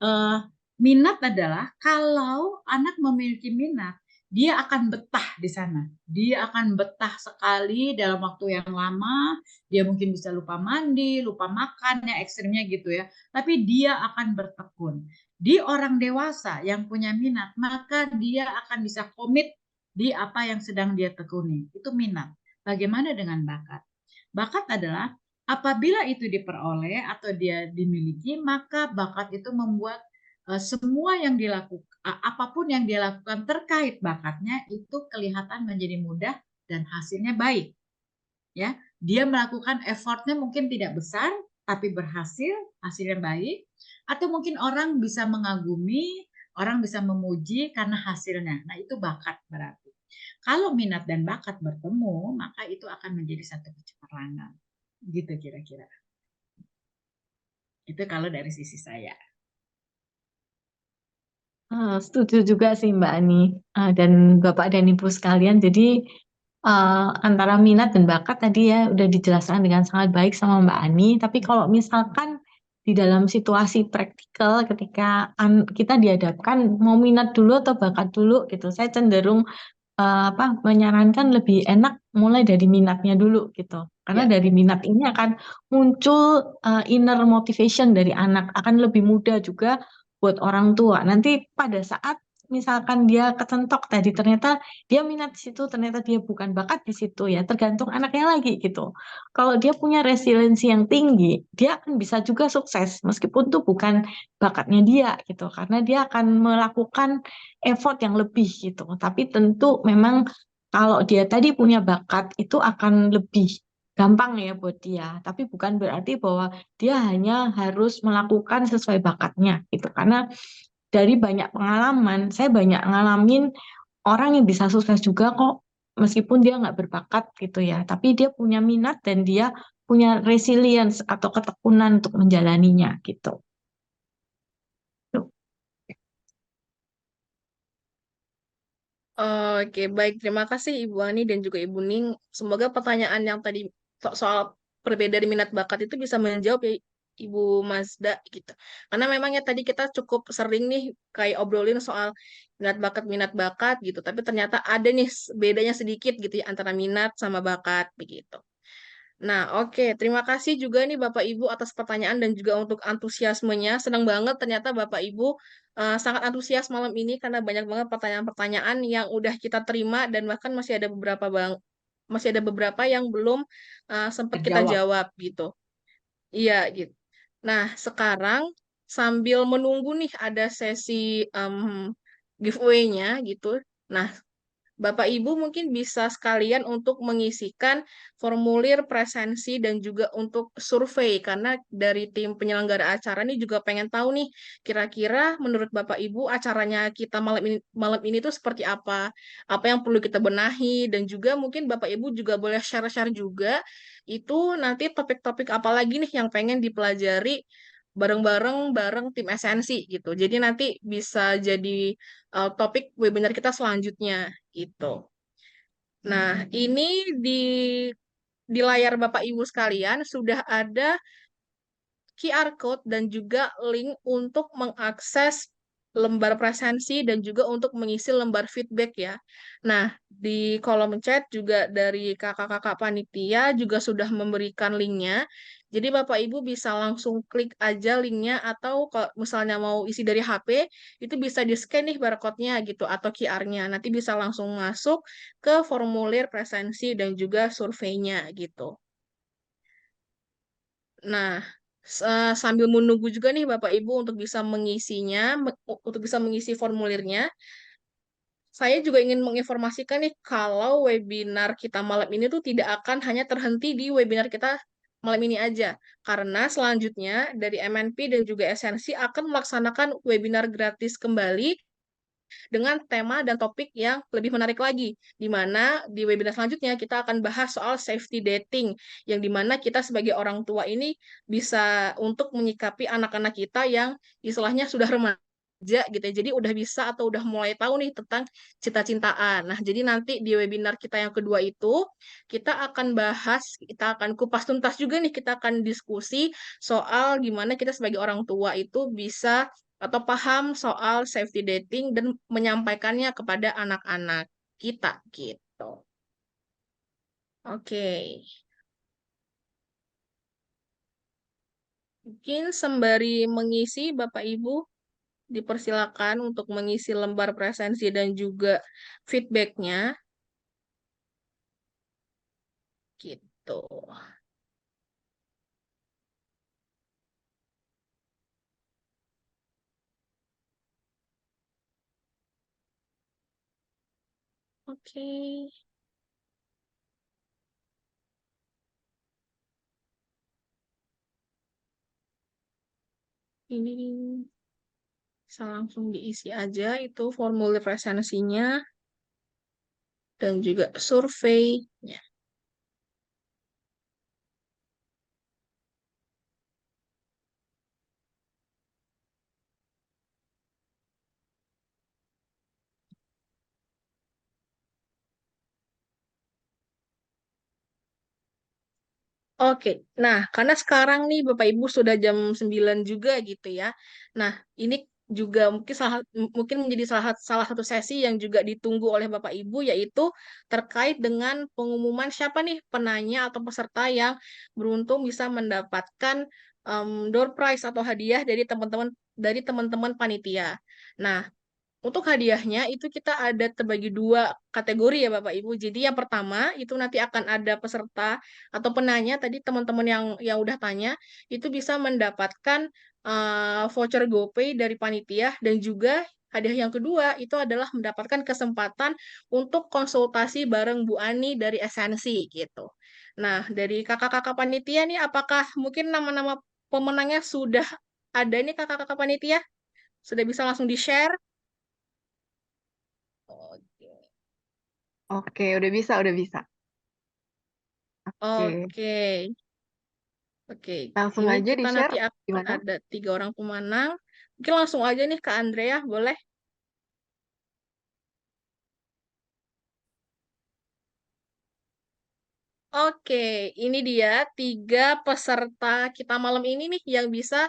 eh, minat adalah kalau anak memiliki minat, dia akan betah di sana. Dia akan betah sekali dalam waktu yang lama. Dia mungkin bisa lupa mandi, lupa makan, ya ekstrimnya gitu ya. Tapi dia akan bertekun. Di orang dewasa yang punya minat, maka dia akan bisa komit di apa yang sedang dia tekuni. Itu minat. Bagaimana dengan bakat? Bakat adalah apabila itu diperoleh atau dia dimiliki, maka bakat itu membuat semua yang dilakukan, apapun yang dia lakukan terkait bakatnya itu kelihatan menjadi mudah dan hasilnya baik. Ya, dia melakukan effortnya mungkin tidak besar, tapi berhasil, hasilnya baik. Atau mungkin orang bisa mengagumi, orang bisa memuji karena hasilnya. Nah, itu bakat berarti. Kalau minat dan bakat bertemu, maka itu akan menjadi satu kecemerlangan. Gitu kira-kira. Itu kalau dari sisi saya. Setuju juga sih Mbak Ani dan Bapak dan Ibu sekalian. Jadi antara minat dan bakat tadi ya udah dijelaskan dengan sangat baik sama Mbak Ani. Tapi kalau misalkan di dalam situasi praktikal ketika kita dihadapkan mau minat dulu atau bakat dulu gitu, saya cenderung menyarankan lebih enak mulai dari minatnya dulu gitu. Karena Ya, dari minat ini akan muncul inner motivation dari anak, akan lebih mudah juga buat orang tua. Nanti pada saat misalkan dia kecentok tadi ternyata dia minat di situ, ternyata dia bukan bakat di situ ya, tergantung anaknya lagi gitu. Kalau dia punya resiliensi yang tinggi, dia akan bisa juga sukses meskipun tuh bukan bakatnya dia gitu, karena dia akan melakukan effort yang lebih gitu. Tapi tentu memang kalau dia tadi punya bakat itu akan lebih gampang ya buat dia. Tapi bukan berarti bahwa dia hanya harus melakukan sesuai bakatnya gitu. Karena dari banyak pengalaman, saya banyak ngalamin orang yang bisa sukses juga kok meskipun dia nggak berbakat gitu ya. Tapi dia punya minat dan dia punya resilience atau ketekunan untuk menjalaninya gitu. Oke, baik. Terima kasih Ibu Ani dan juga Ibu Ning. Semoga pertanyaan yang tadi soal perbedaan minat bakat itu bisa menjawab ya Ibu Mazda gitu. Karena memangnya tadi kita cukup sering nih kayak obrolin soal minat bakat gitu. Tapi ternyata ada nih bedanya sedikit gitu ya antara minat sama bakat begitu. Nah, oke. Terima kasih juga nih Bapak Ibu atas pertanyaan dan juga untuk antusiasmenya. Senang banget ternyata Bapak Ibu sangat antusias malam ini karena banyak banget pertanyaan-pertanyaan yang udah kita terima dan bahkan masih ada beberapa yang belum sempat kita terjawab. jawab gitu. Iya gitu. Nah, sekarang sambil menunggu nih ada sesi giveaway-nya gitu. Nah, Bapak Ibu mungkin bisa sekalian untuk mengisikan formulir presensi dan juga untuk survei karena dari tim penyelenggara acara ini juga pengen tahu nih kira-kira menurut Bapak Ibu acaranya kita malam ini tuh seperti apa yang perlu kita benahi dan juga mungkin Bapak Ibu juga boleh share-share juga itu nanti topik-topik apa lagi nih yang pengen dipelajari bareng tim esensi gitu. Jadi nanti bisa jadi topik webinar kita selanjutnya gitu. Nah, ini di layar Bapak Ibu sekalian sudah ada QR code dan juga link untuk mengakses lembar presensi dan juga untuk mengisi lembar feedback ya. Nah, di kolom chat juga dari kakak-kakak panitia juga sudah memberikan linknya. Jadi Bapak Ibu bisa langsung klik aja linknya atau kalau misalnya mau isi dari HP, itu bisa di-scan nih barcode-nya gitu atau QR-nya. Nanti bisa langsung masuk ke formulir presensi dan juga surveinya gitu. Nah, sambil menunggu juga nih Bapak Ibu untuk bisa untuk bisa mengisi formulirnya, saya juga ingin menginformasikan nih kalau webinar kita malam ini tuh tidak akan hanya terhenti di webinar kita malam ini aja. Karena selanjutnya dari MNP dan juga Esensi akan melaksanakan webinar gratis kembali dengan tema dan topik yang lebih menarik lagi, di mana di webinar selanjutnya kita akan bahas soal safety dating, yang di mana kita sebagai orang tua ini bisa untuk menyikapi anak-anak kita yang istilahnya sudah remaja gitu ya. Jadi udah bisa atau udah mulai tahu nih tentang cinta-cintaan. Nah, jadi nanti di webinar kita yang kedua itu kita akan kupas tuntas juga nih, kita akan diskusi soal gimana kita sebagai orang tua itu bisa atau paham soal safety dating dan menyampaikannya kepada anak-anak kita gitu. Oke. Mungkin sembari mengisi Bapak Ibu dipersilakan untuk mengisi lembar presensi dan juga feedbacknya gitu. Oke. Ini bisa langsung diisi aja itu formulir presensinya dan juga surveinya. Oke, nah karena sekarang nih Bapak Ibu sudah jam 9 juga gitu ya. Nah, ini juga mungkin menjadi salah satu sesi yang juga ditunggu oleh Bapak Ibu, yaitu terkait dengan pengumuman siapa nih penanya atau peserta yang beruntung bisa mendapatkan door prize atau hadiah dari teman-teman panitia. Nah, untuk hadiahnya itu kita ada terbagi dua kategori ya Bapak Ibu. Jadi yang pertama itu nanti akan ada peserta atau penanya tadi teman-teman yang udah tanya itu bisa mendapatkan voucher GoPay dari panitia, dan juga hadiah yang kedua itu adalah mendapatkan kesempatan untuk konsultasi bareng Bu Ani dari Esensi gitu. Nah, dari kakak-kakak panitia nih, apakah mungkin nama-nama pemenangnya sudah ada nih kakak-kakak panitia? Sudah bisa langsung di-share? Oke. Oke, udah bisa, udah bisa. Oke, Oke. Oke. langsung Ini aja kita di-share nanti akan gimana? ada 3 orang pemenang. Mungkin langsung aja nih ke Andrea, boleh? Oke, ini dia 3 peserta kita malam ini nih yang bisa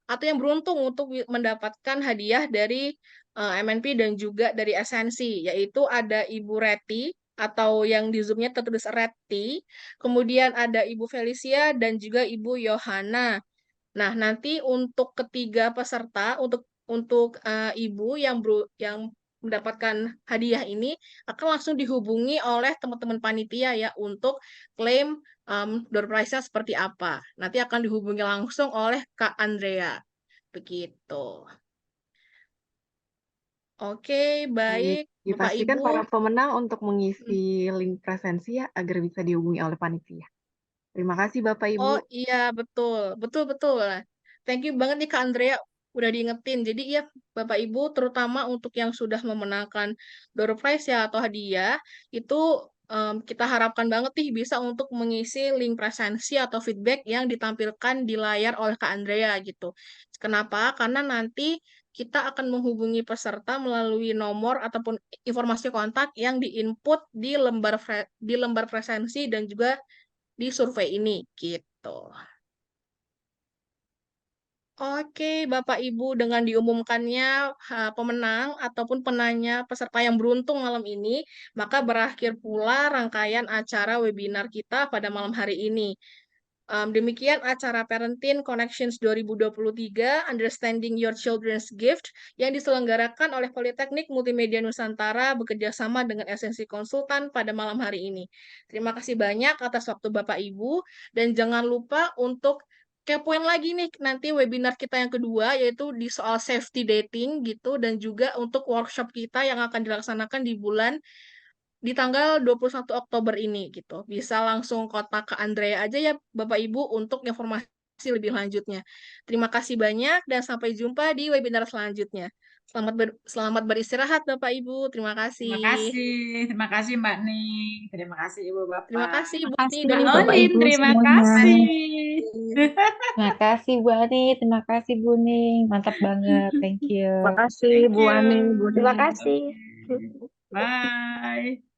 atau yang beruntung untuk mendapatkan hadiah dari MNP dan juga dari Esensi, yaitu ada Ibu Reti atau yang di Zoom-nya tertulis Reti, kemudian ada Ibu Felicia dan juga Ibu Yohana. Nah, nanti untuk ketiga peserta, untuk ibu yang mendapatkan hadiah ini akan langsung dihubungi oleh teman-teman panitia ya untuk klaim door prize-nya seperti apa. Nanti akan dihubungi langsung oleh Kak Andrea. Begitu. Oke, Baik, baik Bapak dipastikan Ibu. para pemenang untuk mengisi link presensi ya agar bisa dihubungi oleh panitia. Terima kasih Bapak Ibu. Oh iya, betul, betul, betul. Thank you banget nih Kak Andrea, udah diingetin. Jadi ya Bapak Ibu, terutama untuk yang sudah memenangkan door prize ya atau hadiah, itu kita harapkan banget nih bisa untuk mengisi link presensi atau feedback yang ditampilkan di layar oleh Kak Andrea gitu. Kenapa? Karena nanti kita akan menghubungi peserta melalui nomor ataupun informasi kontak yang diinput di lembar presensi dan juga di survei ini gitu. Oke, Bapak Ibu, dengan diumumkannya pemenang ataupun penanya peserta yang beruntung malam ini, maka berakhir pula rangkaian acara webinar kita pada malam hari ini. Demikian acara Parenting Connections 2023 Understanding Your Children's Gift yang diselenggarakan oleh Politeknik Multimedia Nusantara bekerjasama dengan Esensi Konsultan pada malam hari ini. Terima kasih banyak atas waktu Bapak Ibu, dan jangan lupa untuk kepoin lagi nih nanti webinar kita yang kedua, yaitu di soal safety dating gitu, dan juga untuk workshop kita yang akan dilaksanakan di tanggal 21 Oktober ini gitu. Bisa langsung kontak ke Andrea aja ya Bapak Ibu untuk informasi lebih lanjutnya. Terima kasih banyak dan sampai jumpa di webinar selanjutnya. Selamat beristirahat Bapak Ibu. Terima Terima kasih. kasih, terima kasih Mbak Ning, terima kasih Ibu Terima Bapak. kasih Terima Bu Ni kasih dan Mbak Ibu Bapak Olin, Ibu terima semuanya. kasih. Terima kasih Bu Ani, terima kasih Bu Ning, mantap banget, thank you. Terima kasih Thank Bu you. Ani, Bu Terima Ning. kasih. Oke. Bye.